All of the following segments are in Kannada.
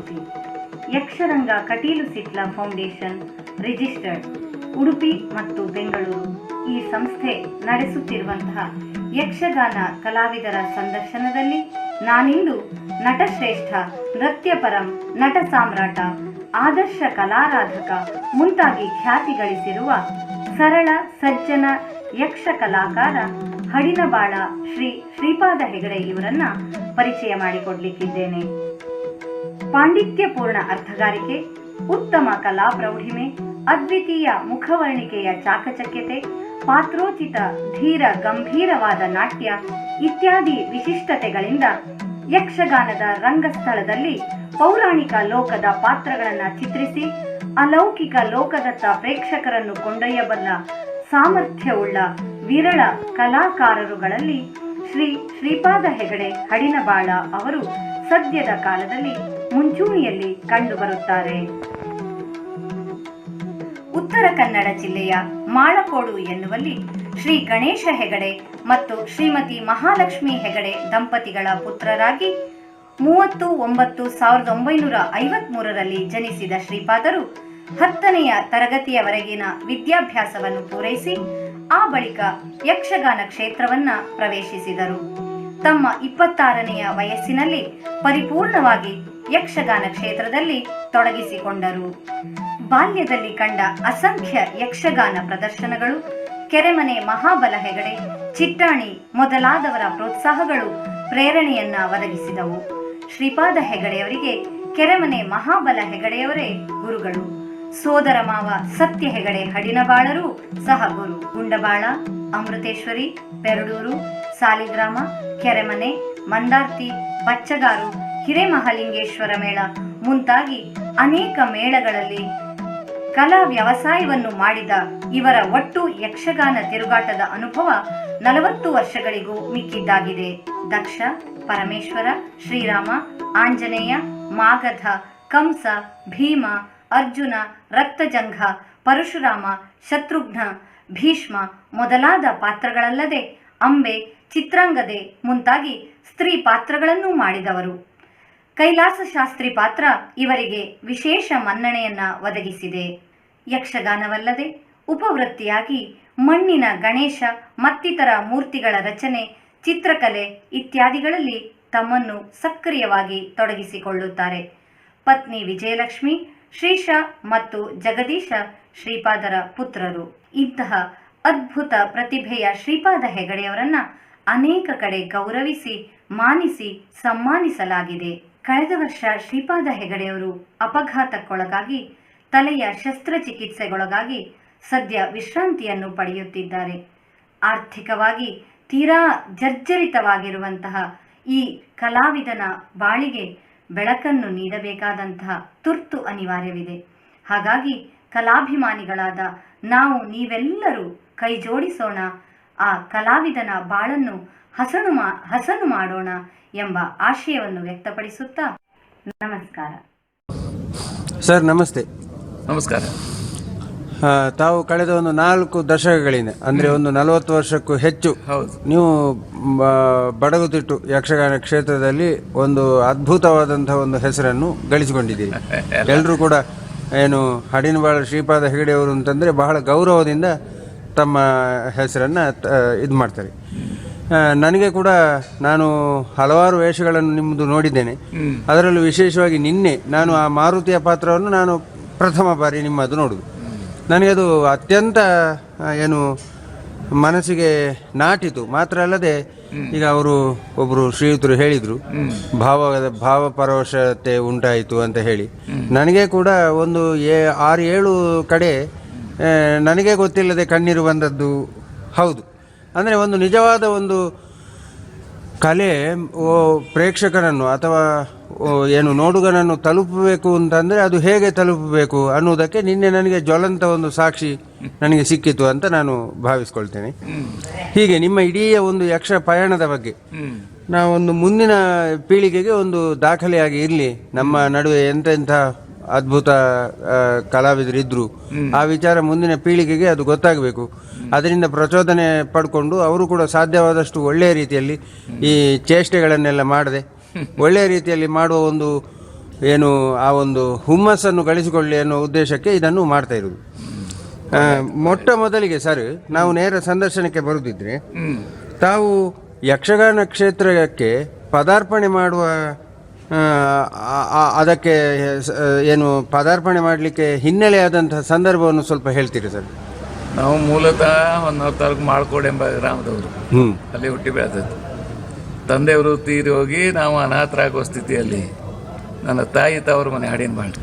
ಜಾಗೃತಿ. ಯಕ್ಷರಂಗ ಕಟೀಲು ಸಿಟ್ಲ ಫೌಂಡೇಶನ್ ರಿಜಿಸ್ಟರ್ಡ್, ಉಡುಪಿ ಮತ್ತು ಬೆಂಗಳೂರು ಈ ಸಂಸ್ಥೆ ನಡೆಸುತ್ತಿರುವಂತಹ ಯಕ್ಷಗಾನ ಕಲಾವಿದರ ಸಂದರ್ಶನದಲ್ಲಿ ನಾನಿಂದು ನಟಶ್ರೇಷ್ಠ, ನೃತ್ಯಪರಂ, ನಟ ಸಾಮ್ರಾಟ, ಆದರ್ಶ ಕಲಾರಾಧಕ ಮುಂತಾಗಿ ಖ್ಯಾತಿ ಗಳಿಸಿರುವ ಸರಳ ಸಜ್ಜನ ಯಕ್ಷ ಕಲಾಕಾರ ಹಡಿನಬಾಳ ಶ್ರೀ ಶ್ರೀಪಾದ ಹೆಗಡೆ ಇವರನ್ನ ಪರಿಚಯ ಮಾಡಿಕೊಡ್ಲಿಕ್ಕಿದ್ದೇನೆ. ಪಾಂಡಿತ್ಯಪೂರ್ಣ ಅರ್ಥಗಾರಿಕೆ, ಉತ್ತಮ ಕಲಾ ಪ್ರೌಢಿಮೆ, ಅದ್ವಿತೀಯ ಮುಖವರ್ಣಿಕೆಯ ಚಾಕಚಕ್ಯತೆ, ಪಾತ್ರೋಚಿತ ಧೀರ ಗಂಭೀರವಾದ ನಾಟ್ಯ ಇತ್ಯಾದಿ ವಿಶಿಷ್ಟತೆಗಳಿಂದ ಯಕ್ಷಗಾನದ ರಂಗಸ್ಥಳದಲ್ಲಿ ಪೌರಾಣಿಕ ಲೋಕದ ಪಾತ್ರಗಳನ್ನು ಚಿತ್ರಿಸಿ ಅಲೌಕಿಕ ಲೋಕದತ್ತ ಪ್ರೇಕ್ಷಕರನ್ನು ಕೊಂಡೊಯ್ಯಬಲ್ಲ ಸಾಮರ್ಥ್ಯವುಳ್ಳ ವಿರಳ ಕಲಾಕಾರರುಗಳಲ್ಲಿ ಶ್ರೀ ಶ್ರೀಪಾದ ಹೆಗಡೆ ಹಡಿನಬಾಳ ಅವರು ಸದ್ಯದ ಕಾಲದಲ್ಲಿ ಮುಂಚೂಣಿಯಲ್ಲಿ ಕಂಡುಬರುತ್ತಾರೆ. ಉತ್ತರ ಕನ್ನಡ ಜಿಲ್ಲೆಯ ಮಾಳಕೋಡು ಎನ್ನುವಲ್ಲಿ ಶ್ರೀ ಗಣೇಶ ಹೆಗಡೆ ಮತ್ತು ಶ್ರೀಮತಿ ಮಹಾಲಕ್ಷ್ಮಿ ಹೆಗಡೆ ದಂಪತಿಗಳ ಪುತ್ರರಾಗಿ 30/9/1953 ಜನಿಸಿದ ಶ್ರೀಪಾದರು 10ನೇ ತರಗತಿಯವರೆಗಿನ ವಿದ್ಯಾಭ್ಯಾಸವನ್ನು ಪೂರೈಸಿ ಆ ಬಳಿಕ ಯಕ್ಷಗಾನ ಕ್ಷೇತ್ರವನ್ನ ಪ್ರವೇಶಿಸಿದರು. ತಮ್ಮ 26ನೆಯ ವಯಸ್ಸಿನಲ್ಲಿ ಪರಿಪೂರ್ಣವಾಗಿ ಯಕ್ಷಗಾನ ಕ್ಷೇತ್ರದಲ್ಲಿ ತೊಡಗಿಸಿಕೊಂಡರು. ಬಾಲ್ಯದಲ್ಲಿ ಕಂಡ ಅಸಂಖ್ಯ ಯಕ್ಷಗಾನ ಪ್ರದರ್ಶನಗಳು, ಕೆರೆಮನೆ ಮಹಾಬಲ ಹೆಗಡೆ, ಚಿಟ್ಟಾಣಿ ಮೊದಲಾದವರ ಪ್ರೋತ್ಸಾಹಗಳು ಪ್ರೇರಣೆಯನ್ನ ಒದಗಿಸಿದವು. ಶ್ರೀಪಾದ ಹೆಗಡೆಯವರಿಗೆ ಕೆರೆಮನೆ ಮಹಾಬಲ ಹೆಗಡೆಯವರೇ ಗುರುಗಳು. ಸೋದರ ಮಾವ ಸತ್ಯ ಹೆಗಡೆ ಹಡಿನಬಾಳರು ಸಹ ಗುರು. ಗುಂಡಬಾಳ, ಅಮೃತೇಶ್ವರಿ, ಪೆರಡೂರು, ಸಾಲಿಗ್ರಾಮ, ಕೆರೆಮನೆ, ಮಂದಾರ್ತಿ, ಬಚ್ಚಗಾರು, ಹಿರೇಮಹಾಲಿಂಗೇಶ್ವರ ಮೇಳ ಮುಂತಾಗಿ ಅನೇಕ ಮೇಳಗಳಲ್ಲಿ ಕಲಾ ವ್ಯವಸಾಯವನ್ನು ಮಾಡಿದ ಇವರ ಒಟ್ಟು ಯಕ್ಷಗಾನ ತಿರುಗಾಟದ ಅನುಭವ 40 ವರ್ಷಗಳಿಗೂ ಮಿಕ್ಕಿದ್ದಾಗಿದೆ. ದಕ್ಷ, ಪರಮೇಶ್ವರ, ಶ್ರೀರಾಮ, ಆಂಜನೇಯ, ಮಾಗಧ, ಕಂಸ, ಭೀಮ, ಅರ್ಜುನ, ರಕ್ತಜಂಘ, ಪರಶುರಾಮ, ಶತ್ರುಘ್ನ, ಭೀಷ್ಮ ಮೊದಲಾದ ಪಾತ್ರಗಳಲ್ಲದೆ ಅಂಬೆ, ಚಿತ್ರಾಂಗದೆ ಮುಂತಾಗಿ ಸ್ತ್ರೀ ಪಾತ್ರಗಳನ್ನೂ ಮಾಡಿದವರು. ಕೈಲಾಸ ಶಾಸ್ತ್ರಿ ಪಾತ್ರ ಇವರಿಗೆ ವಿಶೇಷ ಮನ್ನಣೆಯನ್ನ ಒದಗಿಸಿದೆ. ಯಕ್ಷಗಾನವಲ್ಲದೆ ಉಪವೃತ್ತಿಯಾಗಿ ಮಣ್ಣಿನ ಗಣೇಶ ಮತ್ತಿತರ ಮೂರ್ತಿಗಳ ರಚನೆ, ಚಿತ್ರಕಲೆ ಇತ್ಯಾದಿಗಳಲ್ಲಿ ತಮ್ಮನ್ನು ಸಕ್ರಿಯವಾಗಿ ತೊಡಗಿಸಿಕೊಳ್ಳುತ್ತಾರೆ. ಪತ್ನಿ ವಿಜಯಲಕ್ಷ್ಮಿ, ಶ್ರೀಶ ಮತ್ತು ಜಗದೀಶ ಶ್ರೀಪಾದರ ಪುತ್ರರು. ಇಂತಹ ಅದ್ಭುತ ಪ್ರತಿಭೆಯ ಶ್ರೀಪಾದ ಹೆಗಡೆಯವರನ್ನ ಅನೇಕ ಕಡೆ ಗೌರವಿಸಿ ಮಾನಿಸಿ ಸನ್ಮಾನಿಸಲಾಗಿದೆ. ಕಳೆದ ವರ್ಷ ಶ್ರೀಪಾದ ಹೆಗಡೆಯವರು ಅಪಘಾತಕ್ಕೊಳಗಾಗಿ ತಲೆಯ ಶಸ್ತ್ರಚಿಕಿತ್ಸೆಗೊಳಗಾಗಿ ಸದ್ಯ ವಿಶ್ರಾಂತಿಯನ್ನು ಪಡೆಯುತ್ತಿದ್ದಾರೆ. ಆರ್ಥಿಕವಾಗಿ ತೀರಾ ಜರ್ಜರಿತವಾಗಿರುವಂತಹ ಈ ಕಲಾವಿದನ ಬಾಳಿಗೆ ಬೆಳಕನ್ನು ನೀಡಬೇಕಾದಂತಹ ತುರ್ತು ಅನಿವಾರ್ಯವಿದೆ. ಹಾಗಾಗಿ ಕಲಾಭಿಮಾನಿಗಳಾದ ನೀವೆಲ್ಲರೂ ಕೈ ಜೋಡಿಸೋಣ, ಆ ಕಲಾವಿದನ ಬಾಳನ್ನು ಹಸನು ಮಾಡೋಣ ಎಂಬ ಆಶಯವನ್ನು ವ್ಯಕ್ತಪಡಿಸುತ್ತಾ ನಮಸ್ಕಾರ. ಸರ್ ನಮಸ್ತೆ. ನಮಸ್ಕಾರ. ತಾವು ಕಳೆದ ಒಂದು 4 ದಶಕಗಳಿಂದ ಅಂದರೆ ಒಂದು 40 ವರ್ಷಕ್ಕೂ ಹೆಚ್ಚು ನೀವು ಬಡಗುತಿಟ್ಟು ಯಕ್ಷಗಾನ ಕ್ಷೇತ್ರದಲ್ಲಿ ಒಂದು ಅದ್ಭುತವಾದಂತಹ ಒಂದು ಹೆಸರನ್ನು ಗಳಿಸಿಕೊಂಡಿದ್ದೀರಿ. ಎಲ್ಲರೂ ಕೂಡ ಏನು ಹಡಿನಬಾಳ ಶ್ರೀಪಾದ ಹೆಗಡೆಯವರು ಅಂತಂದರೆ ಬಹಳ ಗೌರವದಿಂದ ತಮ್ಮ ಹೆಸರನ್ನು ಇದು ಮಾಡ್ತಾರೆ. ನನಗೆ ಕೂಡ ನಾನು ಹಲವಾರು ವೇಷಗಳನ್ನು ನಿಮ್ಮದು ನೋಡಿದ್ದೇನೆ. ಅದರಲ್ಲೂ ವಿಶೇಷವಾಗಿ ನಿನ್ನೆ ನಾನು ಆ ಮಾರುತಿಯ ಪಾತ್ರವನ್ನು ನಾನು ಪ್ರಥಮ ಬಾರಿ ನಿಮ್ಮದು ನೋಡುವುದು. ನನಗದು ಅತ್ಯಂತ ಏನು ಮನಸ್ಸಿಗೆ ನಾಟಿತು. ಮಾತ್ರ ಅಲ್ಲದೆ ಈಗ ಅವರು ಒಬ್ಬರು ಶ್ರೀಯುತರು ಹೇಳಿದರು ಭಾವಪರವಶತೆ ಉಂಟಾಯಿತು ಅಂತ ಹೇಳಿ. ನನಗೆ ಕೂಡ ಒಂದು 6-7 ಕಡೆ ನನಗೆ ಗೊತ್ತಿಲ್ಲದೆ ಕಣ್ಣೀರು ಬಂದದ್ದು ಹೌದು. ಅಂದರೆ ಒಂದು ನಿಜವಾದ ಒಂದು ಕಲೆ ಪ್ರೇಕ್ಷಕರನ್ನು ಅಥವಾ ಏನು ನೋಡುಗನನ್ನು ತಲುಪಬೇಕು ಅಂತಂದರೆ ಅದು ಹೇಗೆ ತಲುಪಬೇಕು ಅನ್ನುವುದಕ್ಕೆ ನಿನ್ನೆ ನನಗೆ ಜ್ವಲಂತ ಒಂದು ಸಾಕ್ಷಿ ನನಗೆ ಸಿಕ್ಕಿತು ಅಂತ ನಾನು ಭಾವಿಸ್ಕೊಳ್ತೇನೆ. ಹೀಗೆ ನಿಮ್ಮ ಇಡೀ ಒಂದು ಯಕ್ಷ ಪಯಣದ ಬಗ್ಗೆ ನಾವೊಂದು ಮುಂದಿನ ಪೀಳಿಗೆಗೆ ಒಂದು ದಾಖಲೆಯಾಗಿ ಇರಲಿ, ನಮ್ಮ ನಡುವೆ ಎಂತೆಂಥ ಅದ್ಭುತ ಕಲಾವಿದರಿದ್ದರು ಆ ವಿಚಾರ ಮುಂದಿನ ಪೀಳಿಗೆಗೆ ಅದು ಗೊತ್ತಾಗಬೇಕು. ಅದರಿಂದ ಪ್ರಚೋದನೆ ಪಡ್ಕೊಂಡು ಅವರು ಕೂಡ ಸಾಧ್ಯವಾದಷ್ಟು ಒಳ್ಳೆಯ ರೀತಿಯಲ್ಲಿ ಈ ಚೇಷ್ಟೆಗಳನ್ನೆಲ್ಲ ಮಾಡದೆ ಒಳ್ಳೆಯ ರೀತಿಯಲ್ಲಿ ಮಾಡುವ ಒಂದು ಏನು ಆ ಒಂದು ಹುಮ್ಮಸ್ಸನ್ನು ಗಳಿಸಿಕೊಳ್ಳಿ ಅನ್ನೋ ಉದ್ದೇಶಕ್ಕೆ ಇದನ್ನು ಮಾಡ್ತಾ ಇರೋದು. ಮೊಟ್ಟ ಮೊದಲಿಗೆ ಸರ್, ನಾವು ನೇರ ಸಂದರ್ಶನಕ್ಕೆ ಬರುದಿದ್ರೆ ತಾವು ಯಕ್ಷಗಾನ ಕ್ಷೇತ್ರಕ್ಕೆ ಪದಾರ್ಪಣೆ ಮಾಡುವ ಅದಕ್ಕೆ ಏನು ಪದಾರ್ಪಣೆ ಮಾಡಲಿಕ್ಕೆ ಹಿನ್ನೆಲೆಯಾದಂತಹ ಸಂದರ್ಭವನ್ನು ಸ್ವಲ್ಪ ಹೇಳ್ತೀರಿ ಸರ್? ನಾವು ಮೂಲತಃ ಹೊನ್ನಾವರ ತಾಲೂಕು ಮಾಳ್ಕೋಡು ಎಂಬ ಗ್ರಾಮದವರು. ಅಲ್ಲಿ ಹುಟ್ಟಿ ಬೆಳೆದದ್ದು. ತಂದೆಯವರು ತೀರಿ ಹೋಗಿ ನಾವು ಅನಾಥರಾಗುವ ಸ್ಥಿತಿಯಲ್ಲಿ ನನ್ನ ತಾಯಿ ತವರು ಮನೆ ಹಡಿಯನ್ಬಾಳ್.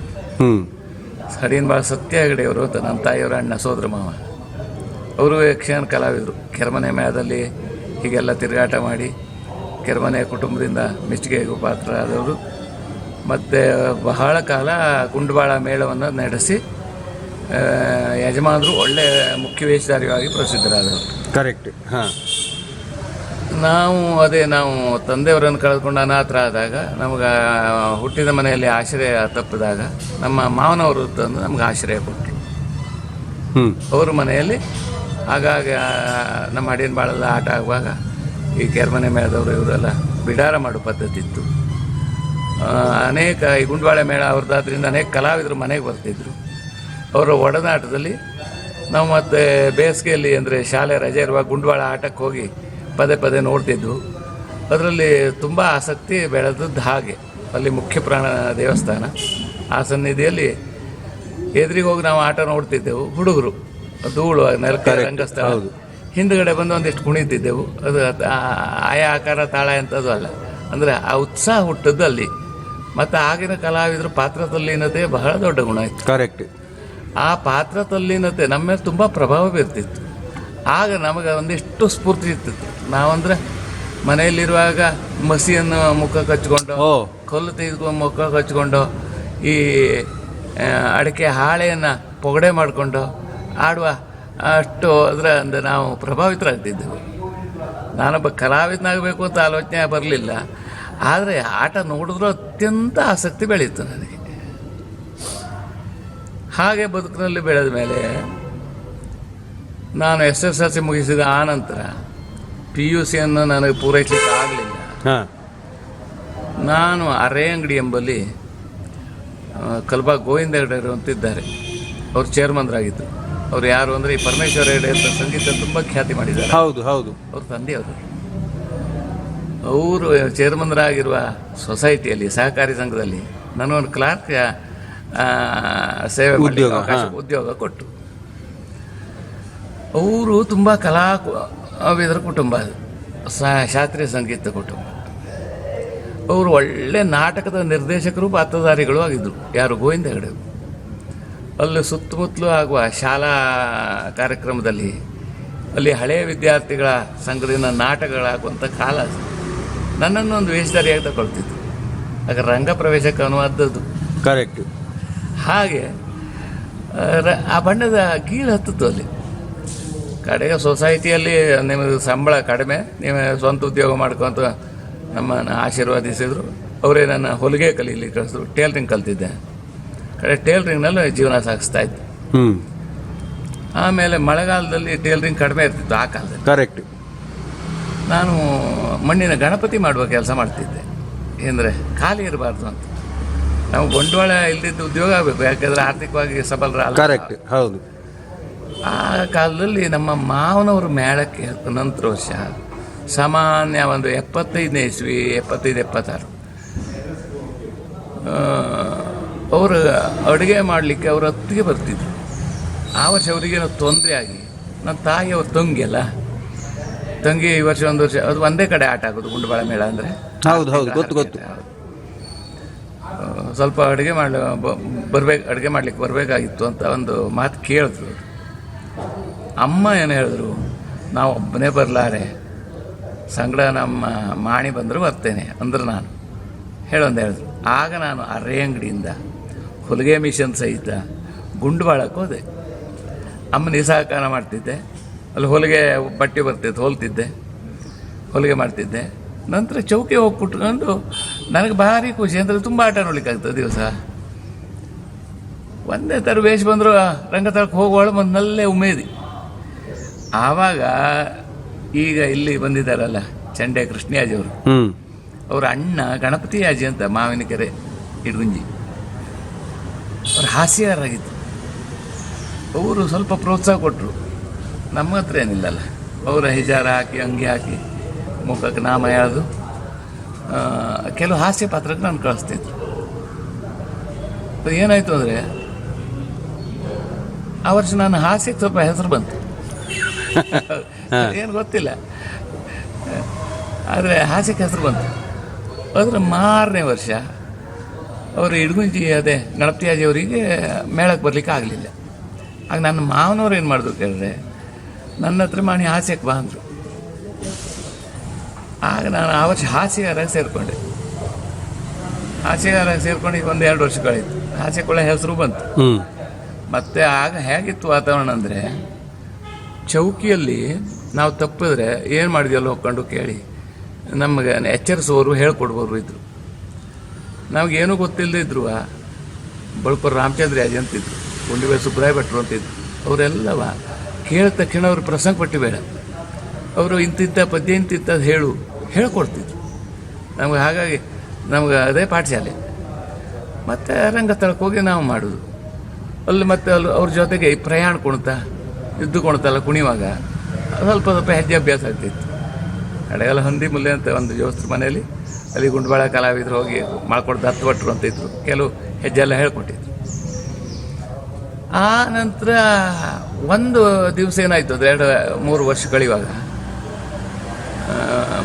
ಹಡಿಯನ್ಬಾಳ್ ಸತ್ಯ ಹೆಗಡೆಯವರು ಅಂತ ನನ್ನ ತಾಯಿಯವರ ಅಣ್ಣ ಸೋದರ ಮಾವ. ಅವರು ಯಕ್ಷಗಾನ ಕಲಾವಿದರು. ಕೆರೆಮನೆ ಮೇಳದಲ್ಲಿ ಹೀಗೆಲ್ಲ ತಿರುಗಾಟ ಮಾಡಿ ಕೆರೆಮನೆ ಕುಟುಂಬದಿಂದ ಮೆಚ್ಚುಗೆಗೂ ಪಾತ್ರರಾದವರು. ಮತ್ತು ಬಹಳ ಕಾಲ ಕುಂಡಬಾಳ ಮೇಳವನ್ನು ನಡೆಸಿ ಯಜಮಾನರು ಒಳ್ಳೆಯ ಮುಖ್ಯ ವೇಷಧಾರಿಯಾಗಿ ಪ್ರಸಿದ್ಧರಾದವರು. ಕರೆಕ್ಟ್. ಹಾಂ, ನಾವು ತಂದೆಯವರನ್ನು ಕಳೆದುಕೊಂಡು ಅನಾಥರಾದಾಗ ನಮಗೆ ಹುಟ್ಟಿದ ಮನೆಯಲ್ಲಿ ಆಶ್ರಯ ತಪ್ಪಿದಾಗ ನಮ್ಮ ಮಾವನವರು ತಂದು ನಮ್ಗೆ ಆಶ್ರಯ ಕೊಟ್ಟರು. ಅವ್ರ ಮನೆಯಲ್ಲಿ ಆಗಾಗ ನಮ್ಮ ಅಡಿನ ಬಾಳೆಲ್ಲ ಆಟ ಆಗುವಾಗ ಈ ಕೆರೆಮನೆ ಮೇಳದವರು ಇವರೆಲ್ಲ ಬಿಡಾರ ಮಾಡೋ ಪದ್ಧತಿ ಇತ್ತು. ಅನೇಕ ಈ ಗುಂಡ್ವಾಳೆ ಮೇಳ ಅವ್ರದ್ದಾದ್ರಿಂದ ಅನೇಕ ಕಲಾವಿದರು ಮನೆಗೆ ಬರ್ತಿದ್ರು. ಅವರ ಒಡನಾಟದಲ್ಲಿ ನಾವು ಮತ್ತೆ ಬೇಸಿಗೆಯಲ್ಲಿ ಅಂದರೆ ಶಾಲೆ ರಜೆ ಇರುವಾಗ ಗುಂಡ್ವಾಳ ಆಟಕ್ಕೆ ಹೋಗಿ ಪದೇ ಪದೇ ನೋಡ್ತಿದ್ವು. ಅದರಲ್ಲಿ ತುಂಬ ಆಸಕ್ತಿ ಬೆಳೆದದ್ದು ಹಾಗೆ. ಅಲ್ಲಿ ಮುಖ್ಯ ಪ್ರಾಣ ದೇವಸ್ಥಾನ, ಆ ಸನ್ನಿಧಿಯಲ್ಲಿ ಎದುರಿಗೆ ಹೋಗಿ ನಾವು ಆಟ ನೋಡ್ತಿದ್ದೆವು. ಹುಡುಗರು ಧೂಳು ನೆಲಕ್ಕೆ ರಂಗಸ್ಥಳ ಹಿಂದುಗಡೆ ಬಂದು ಒಂದಿಷ್ಟು ಕುಣಿತಿದ್ದೆವು. ಅದು ಆಯಾ ಆಕಾರ ತಾಳ ಎಂಥದ್ದು ಅಲ್ಲ, ಅಂದರೆ ಆ ಉತ್ಸಾಹ ಹುಟ್ಟದ್ದು ಅಲ್ಲಿ. ಮತ್ತು ಆಗಿನ ಕಲಾವಿದರು ಪಾತ್ರ ತಲ್ಲೀನತೆ ಬಹಳ ದೊಡ್ಡ ಗುಣ ಇತ್ತು. ಕರೆಕ್ಟ್. ಆ ಪಾತ್ರ ತಲ್ಲೀನತೆ ನಮ್ಮ ಮೇಲೆ ತುಂಬ ಪ್ರಭಾವ ಬೀರ್ತಿತ್ತು. ಆಗ ನಮಗೆ ಒಂದಿಷ್ಟು ಸ್ಫೂರ್ತಿ ಇರ್ತಿತ್ತು. ನಾವಂದರೆ ಮನೆಯಲ್ಲಿರುವಾಗ ಮಸಿಯನ್ನು ಮುಖಕ್ಕೆ ಹಚ್ಕೊಂಡು, ಕಲ್ಲು ತೆಗೆದುಕೊಂಡು ಮುಖಕ್ಕೆ ಹಚ್ಕೊಂಡು, ಈ ಅಡಿಕೆ ಹಾಳೆಯನ್ನು ಪೊಗಡೆ ಮಾಡಿಕೊಂಡು ಆಡುವ ಅಷ್ಟು ಅಂದರೆ ನಾವು ಪ್ರಭಾವಿತರಾಗ್ತಿದ್ದೆವು. ನಾನೊಬ್ಬ ಕಲಾವಿದನಾಗಬೇಕು ಅಂತ ಆಲೋಚನೆ ಬರಲಿಲ್ಲ. ಆದರೆ ಆಟ ನೋಡಿದ್ರೂ ಅತ್ಯಂತ ಆಸಕ್ತಿ ಬೆಳೀತು ನನಗೆ. ಹಾಗೆ ಬದುಕಿನಲ್ಲಿ ಬೆಳೆದ ಮೇಲೆ ನಾನು SSLC ಮುಗಿಸಿದ ಆನಂತರ PUC ನನಗೆ ಪೂರೈಸಲಿಕ್ಕೆ ಆಗಲಿಲ್ಲ. ನಾನು ಅರೆ ಅಂಗಡಿ ಎಂಬಲ್ಲಿ ಕಲ್ಬಾ ಗೋವಿಂದ ಹೆಗಡೆಯವರು ಅಂತಿದ್ದಾರೆ. ಅವರು ಚೇರ್ಮನ್ರಾಗಿದ್ದರು. ಅವ್ರು ಯಾರು ಅಂದರೆ ಈ ಪರಮೇಶ್ವರ ಹೆಗಡೆ ಅಂತ ಸಂಗೀತ ತುಂಬ ಖ್ಯಾತಿ ಮಾಡಿದ್ದಾರೆ. ಹೌದು ಹೌದು. ಅವ್ರ ತಂದೆಯವರು. ಅವರು ಚೇರ್ಮನ್ರಾಗಿರುವ ಸೊಸೈಟಿಯಲ್ಲಿ, ಸಹಕಾರಿ ಸಂಘದಲ್ಲಿ ನನಗೊಂದು ಕ್ಲಾರ್ಕ್ ಸೇವೆ ಉದ್ಯೋಗ ಕೊಟ್ಟು. ಅವರು ತುಂಬ ಕಲಾವಿದರ ಕುಟುಂಬ, ಶಾಸ್ತ್ರೀಯ ಸಂಗೀತ ಕುಟುಂಬ. ಅವರು ಒಳ್ಳೆ ನಾಟಕದ ನಿರ್ದೇಶಕರು, ಪಾತ್ರಧಾರಿಗಳು ಆಗಿದ್ದರು. ಯಾರು? ಗೋವಿಂದ ಹೆಗಡೆ. ಅಲ್ಲಿ ಸುತ್ತಮುತ್ತಲೂ ಆಗುವ ಶಾಲಾ ಕಾರ್ಯಕ್ರಮದಲ್ಲಿ ಅಲ್ಲಿ ಹಳೆಯ ವಿದ್ಯಾರ್ಥಿಗಳ ಸಂಘದಿಂದ ನಾಟಕಗಳಾಗುವಂಥ ಕಾಲ ನನ್ನನ್ನು ಒಂದು ವೇಷಧಾರಿಯಾಗಿ ತಗೊಳ್ತಿದ್ರು. ಆಗ ರಂಗ ಪ್ರವೇಶಕ್ಕೆ ಅನುವಾದದ್ದು. ಕರೆಕ್ಟ್. ಹಾಗೆ ಆ ಬಣ್ಣದ ಗೀಳು ಹತ್ತಿತ್ತು ಅಲ್ಲಿ. ಕಡೆಗೆ ಸೊಸೈಟಿಯಲ್ಲಿ ನಿಮಗೆ ಸಂಬಳ ಕಡಿಮೆ, ನೀವು ಸ್ವಂತ ಉದ್ಯೋಗ ಮಾಡ್ಕೊಂತ ನಮ್ಮನ್ನು ಆಶೀರ್ವಾದಿಸಿದರು. ಅವರೇ ನನ್ನ ಹೊಲಿಗೆ ಕಲೀಲಿಕ್ಕೆ ಕಳಿಸಿದ್ರು. ಟೇಲ್ರಿಂಗ್ ಕಲ್ತಿದ್ದೆ. ಕಡೆ ಟೇಲ್ರಿಂಗ್ನಲ್ಲಿ ಜೀವನ ಸಾಗಿಸ್ತಾ ಇದ್ದೆ. ಆಮೇಲೆ ಮಳೆಗಾಲದಲ್ಲಿ ಟೇಲ್ರಿಂಗ್ ಕಡಿಮೆ ಇರ್ತಿತ್ತು ಆ ಕಾಲದಲ್ಲಿ. ಕರೆಕ್ಟ್. ನಾನು ಮಣ್ಣಿನ ಗಣಪತಿ ಮಾಡುವ ಕೆಲಸ ಮಾಡ್ತಿದ್ದೆ. ಅಂದರೆ ಖಾಲಿ ಇರಬಾರ್ದು ಅಂತ. ನಾವು ಬಂಡವಾಳ ಇಲ್ಲದಿದ್ದು ಉದ್ಯೋಗ ಆಗಬೇಕು, ಯಾಕೆಂದರೆ ಆರ್ಥಿಕವಾಗಿ ಸಬಲರ. ಕರೆಕ್ಟ್. ಹೌದು. ಆ ಕಾಲದಲ್ಲಿ ನಮ್ಮ ಮಾವನವರು ಮೇಳಕ್ಕೆ ನಂತರ ವರ್ಷ ಸಾಮಾನ್ಯ ಒಂದು 75ನೇ ಇಸ್ವಿ, 75-76 ಅವರು ಅಡುಗೆ ಮಾಡಲಿಕ್ಕೆ ಅವ್ರ ಹೊತ್ತಿಗೆ ಬರ್ತಿದ್ರು. ಆ ವರ್ಷ ಅವರಿಗೇನೋ ತೊಂದರೆ ಆಗಿ, ನನ್ನ ತಾಯಿಯವ್ರ ತಂಗಿ ಈ ವರ್ಷ ಒಂದು ವರ್ಷ ಅದು ಒಂದೇ ಕಡೆ ಆಟ ಆಗೋದು ಗುಂಡುಬಾಳ ಮೇಳ ಅಂದರೆ. ಹೌದು ಹೌದು, ಗೊತ್ತು ಗೊತ್ತು. ಸ್ವಲ್ಪ ಅಡುಗೆ ಮಾಡಲಿಕ್ಕೆ ಬರಬೇಕಾಗಿತ್ತು ಅಂತ ಒಂದು ಮಾತು ಕೇಳಿದ್ರು. ಅಮ್ಮ ಏನು ಹೇಳಿದ್ರು, ನಾವು ಒಬ್ಬನೇ ಬರಲಾರೆ, ಸಂಗಡ ನಮ್ಮ ಮಾಣಿ ಬಂದರೂ ಬರ್ತೇನೆ ಅಂದ್ರೆ ನಾನು ಹೇಳಿದ್ರು. ಆಗ ನಾನು ಅರೆ ಅಂಗಡಿಯಿಂದ ಹೊಲಿಗೆ ಮಿಷನ್ ಸಹಿತ ಗುಂಡುಬಾಳಕ್ಕೆ ಹೋದೆ. ಅಮ್ಮನಿಗೆ ಸಹಕಾರ ಮಾಡ್ತಿದ್ದೆ. ಅಲ್ಲಿ ಹೊಲಿಗೆ ಬಟ್ಟೆ ಬರ್ತಿತ್ತು, ಹೊಲಿಗೆ ಮಾಡ್ತಿದ್ದೆ. ನಂತರ ಚೌಕಿ ಹೋಗಿ ಕುಟ್ಕೊಂಡು ನನಗೆ ಭಾರಿ ಖುಷಿ. ಅಂದರೆ ತುಂಬ ಆಟ ನೋಡ್ಲಿಕ್ಕಾಗ್ತದೆ ದಿವಸ. ಒಂದೇ ಥರ ವೇಷ ಬಂದರೂ ರಂಗತಳಕ್ಕೆ ಹೋಗುವಳು ಮೊದಲೇ ಉಮೇದಿ. ಆವಾಗ ಈಗ ಇಲ್ಲಿ ಬಂದಿದ್ದಾರಲ್ಲ ಚಂಡೆ ಕೃಷ್ಣಯಾಜಿಯವರು, ಅವರ ಅಣ್ಣ ಗಣಪತಿ ಯಾಜಿ ಅಂತ ಮಾವಿನಕೆರೆ ಇಡಗುಂಜಿ. ಅವ್ರು ಹಾಸ್ಯಗಾರರಾಗಿದ್ದರು. ಅವರು ಸ್ವಲ್ಪ ಪ್ರೋತ್ಸಾಹ ಕೊಟ್ಟರು. ನಮ್ಮ ಹತ್ರ ಏನಿಲ್ಲಲ್ಲ, ಅವರ ಹಿಜಾರ ಹಾಕಿ ಅಂಗಿ ಹಾಕಿ ಮುಖಕ್ಕೆ ನಾಮ ಎಳೆದು ಕೆಲವು ಹಾಸ್ಯ ಪಾತ್ರಕ್ಕೆ ನಾನು ಕಳಿಸ್ತಿದ್ರು. ಏನಾಯಿತು ಅಂದರೆ ಆ ವರ್ಷ ನಾನು ಹಾಸ್ಯಕ್ಕೆ ಸ್ವಲ್ಪ ಹೆಸರು ಬಂತು. ಏನು ಗೊತ್ತಿಲ್ಲ, ಆದರೆ ಹಾಸ್ಯಕ್ಕೆ ಹೆಸರು ಬಂತು. ಅದರ ಮಾರನೇ ವರ್ಷ ಅವರು ಇಡಗುಂಜಿ ಅದೇ ಗಣಪತಿಯಾಜಿಯವರಿಗೆ ಮೇಳಕ್ಕೆ ಬರಲಿಕ್ಕೆ ಆಗಲಿಲ್ಲ. ಆಗ ನನ್ನ ಮಾವನವ್ರು ಏನು ಮಾಡಿದ್ರು ಕೇಳಿದ್ರೆ, ನನ್ನ ಹತ್ರ ಮಾಡಿ ಹಾಸ್ಯಕ್ಕೆ ಬಾ ಅಂದರು. ಆಗ ನಾನು ಆ ವರ್ಷ ಹಾಸ್ಯಗಾರಾಗಿ ಸೇರಿಕೊಂಡೆ. ಹಾಸ್ಯಗಾರಾಗಿ ಸೇರ್ಕೊಂಡು ಈಗ 1-2 ವರ್ಷ ಕಳೀತು. ಹಾಸ್ಯಕ್ಕೊಳ್ಳೋ ಹೆಸರು ಬಂತು. ಮತ್ತು ಆಗ ಹೇಗಿತ್ತು ವಾತಾವರಣ ಅಂದರೆ, ಚೌಕಿಯಲ್ಲಿ ನಾವು ತಪ್ಪಿದ್ರೆ ಏನು ಮಾಡಿದೆಯಲ್ಲ ಹೋಗ್ಕೊಂಡು ಕೇಳಿ ನಮಗೆ ಎಚ್ಚರಿಸುವವರು ಹೇಳ್ಕೊಡ್ಬೋರು ಇದ್ದರು. ನಮಗೇನೂ ಗೊತ್ತಿಲ್ಲದೆ ಇದ್ರು. ಬಳ್ಪರ್ ರಾಮಚಂದ್ರಾಜಿ ಅಂತಿದ್ರು, ಗುಂಡಿಬೆ ಸುಬ್ರಾಯ ಭಟ್ರು ಅಂತಿದ್ರು. ಅವರೆಲ್ಲವ ಕೇಳಿದ ತಕ್ಷಣ ಅವರು ಪ್ರಸಂಗ ಪಟ್ಟಿ ಬೇಡ, ಅವರು ಇಂತಿಂಥ ಪದ್ಯ ಇಂತಿಂಥದ್ದು ಹೇಳ್ಕೊಡ್ತಿದ್ರು ನಮ್ಗೆ. ಹಾಗಾಗಿ ನಮ್ಗೆ ಅದೇ ಪಾಠಶಾಲೆ. ಮತ್ತು ರಂಗಸ್ಥಳಕ್ಕೆ ಹೋಗಿ ನಾವು ಮಾಡೋದು ಅಲ್ಲಿ. ಮತ್ತು ಅವ್ರ ಜೊತೆಗೆ ಪ್ರಯಾಣ ಕುಣಿತ, ಯುದ್ಧ ಕುಣಿತಲ್ಲ ಕುಣಿಯುವಾಗ ಸ್ವಲ್ಪ ಸ್ವಲ್ಪ ಹೆಜ್ಜೆ ಅಭ್ಯಾಸ ಆಗ್ತಿತ್ತು. ಕಡೆಗೆಲ್ಲ ಹಂದಿ ಮುಲ್ಲೆ ಅಂತ ಒಂದು ಜೋಸ್ತ್ರ ಮನೆಯಲ್ಲಿ ಅಲ್ಲಿ ಗುಂಡ್ಬಾಳ ಕಲಾವಿದರು ಹೋಗಿ ಮಾಡ್ಕೊಡ್ದು ದತ್ತು ಭಟ್ರು ಅಂತಿದ್ರು. ಕೆಲವು ಹೆಜ್ಜೆ ಎಲ್ಲ ಹೇಳ್ಕೊಟ್ಟಿದ್ರು. ಆ ನಂತರ ಒಂದು ದಿವಸ ಏನಾಯಿತು ಅಂದರೆ 2-3 ವರ್ಷ ಕಳೆಯುವಾಗ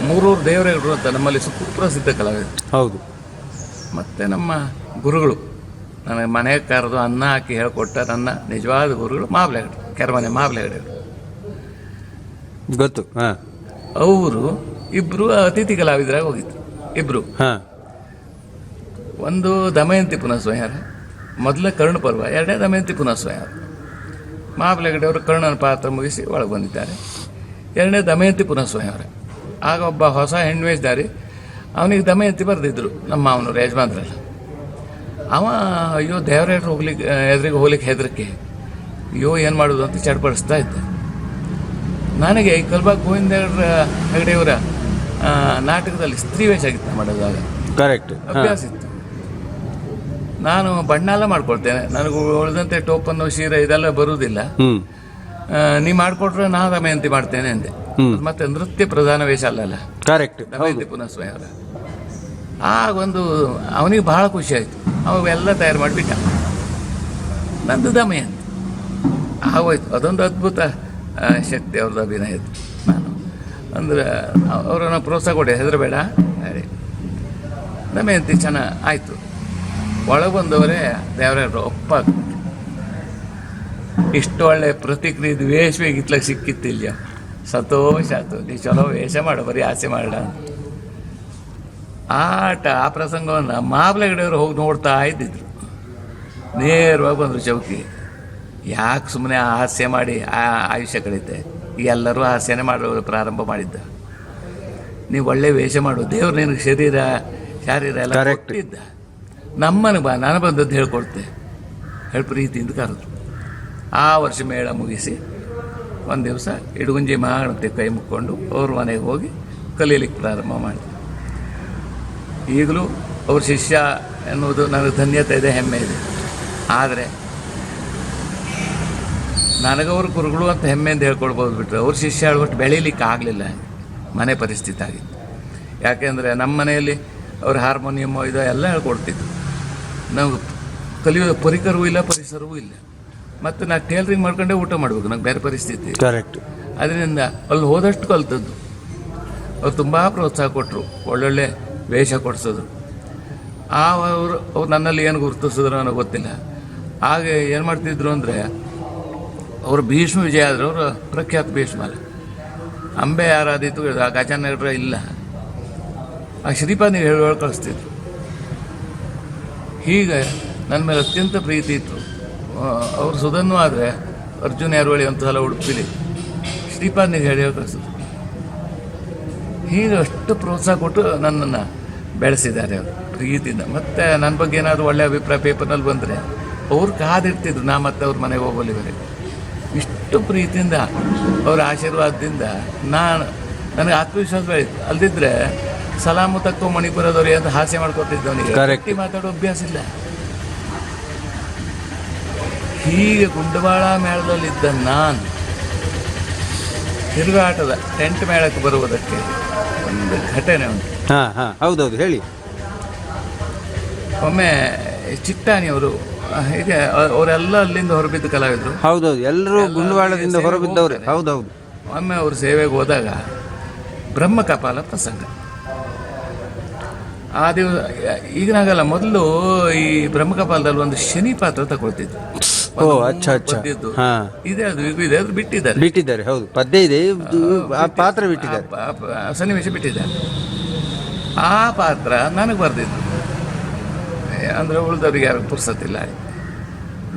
ಮೂರೂರು ದೇವರೇಗೌಡರು ಅಂತ ನಮ್ಮಲ್ಲಿ ಸುಪ್ರಸಿದ್ಧ ಕಲಾವಿದರು. ಹೌದು. ಮತ್ತು ನಮ್ಮ ಗುರುಗಳು, ನನಗೆ ಮನೆ ಕರೆದು ಅನ್ನ ಹಾಕಿ ಹೇಳ್ಕೊಟ್ಟ ನನ್ನ ನಿಜವಾದ ಗುರುಗಳು ಮಾಬ್ಲೆಗಡೆ, ಕೆರಮನೆ ಮಾಬ್ಲೆಗಡೆ ಗೊತ್ತು. ಹಾಂ. ಅವರು ಇಬ್ಬರು ಅತಿಥಿ ಕಲಾವಿದರಾಗಿ ಹೋಗಿದ್ರು. ಇಬ್ಬರು. ಹಾಂ. ಒಂದು ದಮಯಂತಿ ಪುನಃಸ್ವಯಂವರ, ಮೊದಲ ಕರ್ಣ ಪರ್ವ, 2ನೇ ದಮಯಂತಿ ಪುನಃಸ್ವಯಂವರ. ಮಾಬ್ಲೆಗಡೆ ಅವರು ಕರ್ಣನ ಪಾತ್ರ ಮುಗಿಸಿ ಒಳಗೆ ಬಂದಿದ್ದಾರೆ. 2ನೇ ದಮಯಂತಿ ಪುನಃಸ್ವಯಂವರ. ಆಗ ಒಬ್ಬ ಹೊಸ ಹೆಣ್ವೇಷಧಾರಿ, ಅವನಿಗೆ ದಮಯಂತಿ ಬರೆದಿದ್ರು ನಮ್ಮ ಮಾವನವರು ಯಜಮಾನ್ರಲ್ಲ. ಅವ ಅಯ್ಯೋ ದೇವರೇಟ್ರು ಎದುರಿಗೆ ಹೋಗ್ಲಿಕ್ಕೆ ಹೆದರಿಕೆ, ಅಯ್ಯೋ ಏನು ಮಾಡೋದು ಅಂತ ಚಡ್ಪಡಿಸ್ತಾ ಇದ್ದ. ನನಗೆ ಈ ಕಲ್ಬಾಗ್ ಗೋವಿಂದ ಹೆಗಡೆಯವರ ನಾಟಕದಲ್ಲಿ ಸ್ತ್ರೀ ವೇಷ ಆಗಿತ್ತು ಮಾಡೋದಾಗ. ಕರೆಕ್ಟ್. ಅಭ್ಯಾಸ ಇತ್ತು. ನಾನು ಬಣ್ಣ ಎಲ್ಲ ಮಾಡ್ಕೊಳ್ತೇನೆ, ನನಗೆ ಉಳಿದಂತೆ ಟೋಪನ್ನು ಶೀರ ಇದೆಲ್ಲ ಬರುವುದಿಲ್ಲ. ನೀ ಮಾಡಿಕೊಟ್ರೆ ನಾ ದಮಯಂತಿ ಮಾಡ್ತೇನೆ ಅಂದೆ. ಮತ್ತೆ ನೃತ್ಯ ಪ್ರಧಾನ ವೇಷ ಅಲ್ಲಲ್ಲ, ಕರೆಕ್ಟ್. ದಮಯಂತಿ ಪುನಃಸ್ವಯಂವರ. ಆಗೊಂದು ಅವನಿಗೆ ಬಹಳ ಖುಷಿ ಆಯಿತು. ಅವೆಲ್ಲ ತಯಾರು ಮಾಡಿಬಿಟ್ಟ. ನಂದು ದಮಯಂತಿ ಆಗೋಯ್ತು. ಅದೊಂದು ಅದ್ಭುತ ಶಕ್ತಿ ಅವ್ರದ್ದು ಅಭಿನಯದ್ದು. ನಾನು ಅಂದರೆ ಅವರನ್ನು ಪ್ರೋತ್ಸಾಹ ಕೊಡಿ, ಹೆದರಬೇಡ ಹೇಳಿ. ದಮಯಂತಿ ಚೆನ್ನಾಗಿ ಆಯಿತು. ಒಳಗೆ ಬಂದವರೇ ದೇವರ ಒಪ್ಪ ಇಷ್ಟು ಒಳ್ಳೆ ಪ್ರತಿಕ್ರಿಯೆ ವೇಷವೇ ಗಿತ್ಲಕ್ಕೆ ಸಿಕ್ಕಿತ್ತಿಲ್ಲ. ಸಂತೋಷ ಆಯ್ತು, ನೀ ಚಲೋ ವೇಷ ಮಾಡು, ಬರೀ ಆಸೆ ಮಾಡ. ಆ ಪ್ರಸಂಗವನ್ನು ಮಾಬ್ಲೆಗಡೆಯವರು ಹೋಗಿ ನೋಡ್ತಾ ಇದ್ದಿದ್ರು. ನೇರವಾಗಿ ಬಂದರು ಚೌಕಿ. ಯಾಕೆ ಸುಮ್ಮನೆ ಹಾಸ್ಯ ಮಾಡಿ ಆಯುಷ್ಯ ಕಳೀತೆ, ಎಲ್ಲರೂ ಹಾಸ್ಯನೇ ಮಾಡೋ ಪ್ರಾರಂಭ ಮಾಡಿದ್ದ. ನೀವು ಒಳ್ಳೆ ವೇಷ ಮಾಡು, ದೇವ್ರು ನಿನಗೆ ಶರೀರ ಎಲ್ಲ ಕೊಟ್ಟಿದ್ದ. ನಮ್ಮನೆ ಬಾ, ನಾನು ಬಂದದ್ದು ಹೇಳ್ಕೊಡ್ತೆ ಹೇಳಿ ಪ್ರೀತಿಯಿಂದ ಕರೆದ್ರು. ಆ ವರ್ಷ ಮೇಳ ಮುಗಿಸಿ ಒಂದು ದಿವಸ ಇಡಗುಂಜಿ ಮಹಾಗಣಪತಿ ಕೈ ಮುಕ್ಕೊಂಡು ಅವ್ರ ಮನೆಗೆ ಹೋಗಿ ಕಲೀಲಿಕ್ಕೆ ಪ್ರಾರಂಭ ಮಾಡಿದೆ. ಈಗಲೂ ಅವ್ರ ಶಿಷ್ಯ ಎನ್ನುವುದು ನನಗೆ ಧನ್ಯತೆ ಇದೆ, ಹೆಮ್ಮೆ ಇದೆ. ಆದರೆ ನನಗವ್ರ ಗುರುಗಳು ಅಂತ ಹೆಮ್ಮೆಯಿಂದ ಹೇಳ್ಕೊಳ್ಬೋದು ಬಿಟ್ಟರೆ ಅವ್ರ ಶಿಷ್ಯ ಹೇಳ್ಬಿಟ್ಟು ಬೆಳೀಲಿಕ್ಕೆ ಆಗಲಿಲ್ಲ. ಮನೆ ಪರಿಸ್ಥಿತಿ ಆಗಿತ್ತು. ಯಾಕೆಂದರೆ ನಮ್ಮ ಮನೆಯಲ್ಲಿ ಅವ್ರ ಹಾರ್ಮೋನಿಯಮ್ಮು ಇದು ಎಲ್ಲ ಹೇಳ್ಕೊಡ್ತಿದ್ರು. ನಾವು ಕಲಿಯೋ ಪರಿಕರವೂ ಇಲ್ಲ, ಪರಿಸರವೂ ಇಲ್ಲ. ಮತ್ತು ನಾನು ಟೇಲರಿಂಗ್ ಮಾಡ್ಕೊಂಡೇ ಊಟ ಮಾಡಬೇಕು, ನಂಗೆ ಬೇರೆ ಪರಿಸ್ಥಿತಿ. ಕರೆಕ್ಟ್. ಅದರಿಂದ ಅಲ್ಲಿ ಹೋದಷ್ಟು ಕಲ್ತದ್ದು. ಅವ್ರು ತುಂಬ ಪ್ರೋತ್ಸಾಹ ಕೊಟ್ಟರು, ಒಳ್ಳೊಳ್ಳೆ ವೇಷ ಕೊಡಿಸೋದು. ಅವ್ರು ನನ್ನಲ್ಲಿ ಏನು ಗುರುತಿಸಿದ್ರು ನನಗೆ ಗೊತ್ತಿಲ್ಲ. ಹಾಗೆ ಏನು ಮಾಡ್ತಿದ್ರು ಅಂದರೆ, ಅವರು ಭೀಷ್ಮ ವಿಜಯ ಆದರು, ಅವರು ಪ್ರಖ್ಯಾತ ಭೀಷ್ಮ ಅಲ್ಲ. ಅಂಬೆ ಯಾರಾದಿತ್ತು, ಆ ಗಜಾನಗರ ಇಲ್ಲ, ಆ ಶ್ರೀಪಾದಿಗೆ ಹೇಳಿ ಕಳಿಸ್ತಿದ್ರು. ಹೀಗೆ ನನ್ನ ಮೇಲೆ ಅತ್ಯಂತ ಪ್ರೀತಿ ಇತ್ತು. ಅವರು ಸುಧನ್ನು ಆದರೆ ಅರ್ಜುನ ಯಾರವಳಿ ಅಂತ ಸಲ ಉಡುಪಿಲಿ ಶ್ರೀಪಾದಿಗೆ ಹೇಳಿ ಕಳಿಸಿದ್ರು. ಹೀಗೆ ಅಷ್ಟು ಪ್ರೋತ್ಸಾಹ ಕೊಟ್ಟು ನನ್ನನ್ನು ಬೆಳೆಸಿದ್ದಾರೆ ಅವರು ಪ್ರೀತಿಯಿಂದ. ಮತ್ತು ನನ್ನ ಬಗ್ಗೆ ಏನಾದರೂ ಒಳ್ಳೆಯ ಅಭಿಪ್ರಾಯ ಪೇಪರ್ನಲ್ಲಿ ಬಂದರೆ ಅವ್ರು ಕಾದಿರ್ತಿದ್ರು, ನಾ ಮತ್ತೆ ಅವ್ರ ಮನೆಗೆ ಹೋಗೋಲ್ಲಿವರೆಗೆ. ಇಷ್ಟು ಪ್ರೀತಿಯಿಂದ ಅವರ ಆಶೀರ್ವಾದದಿಂದ ನನಗೆ ಆತ್ಮವಿಶ್ವಾಸ ಬೆಳೀತು. ಅಲ್ಲದಿದ್ದರೆ ಸಲಾಮು ತಕ್ಕೋ ಮಣಿಪುರದವ್ರಿ ಅಂತ ಹಾಸ್ಯ ಮಾಡ್ಕೊತಿದ್ದವನಿಗೆ Correct. ಗಟ್ಟಿ ಮಾತಾಡೋ ಅಭ್ಯಾಸ ಇಲ್ಲ. ಹೀಗೆ ಗುಂಡವಾಳ ಮೇಳದಲ್ಲಿದ್ದ ನಾನು ತಿರುಗಾಟದ ಟೆಂಟ್ ಮೇಳಕ್ಕೆ ಬರುವುದಕ್ಕೆ ಒಂದು ಘಟನೆ ಉಂಟು. ಹಾಂ ಹಾಂ ಹೌದೌದು ಹೇಳಿ. ಒಮ್ಮೆ ಚಿಟ್ಟಾಣಿಯವರು ಹೀಗೆ ಅವರೆಲ್ಲ ಅಲ್ಲಿಂದ ಹೊರಬಿದ್ದ ಕಲಾವಿದರು. ಹೌದೌದು ಎಲ್ಲರೂ ಗುಂಡವಾಳದಿಂದ ಹೊರಬಿದ್ದವ್ರೆ. ಹೌದೌದು. ಒಮ್ಮೆ ಅವರು ಸೇವೆಗೆ ಹೋದಾಗ ಬ್ರಹ್ಮಕಪಾಲ ಪ್ರಸಂಗ. ಆ ದಿವಸ ಈಗಿನಾಗಲ್ಲ, ಮೊದಲು ಈ ಬ್ರಹ್ಮಕಪಾಲದಲ್ಲಿ ಒಂದು ಶನಿ ಪಾತ್ರ ತಗೊಳ್ತಿದ್ರು. ಓ ಅಚ್ಚಾ ಅಚ್ಚಾ. ಹಾಂ ಇದೆ ಅದು ಈಗ ಇದೆ, ಅದು ಬಿಟ್ಟಿದ್ದಾರೆ. ಬಿಟ್ಟಿದ್ದಾರೆ. ಹೌದು ಪದ್ಯ ಇದೆ, ಆ ಪಾತ್ರ ಬಿಟ್ಟಿದ್ದಾರೆ, ಸನ್ನಿವೇಶ ಬಿಟ್ಟಿದ್ದಾರೆ. ಆ ಪಾತ್ರ ನನಗೆ ಬರೆದಿದ್ದು, ಅಂದರೆ ಉಳಿದವ್ರಿಗೆ ಯಾರು ಪುರ್ಸತ್ತಿಲ್ಲ.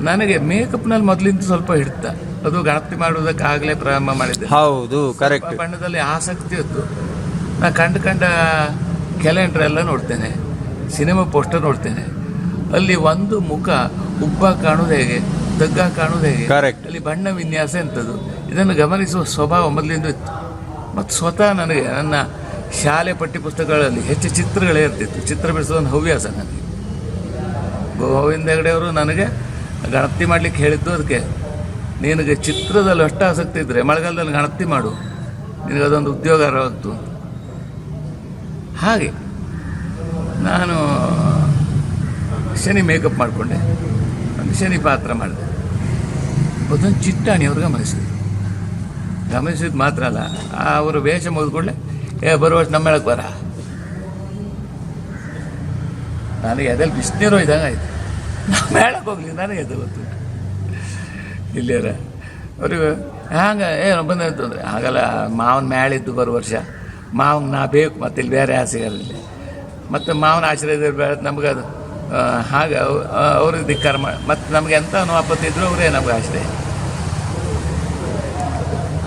ನನಗೆ ಮೇಕಪ್ನಲ್ಲಿ ಮೊದಲಿಂದ ಸ್ವಲ್ಪ ಹಿಡ್ತ, ಅದು ಗಣಪತಿ ಮಾಡುವುದಕ್ಕೆ ಆಗಲೇ ಪ್ರಾರಂಭ ಮಾಡಿದ್ದೆ. ಹೌದು ಕರೆಕ್ಟ್. ಬಣ್ಣದಲ್ಲಿ ಆಸಕ್ತಿ ಇತ್ತು. ನಾ ಕಂಡ ಕ್ಯಾಲೆಂಡರ್ ಎಲ್ಲ ನೋಡ್ತೇನೆ, ಸಿನಿಮಾ ಪೋಸ್ಟರ್ ನೋಡ್ತೇನೆ. ಅಲ್ಲಿ ಒಂದು ಮುಖ ಉಬ್ಬ ಕಾಣುವುದು ಹೇಗೆ, ತಗ್ಗ ಕಾಣುವುದು ಹೇಗೆ, Correct. ಅಲ್ಲಿ ಬಣ್ಣ ವಿನ್ಯಾಸ ಎಂಥದ್ದು, ಇದನ್ನು ಗಮನಿಸುವ ಸ್ವಭಾವ ಮೊದಲಿಂದ ಇತ್ತು. ಮತ್ತು ಸ್ವತಃ ನನಗೆ ನನ್ನ ಶಾಲೆ ಪಠ್ಯಪುಸ್ತಕಗಳಲ್ಲಿ ಹೆಚ್ಚು ಚಿತ್ರಗಳೇ ಇರ್ತಿತ್ತು. ಚಿತ್ರ ಬಿಡಿಸೋದು ಒಂದು ಹವ್ಯಾಸ ನನಗೆ. ಗೋವಿಂದ ಹೆಗಡೆ ಅವರು ನನಗೆ ಗಣಪತಿ ಮಾಡಲಿಕ್ಕೆ ಹೇಳಿದ್ದು ಅದಕ್ಕೆ, ನಿನಗೆ ಚಿತ್ರದಲ್ಲಿ ಅಷ್ಟು ಆಸಕ್ತಿ ಇದ್ದರೆ ಮಳೆಗಾಲದಲ್ಲಿ ಗಣಪತಿ ಮಾಡು, ನಿನಗೆ ಅದೊಂದು ಉದ್ಯೋಗವಾಗ್ತು. ಹಾಗೆ ನಾನು ಶನಿ ಮೇಕಪ್ ಮಾಡಿಕೊಂಡೆ, ಒಂದು ಶನಿ ಪಾತ್ರ ಮಾಡಿದೆ. ಅದೊಂದು ಚಿಟ್ಟಾಣಿಯವ್ರು ಗಮನಿಸಿದ್ದು ಮಾತ್ರ ಅಲ್ಲ, ಅವರು ವೇಷ ಮುಗಿದ್ಕೊಳ್ಳೆ ಬರುವ ವರ್ಷ ನಮ್ಮ ಮೇಳಕ್ಕೆ ಬರ. ನನಗೆ ಅದೆಲ್ಲ ಬಿಸಿನೀರು ಇದ್ದಂಗೆ ಆಯ್ತು. ನಮ್ಮ ಮೇಳಕ್ಕೆ ಹೋಗ್ಲಿ ನನಗೆ ಅದು ಗೊತ್ತು. ಇಲ್ಲಿಯರ ಅವ್ರಿಗೆ ಹಂಗೆ ಏನು ಬಂದಂತ ಅಂದರೆ ಹಾಗಲ್ಲ, ಮಾವನ ಮೇಳಿದ್ದು ಬರೋ ವರ್ಷ ಮಾವಂಗೆ ನಾ ಬೇಕು, ಮತ್ತು ಇಲ್ಲಿ ಬೇರೆ ಆಸೆಗಳಿಲ್ಲ. ಮತ್ತು ಮಾವನ ಆಶ್ರಯದಲ್ಲಿ ಬೇಡ ನಮಗೆ ಅದು ಹಾಗೆ ಅವ್ರಿಗೆ ಧಿಕ್ಕಾರ ಮಾಡಿ, ಮತ್ತು ನಮಗೆ ಎಂಥ ಆಪತ್ತಿದ್ರು ಅವರೇ ನಮಗೆ ಆಶ್ರಯ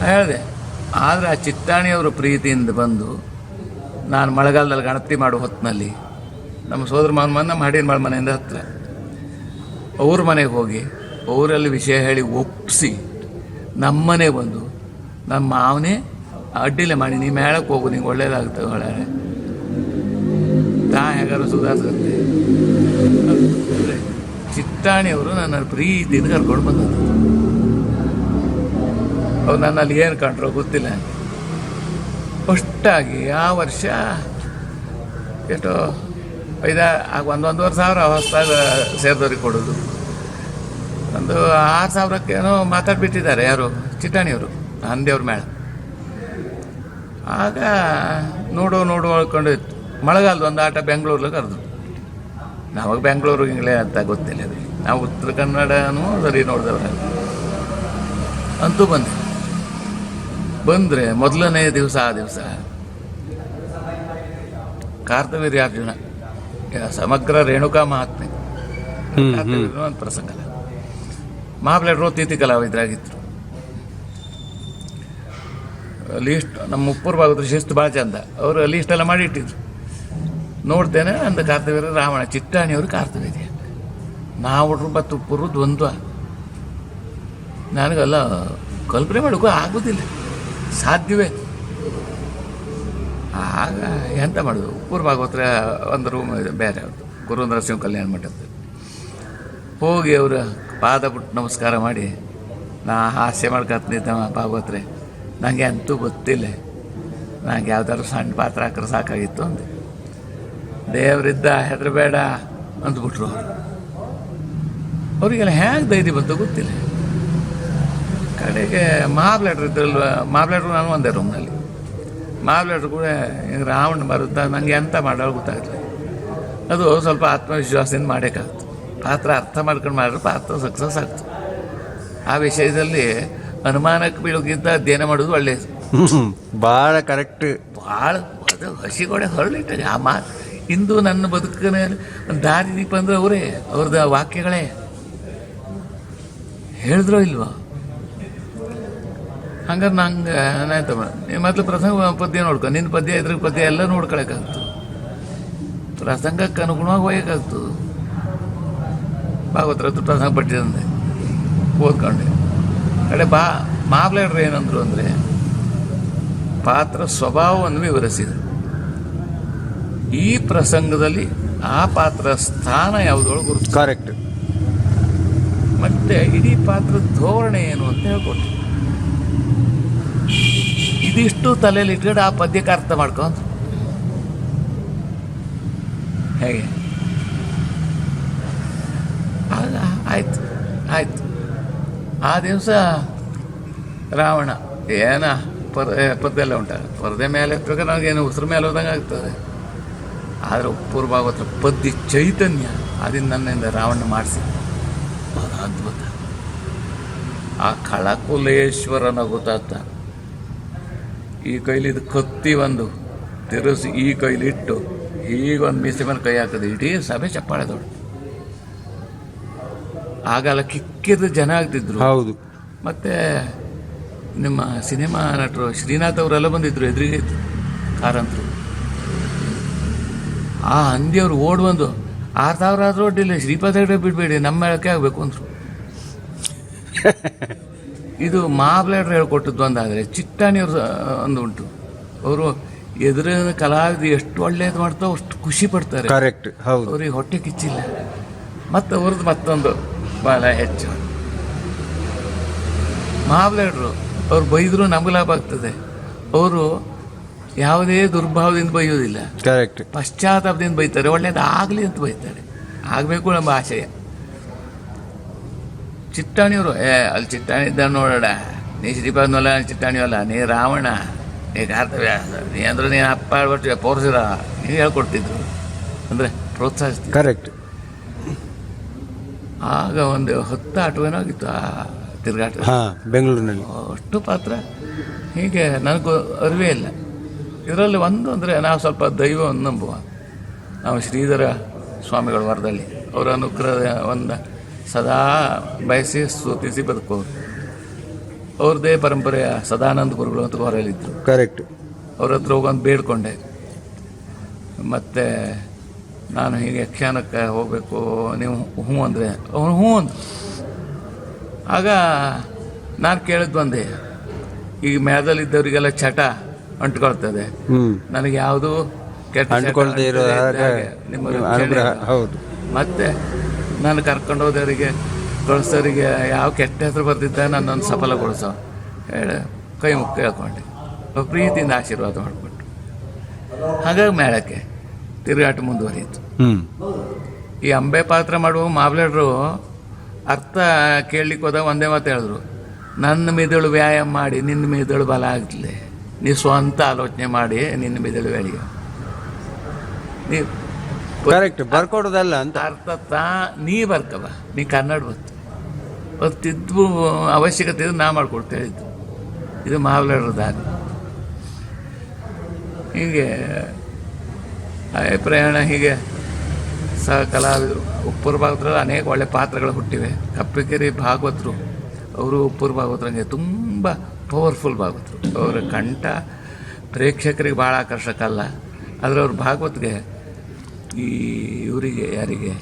ಹೇಳಿದೆ. ಆದರೆ ಆ ಚಿಟ್ಟಾಣಿಯವರು ಪ್ರೀತಿಯಿಂದ ಬಂದು ನಾನು ಮಳೆಗಾಲದಲ್ಲಿ ಗಣಪತಿ ಮಾಡೋ ಹೊತ್ತಿನಲ್ಲಿ ನಮ್ಮ ಸೋದರ ಮಾವನ ನಮ್ಮ ಹಡಿನ ಮನೆಯಿಂದ ಹತ್ತಿರ ಅವ್ರ ಮನೆಗೆ ಹೋಗಿ ಅವರಲ್ಲಿ ವಿಷಯ ಹೇಳಿ ಒಪ್ಪಿಸಿ ನಮ್ಮನೆ ಬಂದು ನಮ್ಮ ಮಾವನೇ ಅಡ್ಡಿಲೆ ಮಾಡಿ ನೀ ಮೇಳಕ್ಕೆ ಹೋಗು, ನಿಂಗೆ ಒಳ್ಳೇದಾಗುತ್ತೆ ಒಳ್ಳೆ ತಾ ಹೇಗಾರು ಸುಧಾರಿಸುತ್ತೆ. ಚಿಟ್ಟಾಣಿಯವರು ನನ್ನ ಪ್ರೀತಿಯಿಂದ ಕರ್ಕೊಂಡು ಬಂದದ್ದು. ಅವ್ರು ನನ್ನಲ್ಲಿ ಏನು ಕಂಡ್ರೋ ಗೊತ್ತಿಲ್ಲ. ಅಷ್ಟಾಗಿ ಆ ವರ್ಷ ಎಷ್ಟೋ ಒಂದೂವರೆ ಸಾವಿರ ಹೊಸದಾಗ ಸೇರಿದವ್ರಿಗೆ ಕೊಡೋದು. ಒಂದು 6,000ಕ್ಕೇನೋ ಮಾತಾಡ್ಬಿಟ್ಟಿದ್ದಾರೆ ಯಾರು, ಚಿಟ್ಟಾಣಿಯವರು ಹಂದಿಯವ್ರ ಮೇಳ. ಆಗ ನೋಡ್ಕೊಂಡು ಮಳೆಗಾಲದ ಒಂದು ಆಟ ಬೆಂಗಳೂರಲ್ಲಿ ಕರೆದು, ನಾವಾಗ ಬೆಂಗಳೂರು ಹಿಂಗಲೇ ಅಂತ ಗೊತ್ತಿಲ್ಲ, ನಾವು ಉತ್ತರ ಕನ್ನಡನೂ ಸರಿ ನೋಡಿದವ್ರ. ಅಂತೂ ಬಂದರೆ ಮೊದಲನೇ ದಿವಸ ಆ ದಿವಸ ಕಾರ್ತವೀರ್ಯಾರ್ಜುನ ಸಮಗ್ರ ರೇಣುಕಾ ಮಹಾತ್ಮೆ ಒಂದು ಪ್ರಸಂಗ. ಮಹಾಬಲೇಶ್ವರ ತಿಥಿ ಕಲಾವಿದರಾಗಿದ್ದರು. ಲೀಸ್ಟ್ ನಮ್ಮ ಉಪ್ಪೂರು ಭಾಗದ ಶಿಸ್ತು ಭಾಳ ಚಂದ. ಅವರು ಲೀಸ್ಟೆಲ್ಲ ಮಾಡಿ ಇಟ್ಟಿದ್ರು. ನೋಡ್ತೇನೆ ಅಂದ ಕಾರ್ತವೀರ್ಯ ರಾವಣ, ಚಿಟ್ಟಾಣಿಯವರು ಕಾರ್ತವೀರ್ಯ, ನಾವು ಮತ್ತು ಉಪ್ಪೂರು ದ್ವಂದ್ವ. ನನಗೆಲ್ಲ ಕಲ್ಪನೆ ಮಾಡೋಕ್ಕೂ ಆಗೋದಿಲ್ಲ, ಸಾಧ್ಯವೇ. ಆಗ ಎಂತ ಮಾಡೋದು, ಉಪ್ಪೂರು ಭಾಗವತ್ರ ಒಂದು ರೂಮ್ ಇದೆ ಬೇರೆ, ಅವ್ರದ್ದು ಗುರು ನರಸಿಂಹ ಕಲ್ಯಾಣ ಮಠದ್ದು. ಹೋಗಿ ಅವರ ಪಾದ ಬಿಟ್ಟು ನಮಸ್ಕಾರ ಮಾಡಿ, ನಾ ಹಾಸ್ಯ ಮಾಡ್ಕೊತಿದ್ದ ಭಾಗವತ್ರೆ, ನನಗೆ ಅಂತೂ ಗೊತ್ತಿಲ್ಲ, ನನಗೆ ಯಾವ್ದಾದ್ರು ಸಣ್ಣ ಪಾತ್ರ ಹಾಕ್ರೆ ಸಾಕಾಗಿತ್ತು ಅಂದೆ. ದೇವರಿದ್ದ ಹೆದರಬೇಡ ಅಂದ್ಬಿಟ್ರು ಅವರು. ಅವರಿಗೆಲ್ಲ ಹೇಗೆ ಧೈರ್ಯ ಬಂತು ಗೊತ್ತಿಲ್ಲ. ಕಡೆಗೆ ಮಹಾಬಲೇಶ್ವರ ಇದ್ರಲ್ವ, ಮಹಾಬಲೇಶ್ವರ ನಾನು ಒಂದೇ ರೂಮ್ನಲ್ಲಿ. ಮಹಾಬಲೇಶ್ವರ ಕೂಡ ಹಿಂಗೆ ರಾವಣ ಬರುತ್ತಾ, ನನಗೆ ಎಂತ ಮಾಡೋದು ಗೊತ್ತಾಗಲಿಲ್ಲ. ಅದು ಸ್ವಲ್ಪ ಆತ್ಮವಿಶ್ವಾಸದಿಂದ ಮಾಡೋಕ್ಕಾಗ್ತು. ಪಾತ್ರ ಅರ್ಥ ಮಾಡ್ಕೊಂಡು ಮಾಡಿದ್ರೆ ಪಾತ್ರ ಸಕ್ಸಸ್ ಆಗ್ತು. ಆ ವಿಷಯದಲ್ಲಿ ಅನುಮಾನಕ್ಕೆ ಬೀಳೋಕ್ಕಿಂತ ಅಧ್ಯಯನ ಮಾಡೋದು ಒಳ್ಳೆಯದು. ಭಾಳ ಕರೆಕ್ಟ್. ಭಾಳ ಅದು ಹಸಿಗೋಡೆ ಹೊರಳಿಟ್ಟಾಗ ಆ ಮಾತು ಇಂದು ನನ್ನ ಬದುಕಿನ ದಾರಿ ದೀಪ ಅಂದರೆ ಅವರೇ, ಅವ್ರದ್ದು ವಾಕ್ಯಗಳೇ. ಹೇಳಿದ್ರೋ ಇಲ್ವೋ? ಹಂಗಾರೆ ನಂಗೆ ಏನಾಯ್ತು, ಮೊದಲು ಪ್ರಸಂಗ ಪದ್ಯ ನೋಡ್ಕೊ, ನಿನ್ನ ಪದ್ಯ ಇದ್ರ ಪದ್ಯ ಎಲ್ಲ ನೋಡ್ಕೊಳಕ್ಕಾಗ್ತು, ಪ್ರಸಂಗಕ್ಕೆ ಅನುಗುಣವಾಗಿ ಹೋಗೋಕ್ಕಾಗ್ತು. ಭಾಗವತರ ಹತ್ರ ಪ್ರಸಂಗ ಪಟ್ಟಿದಂತೆ ಓದ್ಕೊಂಡೆ. ಕಡೆ ಮಹಾಬಲೇಶ್ವರ ಏನಂದ್ರು ಅಂದರೆ ಪಾತ್ರ ಸ್ವಭಾವವನ್ನು ವಿವರಿಸಿದರು. ಈ ಪ್ರಸಂಗದಲ್ಲಿ ಆ ಪಾತ್ರ ಸ್ಥಾನ ಯಾವುದೊಳಗೆ ಗುರುತು, ಕರೆಕ್ಟ್. ಮತ್ತೆ ಇಡೀ ಪಾತ್ರದ ಧೋರಣೆ ಏನು ಅಂತ ಹೇಳ್ಕೊಟ್ಟು ಇದಿಷ್ಟು ತಲೆಯಲ್ಲಿ ಇಟ್ಕೊಂಡು ಆ ಪದ್ಯಕ್ಕೆ ಅರ್ಥ ಮಾಡ್ಕೊಂತ ಹೇಗೆ ಆಗ ಆಯ್ತು. ಆ ದಿವಸ ರಾವಣ ಏನ ಪದ್ಯ ಎಲ್ಲ ಉಂಟ, ಪರದೆ ಮೇಲೆ ಎತ್ತಬೇಕಾದ್ರೆ ನನಗೇನು ಉಸಿರು ಮೇಲೆ ಹೋದಂಗೆ ಆಗ್ತದೆ. ಆದರೆ ಪೂರ್ವ ಭಾಗವತರ ಪದ್ಯ ಚೈತನ್ಯ ಅದನ್ನು ನನ್ನಿಂದ ರಾವಣ ಮಾಡಿಸಿ ಅದ್ಭುತ. ಆ ಕಳಕುಲೇಶ್ವರನ ಗೊತ್ತಾತ, ಈ ಕೈಲಿ ಇದು ಕತ್ತಿ ಒಂದು ತಿರುಸಿ ಈ ಕೈಲಿ ಇಟ್ಟು ಹೀಗೊಂದು ಮೀಸೆ ಮೇಲೆ ಕೈ ಹಾಕಿದೆ, ಇಡೀ ಸಭೆ ಚಪ್ಪಾಳೆ ದೊಡ್ಡ. ಆಗೆಲ್ಲ ಕಿಕ್ಕಿದ ಜನ ಆಗ್ತಿದ್ರು. ಹೌದು. ಮತ್ತು ನಿಮ್ಮ ಸಿನಿಮಾ ನಟರು ಶ್ರೀನಾಥ್ ಅವರೆಲ್ಲ ಬಂದಿದ್ರು, ಎದುರಿಗೆ ಕಾರಂತರು. ಆ ಹಂದಿಯವರು ಓಡ್ ಬಂದು 6,000 ಆದರೂ ಅಡ್ಡಿಲ್ಲ, ಶ್ರೀಪಾದ ಹೆಗಡೆ ಬಿಡಬೇಡಿ, ನಮ್ಮ ಮೇಳಕ್ಕೆ ಆಗಬೇಕು ಅಂದರು. ಇದು ಮಹಾಬಲೇಶ್ವರ ಹೇಳ್ಕೊಟ್ಟದ್ದು ಒಂದಾದರೆ, ಚಿಟ್ಟಾಣಿಯವ್ರು ಒಂದು ಉಂಟು. ಅವರು ಎದುರಿನ ಕಲಾವಿದ ಎಷ್ಟು ಒಳ್ಳೇದು ಮಾಡ್ತಾರೋ ಅಷ್ಟು ಖುಷಿ ಪಡ್ತಾರೆ. ಕರೆಕ್ಟ್. ಹೌದು. ಅವ್ರಿಗೆ ಹೊಟ್ಟೆ ಕಿಚ್ಚಿಲ್ಲ. ಮತ್ತು ಅವ್ರದ್ದು ಮತ್ತೊಂದು ಭಾಳ ಹೆಚ್ಚು. ಮಹಾಬಲೇಶ್ವರರು ಅವ್ರು ಬೈದರೂ ನಮಗೆ ಲಾಭ ಆಗ್ತದೆ. ಅವರು ಯಾವುದೇ ದುರ್ಭಾವದಿಂದ ಬೈಯೋದಿಲ್ಲ, ಕರೆಕ್ಟ್, ಪಶ್ಚಾತ್ತಾಪದಿಂದ ಬೈತಾರೆ, ಒಳ್ಳೇದು ಆಗಲಿ ಅಂತ ಬೈತಾರೆ, ಆಗಬೇಕು ನಮ್ಮ ಆಶಯ. ಚಿಟ್ಟಾಣಿಯವರು ಅಲ್ಲಿ ಚಿಟ್ಟಾಣಿ ಇದ್ದ ನೋಡೋಣ, ನೀ ಶ್ರೀಪಾದನಲ್ಲ, ಚಿಟ್ಟಾಣಿಯಲ್ಲ, ನೀ ರಾವಣ, ನೀ ಕಾರ್ತವ್ಯಾಸ, ನೀ ಅಂದ್ರೆ ನೀನು ಅಪ್ಪ ಹೇಳ್ಬಿಟ್ಟು ಪೌರಸಿರ, ನೀವು ಹೇಳ್ಕೊಡ್ತಿದ್ರು ಅಂದರೆ ಪ್ರೋತ್ಸಾಹಿಸ್ತೀವಿ. ಕರೆಕ್ಟ್. ಆಗ ಒಂದು 10 ಆಟವೇನೋ ಆಗಿತ್ತು ಆ ತಿರುಗಾಟ. ಬೆಂಗಳೂರಿನಲ್ಲಿ ಅಷ್ಟು ಪಾತ್ರ ಹೀಗೆ ನನಗೂ ಅರಿವೇ ಇಲ್ಲ. ಇದರಲ್ಲಿ ಒಂದು ಅಂದರೆ ನಾವು ಸ್ವಲ್ಪ ದೈವವನ್ನು ನಂಬುವ. ನಾವು ಶ್ರೀಧರ ಸ್ವಾಮಿಗಳ ವರದಲ್ಲಿ ಅವರ ಅನುಗ್ರಹ ಒಂದು ಸದಾ ಬಯಸಿ ಸ್ತುತಿಸಿ ಬದುಕೋರು. ಅವ್ರದ್ದೇ ಪರಂಪರೆಯ ಸದಾನಂದ ಗುರುಗಳು ಅಂತ ಹೊರಲಿದ್ದರು. ಕರೆಕ್ಟ್. ಅವ್ರ ಹತ್ರ ಹೋಗಂತ ಬೇಡ್ಕೊಂಡೆ. ಮತ್ತು ನಾನು ಹೀಗೆ ಯಕ್ಷಗಾನಕ್ಕೆ ಹೋಗಬೇಕು, ನೀವು ಹ್ಞೂ ಅಂದರೆ ಅವನು ಹ್ಞೂ ಅಂದ. ಆಗ ನಾನು ಕೇಳಿದ್ ಬಂದೆ, ಈಗ ಮೇಳದಲ್ಲಿದ್ದವರಿಗೆಲ್ಲ ಚಟ ಅಂಟ್ಕೊಳ್ತದೆ, ನನಗೆ ಯಾವುದು ಕೆಟ್ಟ ಹೌದು. ಮತ್ತು ನಾನು ಕರ್ಕೊಂಡು ಹೋದವರಿಗೆ ಕಳಿಸೋರಿಗೆ ಯಾವ ಕೆಟ್ಟ ಹೆಸರು ಬರ್ತಿದ್ದ ನನ್ನೊಂದು ಸಫಲಗೊಳಿಸೋ ಹೇಳಿ ಕೈ ಮುಕ್ಕ ಹೇಳ್ಕೊಂಡೆ. ಪ್ರೀತಿಯಿಂದ ಆಶೀರ್ವಾದ ಮಾಡಿಕೊಟ್ಟು. ಹಾಗಾಗಿ ಮೇಳಕ್ಕೆ ತಿರುಗಾಟ ಮುಂದುವರಿಯಿತು. ಈ ಅಂಬೆ ಪಾತ್ರ ಮಾಡುವ ಮಾಬ್ಲೇಡ್ರು ಅರ್ಥ ಕೇಳಲಿಕ್ಕೆ ಹೋದಾಗ ಒಂದೇ ಮಾತು ಹೇಳಿದ್ರು, ನನ್ನ ಮಿದುಳು ವ್ಯಾಯಾಮ ಮಾಡಿ ನಿನ್ನ ಮಿದುಳು ಬಲ ಆಗಲಿ, ನೀ ಸ್ವಂತ ಆಲೋಚನೆ ಮಾಡಿ ನಿನ್ನ ಮಿದುಳು ಬೆಳೆಯೋ. ನೀ ಕರೆಕ್ಟ್ ಬರ್ಕೊಡೋದಲ್ಲ ಅಂತ ಅರ್ಥ ನೀ ಬರ್ಕವ, ನೀ ಕನ್ನಡ ಬರ್ತಿದ್ದು ಅವಶ್ಯಕತೆ ಇದ್ದು ನಾ ಮಾಡ್ಕೊಡ್ತಾ ಇದ್ದು. ಇದು ಮಾವ್ಲೇಡ್ರ ದಾರಿ. ಹೀಗೆ ಪ್ರಯಾಣ ಹೀಗೆ ಸಹ ಕಲಾವಿದರು. ಉಪ್ಪೂರು ಭಾಗವತರಲ್ಲಿ ಅನೇಕ ಒಳ್ಳೆ ಪಾತ್ರಗಳು ಹುಟ್ಟಿವೆ. ಕಪ್ಪೆಕೆರೆ ಭಾಗವತರು ಅವರು ಉಪ್ಪೂರು ಭಾಗವತರಂಗೆ ತುಂಬ ಪವರ್ಫುಲ್ ಭಾಗವತರು. ಅವರ ಕಂಠ ಪ್ರೇಕ್ಷಕರಿಗೆ ಭಾಳ ಆಕರ್ಷಕ ಅಲ್ಲ, ಆದರೆ ಅವ್ರ ಭಾಗವತ್ಗೆ ಈ ಇವರಿಗೆ ಯಾರಿಗೆ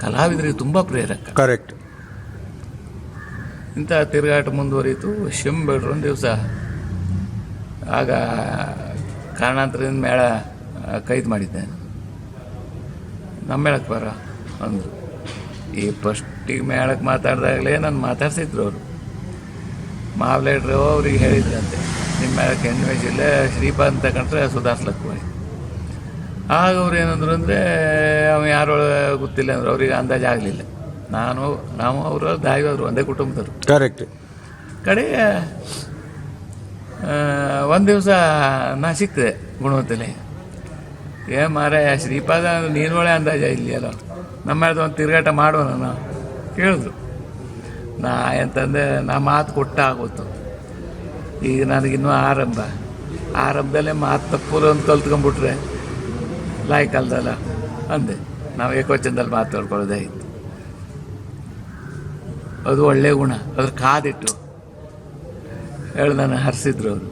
ಕಲಾವಿದರಿಗೆ ತುಂಬ ಪ್ರೇರಕ. ಕರೆಕ್ಟ್. ಇಂಥ ತಿರುಗಾಟ ಮುಂದುವರಿಯಿತು. ಶಿಂಬೇಡ್ರು ಒಂದು ದಿವಸ ಆಗ ಕಾರಣಾಂತರದಿಂದ ಮೇಳ ಕೈದು ಮಾಡಿದ್ದೆ. ನಮ್ಮ ಮೇಳಕ್ಕೆ ಬರ ಅಂದರು. ಈ ಫಸ್ಟಿಗೆ ಮೇಳಕ್ಕೆ ಮಾತಾಡಿದಾಗಲೇ ನಾನು ಮಾತಾಡ್ಸಿದ್ರು ಅವರು. ಮಾವ್ಲೇಡ್ರು ಅವ್ರಿಗೆ ಹೇಳಿದ್ರಂತೆ, ನಿಮ್ಮ ಮೇಳಕ್ಕೆ ಹೆಣ್ಣು ವಯಸ್ಸಿಲ್ಲ, ಶ್ರೀಪಾದ ಅಂತ ಕಂಡ್ರೆ ಸುಧಾರಿಸ್ಲಕ್ಕೆ ಹೋಗಿ. ಆಗ ಅವ್ರು ಏನಂದ್ರು ಅಂದರೆ ಅವ ಯಾರೊಳಗೆ ಗೊತ್ತಿಲ್ಲ ಅಂದ್ರೆ ಅವ್ರಿಗೆ ಅಂದಾಜು ಆಗಲಿಲ್ಲ. ನಾವು ಅವರು ದಾಯಿವಾದ್ರು ಒಂದೇ ಕುಟುಂಬದವರು. ಕರೆಕ್ಟ್. ಕಡೆಗೆ ಒಂದು ದಿವಸ ನಾ ಸಿಕ್ಕಿದೆ ಗುಣವತ್ತಲೆ. ಮಾರೇ ಶ್ರೀಪಾದ ನೀನು ಒಳ್ಳೆ ಅಂದಾಜ ಇಲ್ಲಿ ಅಲ್ಲ, ನಮ್ಮ ಹೇಳ್ದು ಒಂದು ತಿರುಗಾಟ ಮಾಡೋಣ ನಾವು ಕೇಳಿದ್ರು. ನಾ ಎಂತಂದೆ, ನಾ ಮಾತು ಕೊಟ್ಟ ಆಗೋತು. ಈಗ ನನಗಿನ್ನೂ ಆರಂಭದಲ್ಲೇ ಮಾತು ತಪ್ಪು ಅಂತ ಕಲ್ತ್ಕೊಂಡ್ಬಿಟ್ರೆ ಲಾಯ್ಕಲ್ದಲ್ಲ ಅಂದೆ. ನಾವು ಏಕವಚನದಲ್ಲಿ ಮಾತಾಡ್ಕೊಳ್ಳೋದೇ ಇತ್ತು. ಅದು ಒಳ್ಳೆಯ ಗುಣ. ಅದ್ರ ಕಾದಿಟ್ಟು ಹೇಳಿ ನಾನು ಹರಿಸಿದ್ರು ಅವರು.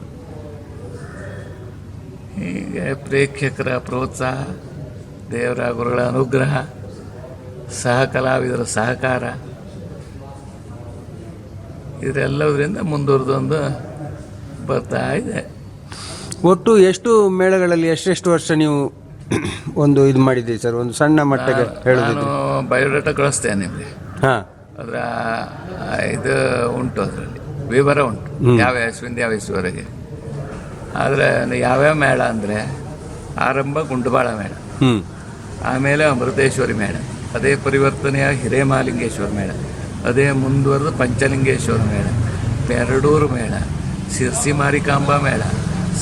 ಹೀಗೆ ಪ್ರೇಕ್ಷಕರ ಪ್ರೋತ್ಸಾಹ, ದೇವರ ಗುರುಗಳ ಅನುಗ್ರಹ, ಸಹ ಕಲಾವಿದರ ಸಹಕಾರ, ಇದೆಲ್ಲದರಿಂದ ಮುಂದುವರೆದೊಂದು ಬರ್ತಾ ಇದೆ. ಒಟ್ಟು ಎಷ್ಟು ಮೇಳಗಳಲ್ಲಿ ಎಷ್ಟೆಷ್ಟು ವರ್ಷ ನೀವು ಒಂದು ಇದು ಮಾಡಿದ್ದೀವಿ ಸರ್, ಒಂದು ಸಣ್ಣ ಮಟ್ಟಿಗೆ ನಾನು ಹೇಳೋದಿದ್ರೆ. ಬಯೋಡಾಟಾ ಕಳಿಸ್ತೇನೆ ನಿಮಗೆ. ಹಾಂ, ಅದರ ಇದು ಉಂಟು, ಅದರಲ್ಲಿ ವಿವರ ಉಂಟು, ಯಾವ ಇಸ್ವಿಂದ ಯಾವ ಇಸ್ವಿವರೆಗೆ. ಆದರೆ ಯಾವ್ಯಾವ ಮೇಳ ಅಂದರೆ ಆರಂಭ ಗುಂಡುಬಾಳ ಮೇಳ, ಆಮೇಲೆ ಅಮೃತೇಶ್ವರಿ ಮೇಳ, ಅದೇ ಪರಿವರ್ತನೆಯ ಹಿರೇಮಹಾಲಿಂಗೇಶ್ವರ ಮೇಳ, ಅದೇ ಮುಂದುವರೆದು ಪಂಚಲಿಂಗೇಶ್ವರ ಮೇಳ, ಪೆರಡೂರು ಮೇಳ, ಶಿರ್ಸಿ ಮಾರಿಕಾಂಬಾ ಮೇಳ,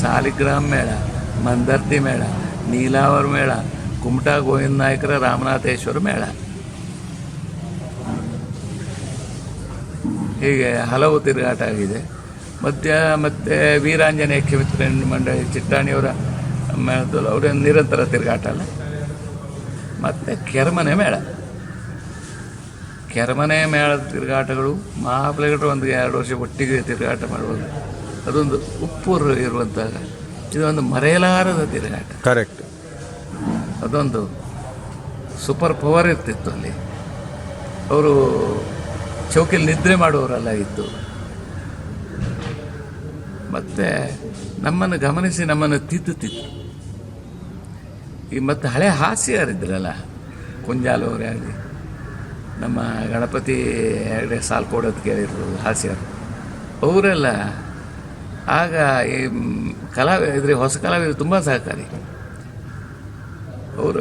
ಸಾಲಿಗ್ರಾಮ್ ಮೇಳ, ಮಂದರ್ತಿ ಮೇಳ, ನೀಲಾವರ ಮೇಳ, ಕುಮಟಾ ಗೋವಿಂದ ನಾಯಕರ ರಾಮನಾಥೇಶ್ವರ ಮೇಳ. ಹೀಗೆ ಹಲವು ತಿರುಗಾಟ ಆಗಿದೆ. ಮತ್ತು ವೀರಾಂಜನೇಯ ಕ್ಷೇತ್ರ ಮಂಡಳಿ ಚಿಟ್ಟಾಣಿಯವರ ಮೇಳದಲ್ಲಿ ಅವರ ನಿರಂತರ ತಿರುಗಾಟ ಅಲ್ಲ. ಮತ್ತು ಕೆರಮನೆ ಮೇಳ, ಕೆರಮನೆ ಮೇಳದ ತಿರುಗಾಟಗಳು ಮಹಾಬಲಿಗರು ಒಂದು 2 ವರ್ಷ ಒಟ್ಟಿಗೆ ತಿರುಗಾಟ ಮಾಡ್ಬೋದು. ಅದೊಂದು ಉಪ್ಪೂರು ಇರುವಂತಹ ಇದೊಂದು ಮರೆಯಲಾರದ ತಿರುಗಾಟ. ಕರೆಕ್ಟ್. ಅದೊಂದು ಸೂಪರ್ ಪವರ್ ಇರ್ತಿತ್ತು ಅಲ್ಲಿ. ಅವರು ಚೌಕಿಯಲ್ಲಿ ನಿದ್ರೆ ಮಾಡುವವರೆಲ್ಲ ಇತ್ತು. ಮತ್ತು ನಮ್ಮನ್ನು ಗಮನಿಸಿ ನಮ್ಮನ್ನು ತಿದ್ದುತ್ತಿತ್ತು. ಈ ಮತ್ತು ಹಳೆ ಹಾಸ್ಯರಿದ್ರಲ್ಲ, ಕುಂಜಾಲವರೇ ಆಗಲಿ, ನಮ್ಮ ಗಣಪತಿ ಹೆಗಡೆ ಸಾಲ್ಕೋಡೋದು ಕೇಳಿರ್ಬೋದು ಹಾಸ್ಯರು, ಅವರೆಲ್ಲ ಆಗ ಈ ಕಲಾವಿದ್ರೆ ಹೊಸ ಕಲಾವಿದರು ತುಂಬ ಸಹಕಾರಿ. ಅವರು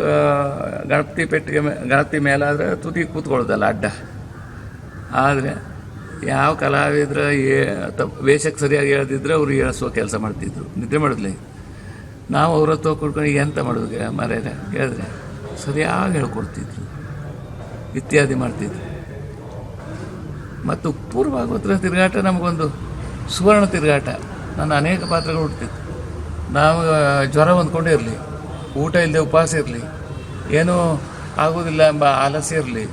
ಗಣಪತಿ ಪೆಟ್ಟಿಗೆ ಗಣಪತಿ ಮೇಲಾದರೆ ತುದಿ ಕೂತ್ಕೊಳ್ಳೋದಲ್ಲ ಅಡ್ಡ. ಆದರೆ ಯಾವ ಕಲಾವಿದ್ರ ವೇಷಕ್ಕೆ ಸರಿಯಾಗಿ ಹೇಳ್ತಿದ್ರೆ ಅವ್ರು ಹೇಳಿಸುವ ಕೆಲಸ ಮಾಡ್ತಿದ್ರು, ನಿದ್ರೆ ಮಾಡೋದಿಲ್ಲ. ನಾವು ಅವ್ರ ಹತ್ರ ಕೊಡ್ಕೊಂಡು ಎಂತ ಮಾಡೋದು ಮರ್ಯಾದೆ ಕೇಳಿದ್ರೆ ಸರಿಯಾಗಿ ಹೇಳ್ಕೊಡ್ತಿದ್ರು, ಇತ್ಯಾದಿ ಮಾಡ್ತಿದ್ರು. ಮತ್ತು ಪೂರ್ವಭಾಗವತರ ತಿರುಗಾಟ ನಮಗೊಂದು ಸುವರ್ಣ ತಿರುಗಾಟ. ನನ್ನ ಅನೇಕ ಪಾತ್ರಗಳು ಹುಡ್ತಿತ್ತು. ನಾವು ಜ್ವರ ಹೊಂದ್ಕೊಂಡೇ ಇರಲಿ, ಊಟ ಇಲ್ಲದೆ ಉಪವಾಸ ಇರಲಿ, ಏನೂ ಆಗೋದಿಲ್ಲ ಎಂಬ ಆಲಸ್ಯ ಇರಲಿ,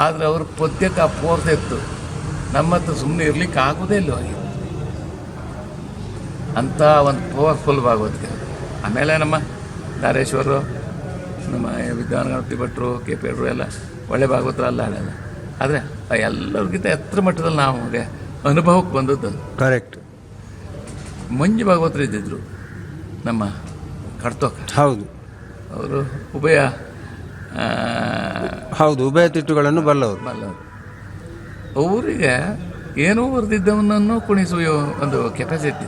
ಆದರೆ ಅವ್ರ ಪದ್ಯಕ್ಕೆ ಆ ಪೋರ್ತೆ ಇತ್ತು. ನಮ್ಮ ಹತ್ರ ಸುಮ್ಮನೆ ಇರಲಿಕ್ಕೆ ಆಗೋದೇ ಇಲ್ಲೋ ಆಗಿ ಅಂಥ ಒಂದು ಪವರ್ಫುಲ್ ಭಾಗವತಿಕೆ. ಆಮೇಲೆ ನಮ್ಮ ಧಾರೇಶ್ವರರು, ನಮ್ಮ ವಿದ್ವಾನ್ ಗಣಪತಿ ಭಟ್ರು, ಕೆ ಪಿ ಎಲ್ಲ ಒಳ್ಳೆ ಭಾಗವತರು ಅಲ್ಲ ಆಡಲ್ಲ. ಆದರೆ ಎಲ್ಲರಿಗಿಂತ ಎತ್ತರ ಮಟ್ಟದಲ್ಲಿ ನಮಗೆ ಅನುಭವಕ್ಕೆ ಬಂದದ್ದು. ಕರೆಕ್ಟ್. ಮಂಜು ಭಾಗವತರು ಇದ್ದಿದ್ರು ನಮ್ಮ ಕಡ್ತೋಕ. ಹೌದು, ಅವರು ಉಭಯ ಹೌದು, ಉಭಯ ತಿಟ್ಟುಗಳನ್ನು ಬಲ್ಲವರು. ಅವರಿಗೆ ಏನೋ ಬರೆದಿದ್ದವನನ್ನು ಕುಣಿಸುವ ಒಂದು ಕೆಪಾಸಿಟಿ,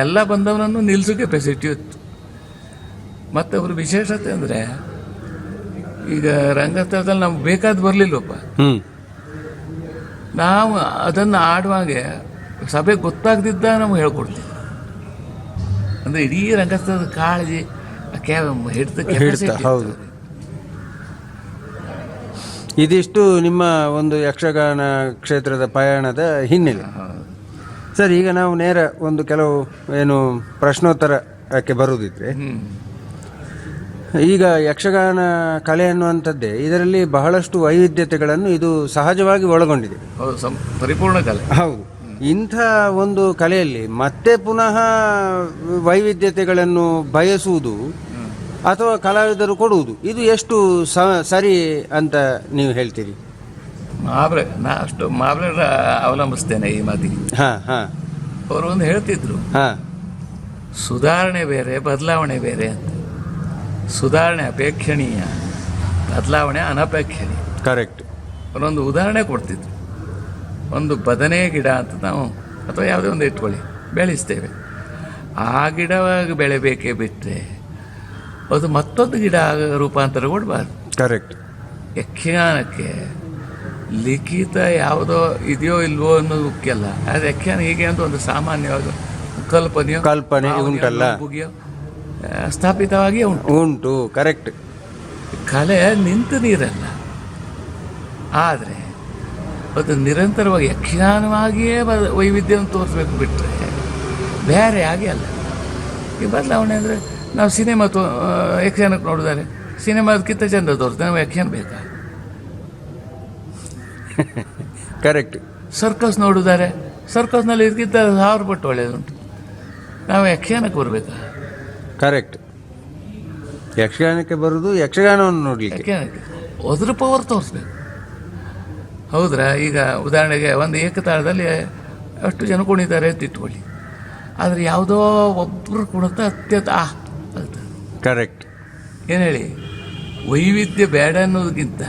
ಎಲ್ಲ ಬಂದವನನ್ನು ನಿಲ್ಲಿಸೋ ಕೆಪಾಸಿಟಿ ಇತ್ತು. ಮತ್ತು ಅವ್ರ ವಿಶೇಷತೆ ಅಂದರೆ, ಈಗ ರಂಗಸ್ಥಳದಲ್ಲಿ ನಮ್ಗೆ ಬೇಕಾದ ಬರಲಿಲ್ಲಪ್ಪ, ನಾವು ಅದನ್ನು ಆಡುವಾಗೆ ಸಭೆಗೆ ಗೊತ್ತಾಗ್ದಿದ್ದ ನಮ್ಗೆ ಹೇಳ್ಕೊಡ್ತೀವಿ. ಅಂದರೆ ಇಡೀ ರಂಗಸ್ಥಳದ ಕಾಳಜಿ ಹಿಡಿತ. ಹೌದು. ಇದಿಷ್ಟು ನಿಮ್ಮ ಒಂದು ಯಕ್ಷಗಾನ ಕ್ಷೇತ್ರದ ಪಯಣದ ಹಿನ್ನೆಲೆ. ಸರ್, ಈಗ ನಾವು ನೇರ ಒಂದು ಕೆಲವು ಏನು ಪ್ರಶ್ನೋತ್ತರಕ್ಕೆ ಬರುವುದಿದ್ರೆ, ಈಗ ಯಕ್ಷಗಾನ ಕಲೆ ಅನ್ನುವಂಥದ್ದೇ ಇದರಲ್ಲಿ ಬಹಳಷ್ಟು ವೈವಿಧ್ಯತೆಗಳನ್ನು ಇದು ಸಹಜವಾಗಿ ಒಳಗೊಂಡಿದೆ. ಪರಿಪೂರ್ಣ ಕಲೆ. ಹೌದು. ಇಂಥ ಒಂದು ಕಲೆಯಲ್ಲಿ ಮತ್ತೆ ಪುನಃ ವೈವಿಧ್ಯತೆಗಳನ್ನು ಬಯಸುವುದು ಅಥವಾ ಕಲಾವಿದರು ಕೊಡುವುದು, ಇದು ಎಷ್ಟು ಸರಿ ಅಂತ ನೀವು ಹೇಳ್ತೀರಿ? ನಾ ಅಷ್ಟು ಮಹಾಬಲಿಗರ ಅವಲಂಬಿಸ್ತೇನೆ ಈ ಮಾತಿಗೆ. ಅವರು ಒಂದು ಹೇಳ್ತಿದ್ರು, ಸುಧಾರಣೆ ಬೇರೆ ಬದಲಾವಣೆ ಬೇರೆ ಅಂತ. ಸುಧಾರಣೆ ಅಪೇಕ್ಷಣೀಯ, ಬದಲಾವಣೆ ಅನಪೇಕ್ಷಣೀಯ. ಕರೆಕ್ಟ್. ಅವರೊಂದು ಉದಾಹರಣೆ ಕೊಡ್ತಿದ್ರು. ಒಂದು ಬದನೆ ಗಿಡ ಅಂತ ನಾವು ಅಥವಾ ಯಾವುದೇ ಒಂದು ಇಟ್ಕೊಳ್ಳಿ ಬೆಳೆಸ್ತೇವೆ, ಆ ಗಿಡವಾಗಿ ಬೆಳೆಬೇಕೇ ಬಿಟ್ಟರೆ ಅದು ಮತ್ತೊಂದು ಗಿಡ ರೂಪಾಂತರಗೊಳ್ಬಾರ್ದು. ಕರೆಕ್ಟ್. ಯಕ್ಷಗಾನಕ್ಕೆ ಲಿಖಿತ ಯಾವುದೋ ಇದೆಯೋ ಇಲ್ವೋ ಅನ್ನೋದು ಮುಖ್ಯ ಅಲ್ಲ. ಆದರೆ ಯಕ್ಷಗಾನ ಹೀಗೆ ಅಂತ ಒಂದು ಸಾಮಾನ್ಯವಾಗಿ ಕಲ್ಪನೆ ಉಂಟಲ್ಲ, ಸ್ಥಾಪಿತವಾಗಿ ಉಂಟು. ಕರೆಕ್ಟ್. ಕಲೆ ನಿಂತು ನೀರಲ್ಲ, ಆದರೆ ಅದು ನಿರಂತರವಾಗಿ ಯಕ್ಷಗಾನವಾಗಿಯೇ ವೈವಿಧ್ಯವನ್ನು ತೋರಿಸ್ಬೇಕು ಬಿಟ್ಟರೆ ಬೇರೆ ಆಗಿ ಅಲ್ಲ. ಈ ಬದಲಾವಣೆ ಅಂದರೆ ನಾವು ಸಿನಿಮಾ ಯಕ್ಷಗಾನಕ್ಕೆ ನೋಡಿದರೆ ಸಿನಿಮಾದಕ್ಕಿಂತ ಚೆಂದ ತೋರಿಸ್ತೇವೆ, ನಾವು ಯಕ್ಷಗಾನ ಬೇಕಾ? ಕರೆಕ್ಟ್. ಸರ್ಕಸ್ ನೋಡಿದರೆ ಸರ್ಕಸ್ನಲ್ಲಿ ಇದಕ್ಕಿಂತ 1000 ಪಟ್ಟು ಒಳ್ಳೆಯದುಂಟು, ನಾವು ಯಕ್ಷಗಾನಕ್ಕೆ ಬರಬೇಕಾ? ಕರೆಕ್ಟ್. ಯಕ್ಷಗಾನಕ್ಕೆ ಬರೋದು ಯಕ್ಷಗಾನವನ್ನು ನೋಡಲಿಕ್ಕೆ, ಯಕ್ಷಗಾನಕ್ಕೆ ಅದ್ರ ಪವರ್ ತೋರಿಸ್ಬೇಕು. ಹೌದ್ರಾ? ಈಗ ಉದಾಹರಣೆಗೆ ಒಂದು ಏಕತಾಳದಲ್ಲಿ ಅಷ್ಟು ಜನ ಕುಣಿತಾರೆ ಅಂತ ಇಟ್ಕೊಳ್ಳಿ, ಆದರೆ ಯಾವುದೋ ಒಬ್ಬರು ಕುಣಿತ ಅತ್ಯಂತ ಆಗ್ತದೆ. ಕರೆಕ್ಟ್. ಏನು ಹೇಳಿ, ವೈವಿಧ್ಯ ಬೇಡ ಅನ್ನೋದಕ್ಕಿಂತ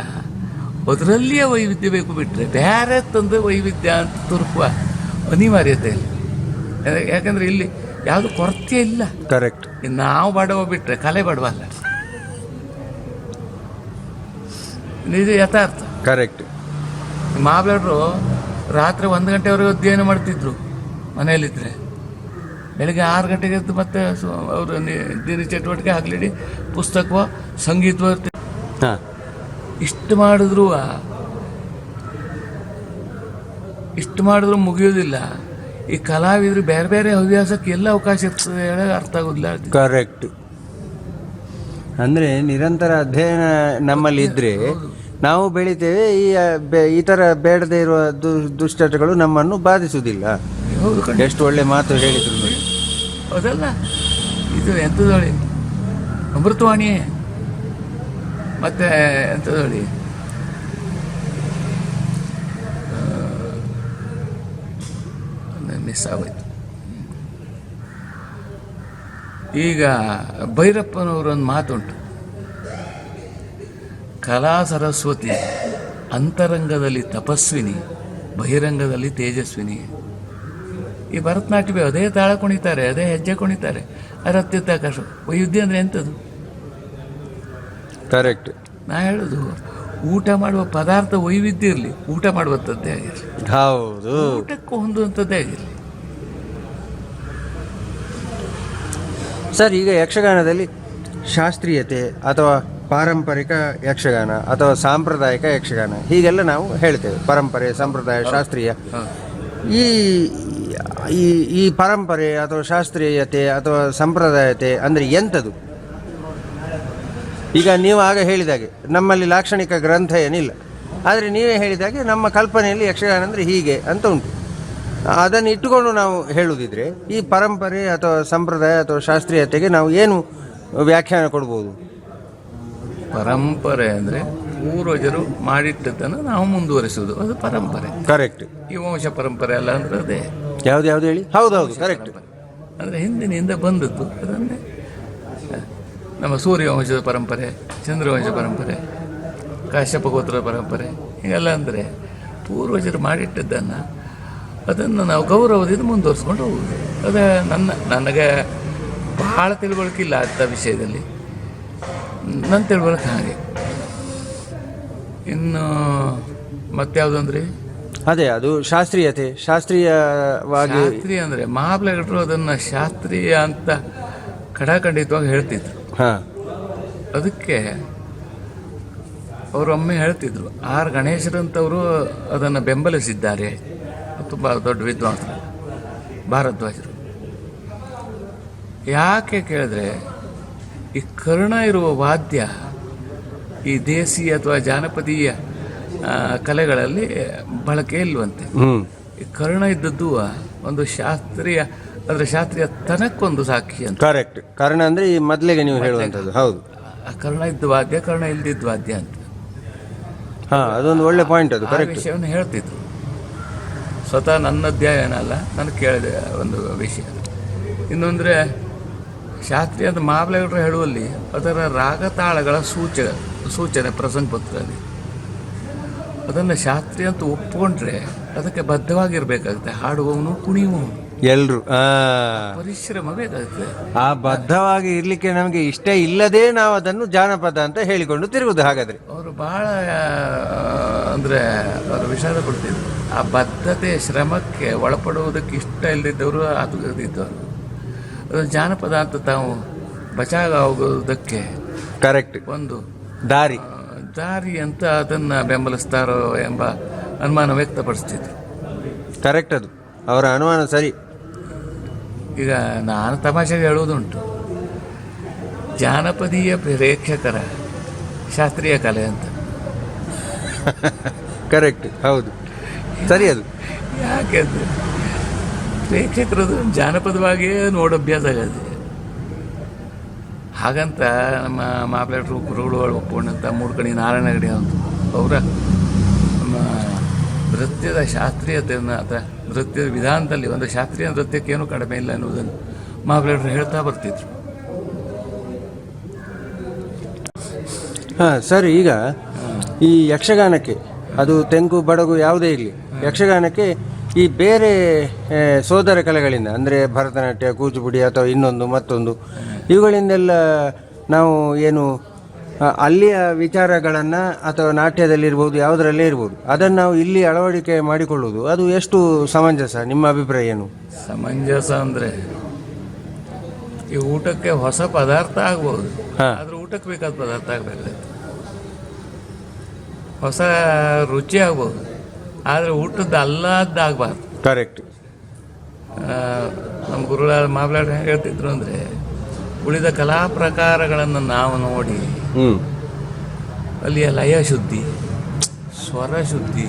ಅದರಲ್ಲಿಯೇ ವೈವಿಧ್ಯ ಬೇಕು, ಬಿಟ್ಟರೆ ಬೇರೆ ತಂದು ವೈವಿಧ್ಯ ಅಂತ ತುರುಕುವ ಅನಿವಾರ್ಯತೆ ಇಲ್ಲ. ಯಾಕಂದರೆ ಇಲ್ಲಿ ಯಾವುದು ಕೊರತೆ ಇಲ್ಲ. ಕರೆಕ್ಟ್. ನಾವು ಬಡವ ಬಿಟ್ಟರೆ ಕಲೆ ಬಡವಲ್ಲ, ಇದು ಯಥಾರ್ಥ. ಕರೆಕ್ಟ್. ಮಹಾಬಲೇಶ್ವರರು ರಾತ್ರಿ 1 ಗಂಟೆವರೆಗೆ ಅಧ್ಯಯನ ಮಾಡ್ತಿದ್ರು ಮನೆಯಲ್ಲಿದ್ದರೆ. ಬೆಳಗ್ಗೆ 6 ಗಂಟೆಗೆ ಎದ್ದು ಮತ್ತೆ ಅವರು ದಿನ ಚಟುವಟಿಕೆ ಆಗಲಿಡಿ, ಪುಸ್ತಕವೋ ಸಂಗೀತವೋ ಹಾಂ. ಇಷ್ಟು ಮಾಡಿದ್ರು ಮುಗಿಯೋದಿಲ್ಲ. ಈ ಕಲಾವಿದರು ಬೇರೆ ಬೇರೆ ಹವ್ಯಾಸಕ್ಕೆ ಎಲ್ಲ ಅವಕಾಶ ಇರ್ತದೆ ಹೇಳೋದು ಅರ್ಥ ಆಗೋದಿಲ್ಲ. ಕರೆಕ್ಟ್. ಅಂದರೆ ನಿರಂತರ ಅಧ್ಯಯನ ನಮ್ಮಲ್ಲಿ ಇದ್ದರೆ ನಾವು ಬೆಳಿತೇವೆ. ಈ ಥರ ಬೇಡದೇ ಇರುವ ದುಶ್ಚಟಗಳು ನಮ್ಮನ್ನು ಬಾಧಿಸುವುದಿಲ್ಲ. ಎಷ್ಟು ಒಳ್ಳೆ ಮಾತು ಹೇಳಿದ್ರು ನೋಡಿ. ಹೌದಲ್ಲ, ಇದು ಎಂಥದೊಳಿ ಅಮೃತವಾಣಿ, ಮತ್ತು ಎಂಥದೊಳಿ ಮಿಸ್ ಆಗೋಯ್ತು. ಈಗ ಭೈರಪ್ಪನವರೊಂದು ಮಾತುಂಟು, ಕಲಾ ಸರಸ್ವತಿ ಅಂತರಂಗದಲ್ಲಿ ತಪಸ್ವಿನಿ, ಬಹಿರಂಗದಲ್ಲಿ ತೇಜಸ್ವಿನಿ. ಈ ಭರತನಾಟ್ಯವೇ ಅದೇ ತಾಳ ಕುಣಿತಾರೆ, ಅದೇ ಹೆಜ್ಜೆ ಕುಣಿತಾರೆ, ಅದರ ಅತ್ಯುತ್ತಾಕಾಶ. ವೈವಿಧ್ಯ ಅಂದರೆ ಎಂಥದ್ದು? ಕರೆಕ್ಟ್. ನಾ ಹೇಳೋದು, ಊಟ ಮಾಡುವ ಪದಾರ್ಥ ವೈವಿಧ್ಯ ಇರಲಿ, ಊಟ ಮಾಡುವಂಥದ್ದೇ ಆಗಿರಲಿ. ಹೌದು, ಊಟಕ್ಕೂ ಹೊಂದುವಂಥದ್ದೇ ಆಗಿರಲಿ. ಸರ್, ಈಗ ಯಕ್ಷಗಾನದಲ್ಲಿ ಶಾಸ್ತ್ರೀಯತೆ ಅಥವಾ ಪಾರಂಪರಿಕ ಯಕ್ಷಗಾನ ಅಥವಾ ಸಾಂಪ್ರದಾಯಿಕ ಯಕ್ಷಗಾನ ಹೀಗೆಲ್ಲ ನಾವು ಹೇಳ್ತೇವೆ. ಪರಂಪರೆ, ಸಂಪ್ರದಾಯ, ಶಾಸ್ತ್ರೀಯ. ಈ ಈ ಈ ಪರಂಪರೆ ಅಥವಾ ಶಾಸ್ತ್ರೀಯತೆ ಅಥವಾ ಸಂಪ್ರದಾಯತೆ ಅಂದರೆ ಎಂಥದ್ದು? ಈಗ ನೀವು ಆಗ ಹೇಳಿದಾಗೆ ನಮ್ಮಲ್ಲಿ ಲಾಕ್ಷಣಿಕ ಗ್ರಂಥ ಏನಿಲ್ಲ, ಆದರೆ ನೀವೇ ಹೇಳಿದಾಗೆ ನಮ್ಮ ಕಲ್ಪನೆಯಲ್ಲಿ ಯಕ್ಷಗಾನ ಅಂದರೆ ಹೀಗೆ ಅಂತ ಉಂಟು. ಅದನ್ನು ಇಟ್ಟುಕೊಂಡು ನಾವು ಹೇಳುವುದಿದ್ರೆ ಈ ಪರಂಪರೆ ಅಥವಾ ಸಂಪ್ರದಾಯ ಅಥವಾ ಶಾಸ್ತ್ರೀಯತೆಗೆ ನಾವು ಏನು ವ್ಯಾಖ್ಯಾನ ಕೊಡ್ಬೋದು? ಪರಂಪರೆ ಅಂದರೆ ಪೂರ್ವಜರು ಮಾಡಿಟ್ಟದ್ದನ್ನು ನಾವು ಮುಂದುವರಿಸುವುದು, ಅದು ಪರಂಪರೆ. ಕರೆಕ್ಟ್. ಈ ವಂಶ ಪರಂಪರೆ ಅಲ್ಲ ಅಂದರೆ ಅದೇ. ಯಾವ್ದು ಹೇಳಿ? ಹೌದೌದು, ಕರೆಕ್ಟ್. ಅಂದರೆ ಹಿಂದಿನಿಂದ ಬಂದದ್ದು ಅದನ್ನೇ ನಮ್ಮ ಸೂರ್ಯವಂಶದ ಪರಂಪರೆ, ಚಂದ್ರವಂಶ ಪರಂಪರೆ, ಕಾಶ್ಯಪ ಗೋತ್ರದ ಪರಂಪರೆ, ಹೀಗೆಲ್ಲ ಅಂದರೆ ಪೂರ್ವಜರು ಮಾಡಿಟ್ಟದ್ದನ್ನು ಅದನ್ನು ನಾವು ಗೌರವದಿಂದ ಮುಂದುವರಿಸ್ಕೊಂಡು ಹೋಗುವುದು. ಅದೇ ನನಗೆ ಭಾಳ ತಿಳುವಳಿಕಿಲ್ಲ ಅಂಥ ವಿಷಯದಲ್ಲಿ, ನನ್ನ ತಿಳುವಳಿಕೆ ಹಾಗೆ. ಇನ್ನು ಮತ್ಯಾವುದಂದ್ರೆ ಅದೇ ಅದು ಶಾಸ್ತ್ರೀಯತೆ. ಶಾಸ್ತ್ರೀಯವಾಗಿ ಶಾಸ್ತ್ರೀಯ ಅಂದರೆ ಮಹಾಬಲೇಶ್ವರರು ಅದನ್ನು ಶಾಸ್ತ್ರೀಯ ಅಂತ ಖಡಾಖಂಡಿತವಾಗಿ ಹೇಳ್ತಿದ್ರು. ಹಾಂ. ಅದಕ್ಕೆ ಅವರು ಒಮ್ಮೆ ಹೇಳ್ತಿದ್ರು, ಆರ್ ಗಣೇಶರಂಥವರು ಅದನ್ನು ಬೆಂಬಲಿಸಿದ್ದಾರೆ. ತುಂಬ ದೊಡ್ಡ ವಿದ್ವಾಂಸರು, ಭಾರದ್ವಾಜರು. ಯಾಕೆ ಕೇಳಿದ್ರೆ, ಈ ಕರ್ಣ ಇರುವ ವಾದ್ಯ ಈ ದೇಸಿ ಅಥವಾ ಜಾನಪದೀಯ ಕಲೆಗಳಲ್ಲಿ ಬಳಕೆ ಇಲ್ವಂತೆ. ಈ ಕರ್ಣ ಇದ್ದದ್ದು ಒಂದು ಶಾಸ್ತ್ರೀಯ, ಅಂದರೆ ಶಾಸ್ತ್ರೀಯ ತನಕ್ಕೊಂದು ಸಾಕ್ಷಿ ಅಂತ. ಕರೆಕ್ಟ್. ಕರ್ಣ ಅಂದರೆ ಈ ಮೊದಲಿಗೆ ನೀವು ಹೇಳುವಂಥದ್ದು. ಹೌದು, ಕರ್ಣ ಇದ್ದ ವಾದ್ಯ, ಕರ್ಣ ಇಲ್ದಿದ್ದ ವಾದ್ಯ ಅಂತ. ಹಾಂ, ಅದೊಂದು ಒಳ್ಳೆ ಪಾಯಿಂಟ್. ಅದು ಕರೆಕ್ಟ್. ವಿಷಯವನ್ನು ಹೇಳ್ತಿದ್ರು. ಸ್ವತಃ ನನ್ನ ಅಧ್ಯಯನ ಅಲ್ಲ, ನಾನು ಕೇಳಿದೆ ಒಂದು ವಿಷಯ. ಇನ್ನೊಂದರೆ ಶಾಸ್ತ್ರೀಯ ಅಂತ ಮಹಾಬಲೇಶ್ವರರು ಹೇಳುವಲ್ಲಿ ಅದರ ರಾಗತಾಳಗಳ ಸೂಚನೆ ಪ್ರಸಂಗ ಪತ್ರದಲ್ಲಿ ಅದನ್ನು ಶಾಸ್ತ್ರೀಯ ಅಂತ ಒಪ್ಪಿಕೊಂಡ್ರೆ ಅದಕ್ಕೆ ಬದ್ಧವಾಗಿರ್ಬೇಕಾಗುತ್ತೆ. ಹಾಡುವವನು, ಕುಣಿಯುವವನು ಎಲ್ಲರೂ ಪರಿಶ್ರಮ ಬೇಕಾಗುತ್ತೆ. ಆ ಬದ್ಧವಾಗಿ ಇರಲಿಕ್ಕೆ ನಮಗೆ ಇಷ್ಟ ಇಲ್ಲದೆ ನಾವು ಅದನ್ನು ಜಾನಪದ ಅಂತ ಹೇಳಿಕೊಂಡು ತಿರುಗುದು. ಹಾಗಾದರೆ ಅವರು ಭಾಳ ಅಂದರೆ ಅವರು ವಿಷಾದ ಪಡ್ತಿದ್ರು. ಆ ಬದ್ಧತೆ ಶ್ರಮಕ್ಕೆ ಒಳಪಡುವುದಕ್ಕೆ ಇಷ್ಟ ಇಲ್ಲದಿದ್ದವರು ಆಗುತ್ತಿದ್ದವರು. ಅದು ಜಾನಪದ ಅಂತ ತಾವು ಬಚಾವಾಗುವುದಕ್ಕೆ ಕರೆಕ್ಟ್ ಒಂದು ದಾರಿ ಅಂತ ಅದನ್ನು ಬೆಂಬಲಿಸ್ತಾರೋ ಎಂಬ ಅನುಮಾನ ವ್ಯಕ್ತಪಡಿಸ್ತಿದ್ರು. ಕರೆಕ್ಟ್, ಅದು ಅವರ ಅನುಮಾನ ಸರಿ. ಈಗ ನಾನು ತಮಾಷೆಗೆ ಹೇಳುವುದುಂಟು, ಜಾನಪದೀಯ ಪ್ರೇಕ್ಷಕರ ಶಾಸ್ತ್ರೀಯ ಕಲೆ ಅಂತ. ಕರೆಕ್ಟ್, ಹೌದು, ಸರಿ. ಅದು ಯಾಕೆ ಅಂದರೆ ಪ್ರೇಕ್ಷಕರದು ಜಾನಪದವಾಗಿಯೇ ನೋಡೋ ಅಭ್ಯಾಸ ಆಗಿದೆ. ಹಾಗಂತ ನಮ್ಮ ಮಹಾಬಲೇಶ್ವರ ಗುರುಗಳು ಒಪ್ಕೊಂಡಂಥ ಮೂಡ್ಕಣಿ ನಾರಾಯಣ ಹೆಗಡೆ ಅಂತ ಅವರ ನಮ್ಮ ನೃತ್ಯದ ಶಾಸ್ತ್ರೀಯತೆಯನ್ನು ಅಥವಾ ನೃತ್ಯದ ವಿಧಾನದಲ್ಲಿ ಒಂದು ಶಾಸ್ತ್ರೀಯ ನೃತ್ಯಕ್ಕೇನು ಕಡಿಮೆ ಇಲ್ಲ ಎನ್ನುವುದನ್ನು ಮಹಾಬಲೇಶ್ವರರು ಹೇಳ್ತಾ ಬರ್ತಿದ್ರು. ಹಾಂ ಸರ್, ಈಗ ಈ ಯಕ್ಷಗಾನಕ್ಕೆ ಅದು ತೆಂಕು ಬಡಗು ಯಾವುದೇ ಇರಲಿ, ಯಕ್ಷಗಾನಕ್ಕೆ ಈ ಬೇರೆ ಸೋದರ ಕಲೆಗಳಿಂದ ಅಂದರೆ ಭರತನಾಟ್ಯ, ಕೂಚುಪುಡಿ ಅಥವಾ ಇನ್ನೊಂದು ಮತ್ತೊಂದು ಇವುಗಳಿಂದೆಲ್ಲ ನಾವು ಏನು ಅಲ್ಲಿಯ ವಿಚಾರಗಳನ್ನು ಅಥವಾ ನಾಟ್ಯದಲ್ಲಿರ್ಬೋದು ಯಾವುದರಲ್ಲೇ ಇರ್ಬೋದು ಅದನ್ನು ನಾವು ಇಲ್ಲಿ ಅಳವಡಿಕೆ ಮಾಡಿಕೊಳ್ಳುವುದು ಅದು ಎಷ್ಟು ಸಮಂಜಸ? ನಿಮ್ಮ ಅಭಿಪ್ರಾಯ ಏನು? ಸಮಂಜಸ ಅಂದರೆ ಈ ಊಟಕ್ಕೆ ಹೊಸ ಪದಾರ್ಥ ಆಗ್ಬೋದು, ಆದ್ರೆ ಊಟಕ್ಕೆ ಬೇಕಾದ ಪದಾರ್ಥ ಆಗಬೇಕು. ಹೊಸ ರುಚಿ ಆಗ್ಬೋದು, ಆದರೆ ಊಟದ್ದು ಅಲ್ಲದ್ದಾಗಬಾರ್ದು. ಕರೆಕ್ಟ್. ನಮ್ಮ ಗುರುಗಳ ಮಾಬ್ಲಾಡ್ ಹೇಗೆ ಹೇಳ್ತಿದ್ರು ಅಂದರೆ, ಉಳಿದ ಕಲಾ ಪ್ರಕಾರಗಳನ್ನು ನಾವು ನೋಡಿ ಅಲ್ಲಿಯ ಲಯ ಶುದ್ಧಿ, ಸ್ವರ ಶುದ್ಧಿ,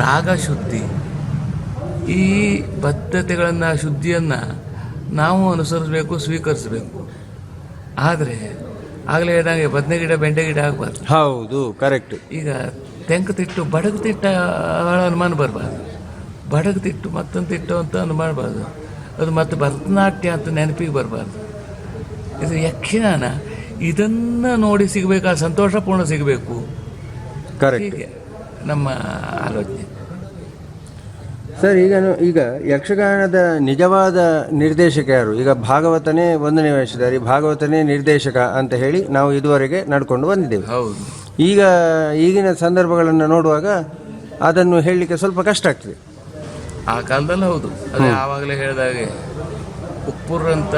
ರಾಗ ಶುದ್ಧಿ, ಈ ಬದ್ಧತೆಗಳನ್ನು ಶುದ್ಧಿಯನ್ನು ನಾವು ಅನುಸರಿಸಬೇಕು, ಸ್ವೀಕರಿಸಬೇಕು. ಆದರೆ ಆಗಲೇ ಹೇಳಿದಂಗೆ ಬದನೆ ಗಿಡ ಬೆಂಡೆ ಗಿಡ ಆಗಬಾರ್ದು. ಹೌದು, ಕರೆಕ್ಟ್. ಈಗ ತೆಂಕು ತಿಟ್ಟು ಬಡಗು ತಿಟ್ಟ ಅನುಮಾನ ಬರಬಾರ್ದು, ಬಡಗು ತಿಟ್ಟು ಮತ್ತೊಂದು ತಿಟ್ಟು ಅಂತ ಅನುಮಾನಬಾರ್ದು, ಅದು ಮತ್ತು ಭರತನಾಟ್ಯ ಅಂತ ನೆನಪಿಗೆ ಬರಬಾರ್ದು. ಇದು ಯಕ್ಷಗಾನ, ಇದನ್ನು ನೋಡಿ ಸಿಗಬೇಕು, ಆ ಸಂತೋಷಪೂರ್ಣ ಸಿಗಬೇಕು. ಕರೆಕ್ಟ್. ಹೀಗೆ ನಮ್ಮ ಆಲೋಚನೆ ಸರ್. ಈಗ ಯಕ್ಷಗಾನದ ನಿಜವಾದ ನಿರ್ದೇಶಕ ಯಾರು? ಈಗ ಭಾಗವತನೇ 1ನೇ ವೇಷಧಾರಿ, ಭಾಗವತನೇ ನಿರ್ದೇಶಕ ಅಂತ ಹೇಳಿ ನಾವು ಇದುವರೆಗೆ ನಡ್ಕೊಂಡು ಬಂದಿದ್ದೇವೆ. ಹೌದು. ಈಗಿನ ಸಂದರ್ಭಗಳನ್ನು ನೋಡುವಾಗ ಅದನ್ನು ಹೇಳಲಿಕ್ಕೆ ಸ್ವಲ್ಪ ಕಷ್ಟ ಆಗ್ತದೆ. ಆ ಕಾಲದಲ್ಲಿ ಹೌದು, ಅದೇ ಆವಾಗಲೇ ಹೇಳಿದಾಗೆ ಉಪ್ಪೂರಂಥ,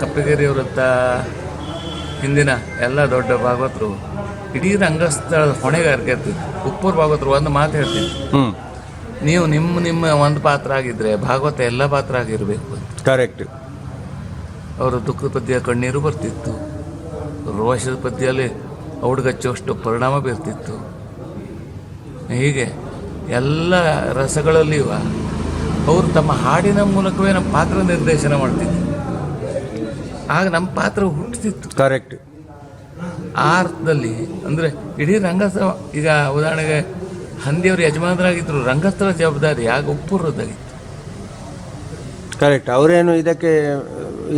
ಕಪ್ಪೆಗೆರೆಯವರಂಥ ಹಿಂದಿನ ಎಲ್ಲ ದೊಡ್ಡ ಭಾಗವತರು ಇಡೀ ರಂಗಸ್ಥಳದ ಹೊಣೆಗಾರಿಕೆ ಇರ್ತಿತ್ತು. ಉಪ್ಪೂರು ಭಾಗವತರು ಒಂದು ಮಾತು ಹೇಳ್ತಿತ್ತು, ನೀವು ನಿಮ್ಮ ಒಂದು ಪಾತ್ರ ಆಗಿದ್ರೆ ಭಾಗವತ ಎಲ್ಲ ಪಾತ್ರ ಆಗಿರಬೇಕು ಅಂತ. ಕರೆಕ್ಟ್. ಅವರು ದುಃಖದ ಪದ್ಯ ಕಣ್ಣೀರು ಬರ್ತಿತ್ತು, ರೋಷದ ಪದ್ಯದಲ್ಲಿ ಔಡ್ಗಚ್ಚುವಷ್ಟು ಪರಿಣಾಮ ಬೀರ್ತಿತ್ತು. ಹೀಗೆ ಎಲ್ಲ ರಸಗಳಲ್ಲಿಯೂ ಅವರು ತಮ್ಮ ಹಾಡಿನ ಮೂಲಕವೇ ನಮ್ಮ ಪಾತ್ರ ನಿರ್ದೇಶನ ಮಾಡ್ತಿದ್ರು. ಆಗ ನಮ್ಮ ಪಾತ್ರ ಹುಟ್ಟುತ್ತಿತ್ತು. ಕರೆಕ್ಟ್. ಆ ಅರ್ಥದಲ್ಲಿ ಅಂದರೆ ಇಡೀ ರಂಗಸ್ಥಳ, ಈಗ ಉದಾಹರಣೆಗೆ ಹಂದಿಯವರು ಯಜಮಾನರಾಗಿದ್ದರು, ರಂಗಸ್ಥಳ ಜವಾಬ್ದಾರಿ ಆಗ ಉಪ್ಪೂರದ್ದಾಗಿತ್ತು. ಕರೆಕ್ಟ್. ಅವರೇನು ಇದಕ್ಕೆ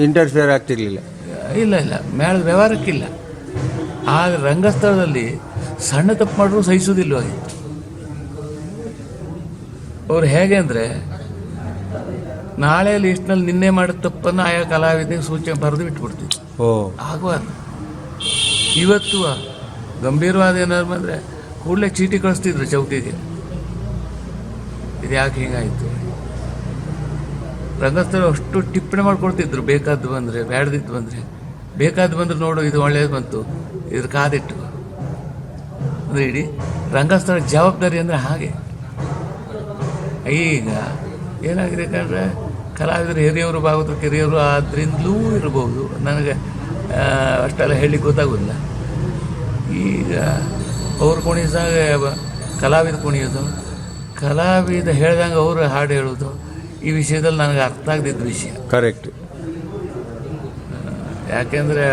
ಇಂಟರ್ಫಿಯರ್ ಆಗ್ತಿರ್ಲಿಲ್ಲ. ಇಲ್ಲ, ಮೇಳದ ವ್ಯವಹಾರಕ್ಕಿಲ್ಲ. ಆಗ ರಂಗಸ್ಥಳದಲ್ಲಿ ಸಣ್ಣ ತಪ್ಪು ಮಾಡಿದ್ರು ಸಹಿಸೋದಿಲ್ವಾಗಿತ್ತು. ಅವ್ರು ಹೇಗೆ ಅಂದರೆ, ನಾಳೆ ಲಿಸ್ಟ್ನಲ್ಲಿ ನಿನ್ನೆ ಮಾಡಿದ ತಪ್ಪನ್ನು ಆಯಾ ಕಲಾವಿದನಿಗೆ ಸೂಚನೆ ಬರೆದು ಬಿಟ್ಬಿಡ್ತಿದ್ರು. ಆಗಬಾರ್ದು. ಇವತ್ತು ಗಂಭೀರವಾದ ಏನಾದ್ರು ಬಂದರೆ ಕೂಡಲೇ ಚೀಟಿ ಕಳಿಸ್ತಿದ್ರು ಚೌಕಿಗೆ, ಇದು ಯಾಕೆ ಹಿಂಗಾಯಿತು. ರಂಗಸ್ಥಳ ಅಷ್ಟು ಟಿಪ್ಪಣಿ ಮಾಡ್ಕೊಡ್ತಿದ್ರು, ಬೇಕಾದ್ದು ಬಂದರೆ, ಬೇಡದಿದ್ದು ಬಂದರೆ. ಬೇಕಾದ್ದು ಬಂದರೆ ನೋಡು ಇದು ಒಳ್ಳೆಯದು ಬಂತು, ಇದ್ರ ಕಾದಿಟ್ಟು ಅಂದರೆ ಇಡೀ ರಂಗಸ್ಥಳ ಜವಾಬ್ದಾರಿ ಅಂದರೆ ಹಾಗೆ. ಈಗ ಏನಾಗಿದೆ ಯಾಕಂದರೆ ಕಲಾವಿದರು ಹಿರಿಯವರು, ಭಾಗವತರು ಕಿರಿಯರು ಆದ್ರಿಂದಲೂ ಇರ್ಬೋದು, ನನಗೆ ಅಷ್ಟೆಲ್ಲ ಹೇಳಲಿಕ್ಕೆ ಗೊತ್ತಾಗೋದಿಲ್ಲ. ಈಗ ಅವ್ರು ಕುಣಿಸಿದಾಗ ಕಲಾವಿದ ಕುಣಿಯೋದು, ಕಲಾವಿದ ಹೇಳ್ದಂಗೆ ಅವರು ಹಾಡು ಹೇಳೋದು, ಈ ವಿಷಯದಲ್ಲಿ ನನಗೆ ಅರ್ಥ ಆಗದಿದ್ದ ವಿಷಯ. ಕರೆಕ್ಟ್. ಯಾಕೆಂದರೆ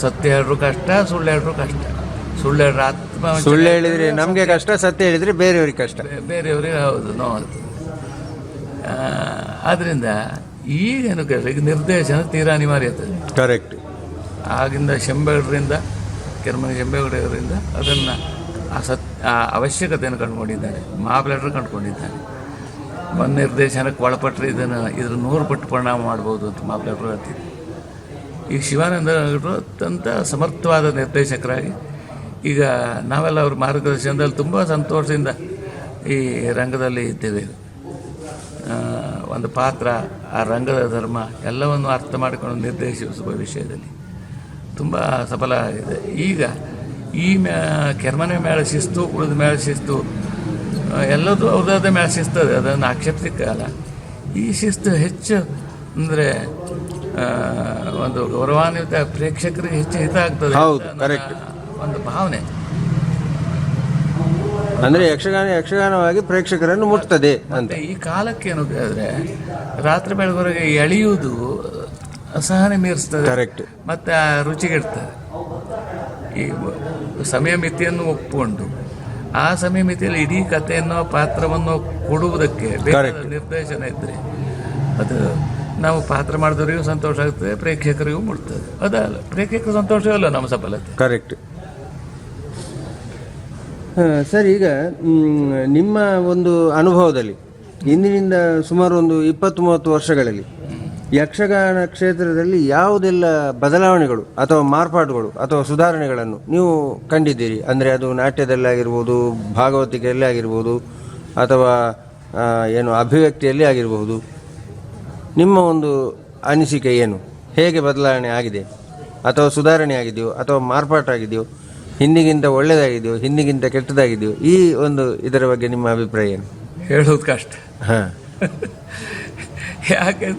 ಸತ್ಯ ಹೇಳಿದ್ರು ಕಷ್ಟ, ಸುಳ್ಳು ಹೇಳಿದ್ರು ಕಷ್ಟ. ಸುಳ್ಳು ಹೇಳಿದ್ರೆ ಸುಳ್ಳು ಹೇಳಿದರೆ ನಮಗೆ ಕಷ್ಟ, ಸತ್ಯ ಹೇಳಿದರೆ ಬೇರೆಯವ್ರಿಗೆ ಕಷ್ಟ, ಬೇರೆಯವ್ರಿಗೆ ಹೌದು ನೋವು. ಆದ್ದರಿಂದ ಈಗೇನು ಈಗ ನಿರ್ದೇಶನ ತೀರಾ ಅನಿವಾರ್ಯತೆ. ಕರೆಕ್ಟ್. ಆಗಿಂದ ಶೆಂಬೇಗೌಡರಿಂದ, ಕೆರ್ಮನೆ ಶೆಂಬೇಗೌಡರಿಂದ ಅದನ್ನು ಆ ಅವಶ್ಯಕತೆಯನ್ನು ಕಂಡುಕೊಂಡಿದ್ದಾರೆ, ಮಾಬ್ಲಾಡ್ರು ಕಂಡುಕೊಂಡಿದ್ದಾರೆ. ಒಂದು ನಿರ್ದೇಶನಕ್ಕೆ ಒಳಪಟ್ಟರೆ ಇದ್ರ 100 ಪಟ್ಟು ಪರಿಣಾಮ ಮಾಡ್ಬೋದು ಅಂತ ಮಾಬ್ಲಾಡ್ರು ಹೇಳ್ತಿದ್ರು. ಈಗ ಶಿವಾನಂದ ಅತ್ಯಂತ ಸಮರ್ಥವಾದ ನಿರ್ದೇಶಕರಾಗಿ ಈಗ ನಾವೆಲ್ಲ ಅವ್ರ ಮಾರ್ಗದರ್ಶನದಲ್ಲಿ ತುಂಬ ಸಂತೋಷದಿಂದ ಈ ರಂಗದಲ್ಲಿ ಇದ್ದೇವೆ. ಒಂದು ಪಾತ್ರ, ಆ ರಂಗದ ಧರ್ಮ ಎಲ್ಲವನ್ನು ಅರ್ಥ ಮಾಡಿಕೊಂಡು ನಿರ್ದೇಶಿಸುವ ವಿಷಯದಲ್ಲಿ ತುಂಬ ಸಫಲ ಆಗಿದೆ. ಈಗ ಈ ಕೆರ್ಮನೆ ಮೇಳ ಶಿಸ್ತು, ಉಳಿದ ಮೇಳ ಶಿಸ್ತು ಎಲ್ಲದೂ ಅವ್ರದ್ದಾದ ಮೇಳ ಶಿಸ್ತದೆ, ಅದನ್ನು ಆಕ್ಷೇಪಿಸಲಿಕ್ಕಲ್ಲ. ಈ ಶಿಸ್ತು ಹೆಚ್ಚು ಅಂದರೆ ಒಂದು ಗೌರವಾನ್ವಿತ ಪ್ರೇಕ್ಷಕರಿಗೆ ಹೆಚ್ಚು ಹಿತ ಆಗ್ತದೆ. ಹೌದು, ಕರೆಕ್ಟ್. ಒಂದು ಭಾವನೆ ಅಂದರೆ ಯಕ್ಷಗಾನವಾಗಿ ಪ್ರೇಕ್ಷಕರನ್ನು ಮುಟ್ತದೆ ಅಂತ. ಈ ಕಾಲಕ್ಕೆ ಏನು ಹೇಳಿದ್ರೆ ರಾತ್ರಿ ಬೆಳಗುವರೆಗೆ ಎಳೆಯುವುದು ಅಸಹನೆ ಮೀರಿಸ್ತದೆ. ಕರೆಕ್ಟ್. ಮತ್ತು ಆ ರುಚಿಗೆಡ್ತದೆ. ಈ ಸಮಯ ಮಿತಿಯನ್ನು ಒಪ್ಪಿಕೊಂಡು ಆ ಸಮಯ ಮಿತಿಯಲ್ಲಿ ಇಡೀ ಕಥೆಯನ್ನು, ಪಾತ್ರವನ್ನು ಕೊಡುವುದಕ್ಕೆ ಬೇಕಾದ ನಿರ್ದೇಶನ ಇದ್ದರೆ ಅದು ನಾವು ಪಾತ್ರ ಮಾಡಿದವರಿಗೂ ಸಂತೋಷ ಆಗ್ತದೆ, ಪ್ರೇಕ್ಷಕರಿಗೂ ಮುಟ್ತದೆ. ಅದಲ್ಲ ಪ್ರೇಕ್ಷಕರ ಸಂತೋಷವಲ್ಲ ನಮ್ಮ ಸಫಲತೆ. ಕರೆಕ್ಟ್. ಸರ್, ಈಗ ನಿಮ್ಮ ಒಂದು ಅನುಭವದಲ್ಲಿ ಇಂದಿನಿಂದ ಸುಮಾರು ಒಂದು 20-30 ವರ್ಷಗಳಲ್ಲಿ ಯಕ್ಷಗಾನ ಕ್ಷೇತ್ರದಲ್ಲಿ ಯಾವುದೆಲ್ಲ ಬದಲಾವಣೆಗಳು ಅಥವಾ ಮಾರ್ಪಾಡುಗಳು ಅಥವಾ ಸುಧಾರಣೆಗಳನ್ನು ನೀವು ಕಂಡಿದ್ದೀರಿ? ಅಂದರೆ ಅದು ನಾಟ್ಯದಲ್ಲಾಗಿರ್ಬೋದು, ಭಾಗವತಿಕೆಯಲ್ಲೇ ಆಗಿರ್ಬೋದು, ಅಥವಾ ಏನು ಅಭಿವ್ಯಕ್ತಿಯಲ್ಲಿ ಆಗಿರಬಹುದು. ನಿಮ್ಮ ಒಂದು ಅನಿಸಿಕೆ ಏನು? ಹೇಗೆ ಬದಲಾವಣೆ ಆಗಿದೆ, ಅಥವಾ ಸುಧಾರಣೆ ಆಗಿದೆಯೋ, ಅಥವಾ ಮಾರ್ಪಾಟಾಗಿದೆಯೋ, ಹಿಂದಿಗಿಂತ ಒಳ್ಳೆಯದಾಗಿದೆಯೋ, ಹಿಂದಿಗಿಂತ ಕೆಟ್ಟದಾಗಿದೆಯೋ? ಈ ಒಂದು ಇದರ ಬಗ್ಗೆ ನಿಮ್ಮ ಅಭಿಪ್ರಾಯ ಏನು? ಹೇಳೋದು ಕಷ್ಟ. ಹಾಂ. ಯಾಕೆ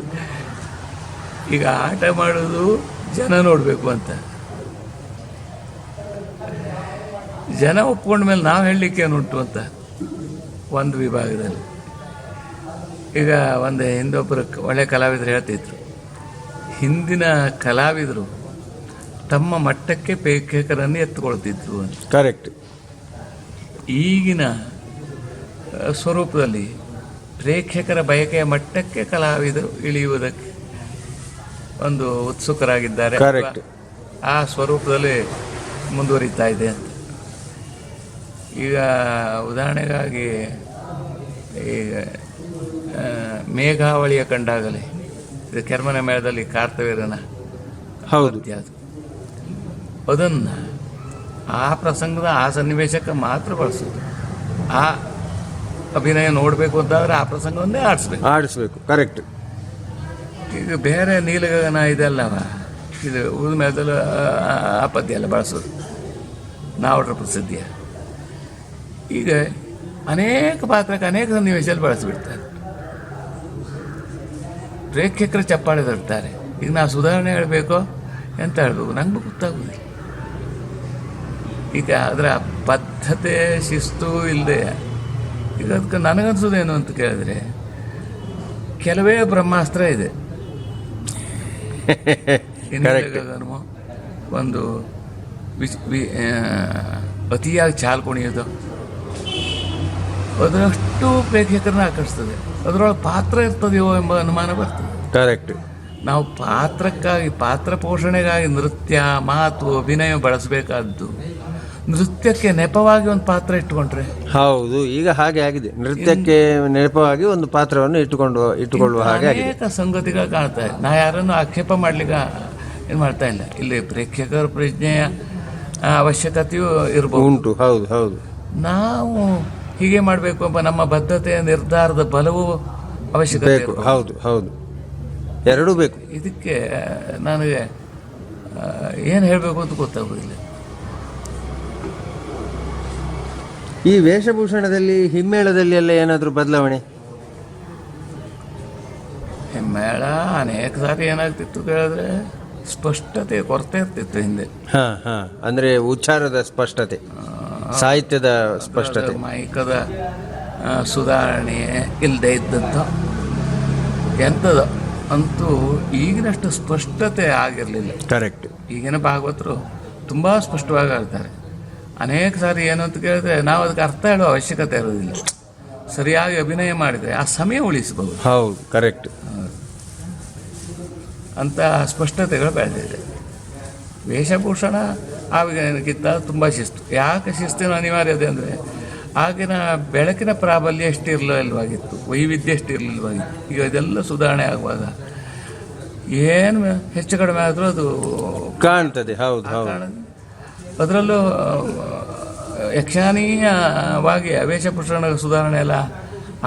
ಈಗ ಆಟ ಮಾಡೋದು ಜನ ನೋಡಬೇಕು ಅಂತ, ಜನ ಒಪ್ಕೊಂಡ ಮೇಲೆ ನಾವು ಹೇಳಲಿಕ್ಕೆ ಏನುಂಟು ಅಂತ ಒಂದು ವಿಭಾಗದಲ್ಲಿ. ಈಗ ಒಂದು ಹಿಂದೊಬ್ಬರು ಒಳ್ಳೆ ಕಲಾವಿದರು ಹೇಳ್ತಿದ್ರು, ಹಿಂದಿನ ಕಲಾವಿದರು ತಮ್ಮ ಮಟ್ಟಕ್ಕೆ ಪ್ರೇಕ್ಷಕರನ್ನು ಎತ್ತುಕೊಳ್ತಿದ್ರು ಅಂತ. ಕರೆಕ್ಟ್. ಈಗಿನ ಸ್ವರೂಪದಲ್ಲಿ ಪ್ರೇಕ್ಷಕರ ಬಯಕೆಯ ಮಟ್ಟಕ್ಕೆ ಕಲಾವಿದರು ಇಳಿಯುವುದಕ್ಕೆ ಒಂದು ಉತ್ಸುಕರಾಗಿದ್ದಾರೆ. ಕರೆಕ್ಟ್. ಆ ಸ್ವರೂಪದಲ್ಲಿ ಮುಂದುವರಿತಾ ಇದೆ ಅಂತ. ಈಗ ಉದಾಹರಣೆಗಾಗಿ ಈಗ ಮೇಘಾವಳಿಯ ಕಂಡಾಗಲೇ ಇದು ಕೆರ್ಮನೆ ಮೇಳದಲ್ಲಿ ಕಾರ್ತವೀರನ ಹೌದು, ಅದು ಅದನ್ನು ಆ ಪ್ರಸಂಗದ ಆ ಸನ್ನಿವೇಶಕ್ಕೆ ಮಾತ್ರ ಬಳಸೋದು. ಆ ಅಭಿನಯ ನೋಡಬೇಕು ಅಂತಾದರೆ ಆ ಪ್ರಸಂಗವನ್ನೇ ಆಡಿಸ್ಬೇಕು. ಕರೆಕ್ಟ್. ಈಗ ಬೇರೆ ನೀಲಗಗನ ಇದೆಲ್ಲವ, ಇದು ಉಳಿದ ಮೇಳದಲ್ಲಿ ಆ ಪದ್ಯ ಎಲ್ಲ ಬಳಸೋದು ನಾವಡ್ರ ಪ್ರಸಿದ್ಧಿಯ. ಈಗ ಅನೇಕ ಪಾತ್ರಕ್ಕೆ ಅನೇಕ ಸನ್ನಿವೇಶದಲ್ಲಿ ಬಳಸಿಬಿಡ್ತಾರೆ, ಪ್ರೇಕ್ಷಕರು ಚಪ್ಪಾಳೆ ತರ್ತಾರೆ. ಈಗ ನಾವು ಸುಧಾರಣೆ ಹೇಳಬೇಕೋ ಎಂತ ಹೇಳಬೇಕು ನಂಗೂ ಗೊತ್ತಾಗೋದಿಲ್ಲ. ಈಗ ಅದರ ಪದ್ಧತಿ ಶಿಸ್ತು ಇಲ್ಲದೆ, ಈಗ ಅದಕ್ಕೆ ನನಗನ್ಸೋದೇನು ಅಂತ ಕೇಳಿದ್ರೆ, ಕೆಲವೇ ಬ್ರಹ್ಮಾಸ್ತ್ರ ಇದೆ. ಒಂದು ಅತಿಯಾಗಿ ಚಾಲ್ ಕುಣಿಯೋದು ಅದರಷ್ಟು ಪ್ರೇಕ್ಷಕರನ್ನ ಆಕರ್ಷಿಸ್ತದೆ. ಅದರೊಳಗೆ ಪಾತ್ರ ಇರ್ತದೆಯೋ ಎಂಬ ಅನುಮಾನ ಬರ್ತದೆ. ಕರೆಕ್ಟ್. ನಾವು ಪಾತ್ರಕ್ಕಾಗಿ, ಪಾತ್ರ ಪೋಷಣೆಗಾಗಿ ನೃತ್ಯ, ಮಾತು, ಅಭಿನಯ ಬಳಸಬೇಕಾದ್ದು. ನೃತ್ಯಕ್ಕೆ ನೆಪವಾಗಿ ಒಂದು ಪಾತ್ರ ಇಟ್ಟುಕೊಂಡ್ರೆ ಹೌದು, ಈಗ ಹಾಗೆ ಆಗಿದೆ. ನೃತ್ಯಕ್ಕೆ ನೆನಪವಾಗಿ ಒಂದು ಪಾತ್ರವನ್ನು ಇಟ್ಟುಕೊಳ್ಳುವ ಹಾಗೆ ಅನೇಕ ಸಂಗತಿಗಳು ಕಾಣ್ತಾ ಇದೆ. ನಾ ಯಾರನ್ನು ಆಕ್ಷೇಪ ಮಾಡ್ಲಿಕ್ಕೆ ಏನು ಮಾಡ್ತಾ ಇಲ್ಲ. ಇಲ್ಲಿ ಪ್ರೇಕ್ಷಕರ ಪ್ರಜ್ಞೆಯ ಅವಶ್ಯಕತೆಯೂ ಇರಬಹುದು, ಉಂಟು. ಹೌದು ಹೌದು. ನಾವು ಹೀಗೆ ಮಾಡಬೇಕು ಎಂಬ ನಮ್ಮ ಬದ್ಧತೆಯ ನಿರ್ಧಾರದ ಬಲವೂ ಅವಶ್ಯಕತೆ ಬೇಕು. ಹೌದು ಹೌದು, ಎರಡೂ ಬೇಕು. ಇದಕ್ಕೆ ನನಗೆ ಏನು ಹೇಳಬೇಕು ಅಂತ ಗೊತ್ತಾಗೋದಿಲ್ಲ. ಈ ವೇಷಭೂಷಣದಲ್ಲಿ, ಹಿಮ್ಮೇಳದಲ್ಲಿ ಎಲ್ಲ ಏನಾದರೂ ಬದಲಾವಣೆ? ಹಿಮ್ಮೇಳ ಅನೇಕ ಸಾರಿ ಏನಾಗ್ತಿತ್ತು ಕೇಳಿದ್ರೆ ಸ್ಪಷ್ಟತೆ ಕೊರತೆ ಇರ್ತಿತ್ತು ಹಿಂದೆ. ಹಾಂ ಹಾಂ, ಅಂದರೆ ಉಚ್ಚಾರದ ಸ್ಪಷ್ಟತೆ, ಸಾಹಿತ್ಯದ ಸ್ಪಷ್ಟತೆ, ಮೈಕದ ಸುಧಾರಣೆ ಇಲ್ಲದೆ ಇದ್ದದ್ದು ಎಂಥದ್ದು ಅಂತೂ ಈಗಿನಷ್ಟು ಸ್ಪಷ್ಟತೆ ಆಗಿರಲಿಲ್ಲ. ಕರೆಕ್ಟ್. ಈಗಿನ ಭಾಗವತರು ತುಂಬ ಸ್ಪಷ್ಟವಾಗಿ ಆಡ್ತಾರೆ. ಅನೇಕ ಸಾರಿ ಏನು ಅಂತ ಕೇಳಿದ್ರೆ ನಾವು ಅದಕ್ಕೆ ಅರ್ಥ ಹೇಳುವ ಅವಶ್ಯಕತೆ ಇರೋದಿಲ್ಲ. ಸರಿಯಾಗಿ ಅಭಿನಯ ಮಾಡಿದರೆ ಆ ಸಮಯ ಉಳಿಸಬಹುದು. ಹೌದು, ಕರೆಕ್ಟ್. ಅಂತ ಸ್ಪಷ್ಟತೆಗಳು ಬೆಳೆದಿದೆ. ವೇಷಭೂಷಣ ಆವಾಗಿನಕ್ಕಿಂತ ತುಂಬ ಶಿಸ್ತು. ಯಾಕೆ ಶಿಸ್ತಿನ ಅನಿವಾರ್ಯತೆ ಅಂದರೆ ಆಗಿನ ಬೆಳಕಿನ ಪ್ರಾಬಲ್ಯ ಎಷ್ಟಿರಲಿಲ್ಲವಾಗಿತ್ತು, ವೈವಿಧ್ಯ ಎಷ್ಟಿರಲಿಲ್ಲವಾಗಿತ್ತು. ಈಗ ಇದೆಲ್ಲ ಸುಧಾರಣೆ ಆಗುವಾಗ ಏನು ಹೆಚ್ಚು ಕಡಿಮೆ ಆದರೂ ಅದು ಕಾಣ್ತದೆ. ಹೌದು ಹೌದು. ಅದರಲ್ಲೂ ಯಕ್ಷಗಾನೀಯವಾಗಿ ವೇಷಭೂಷಣ ಸುಧಾರಣೆ ಎಲ್ಲ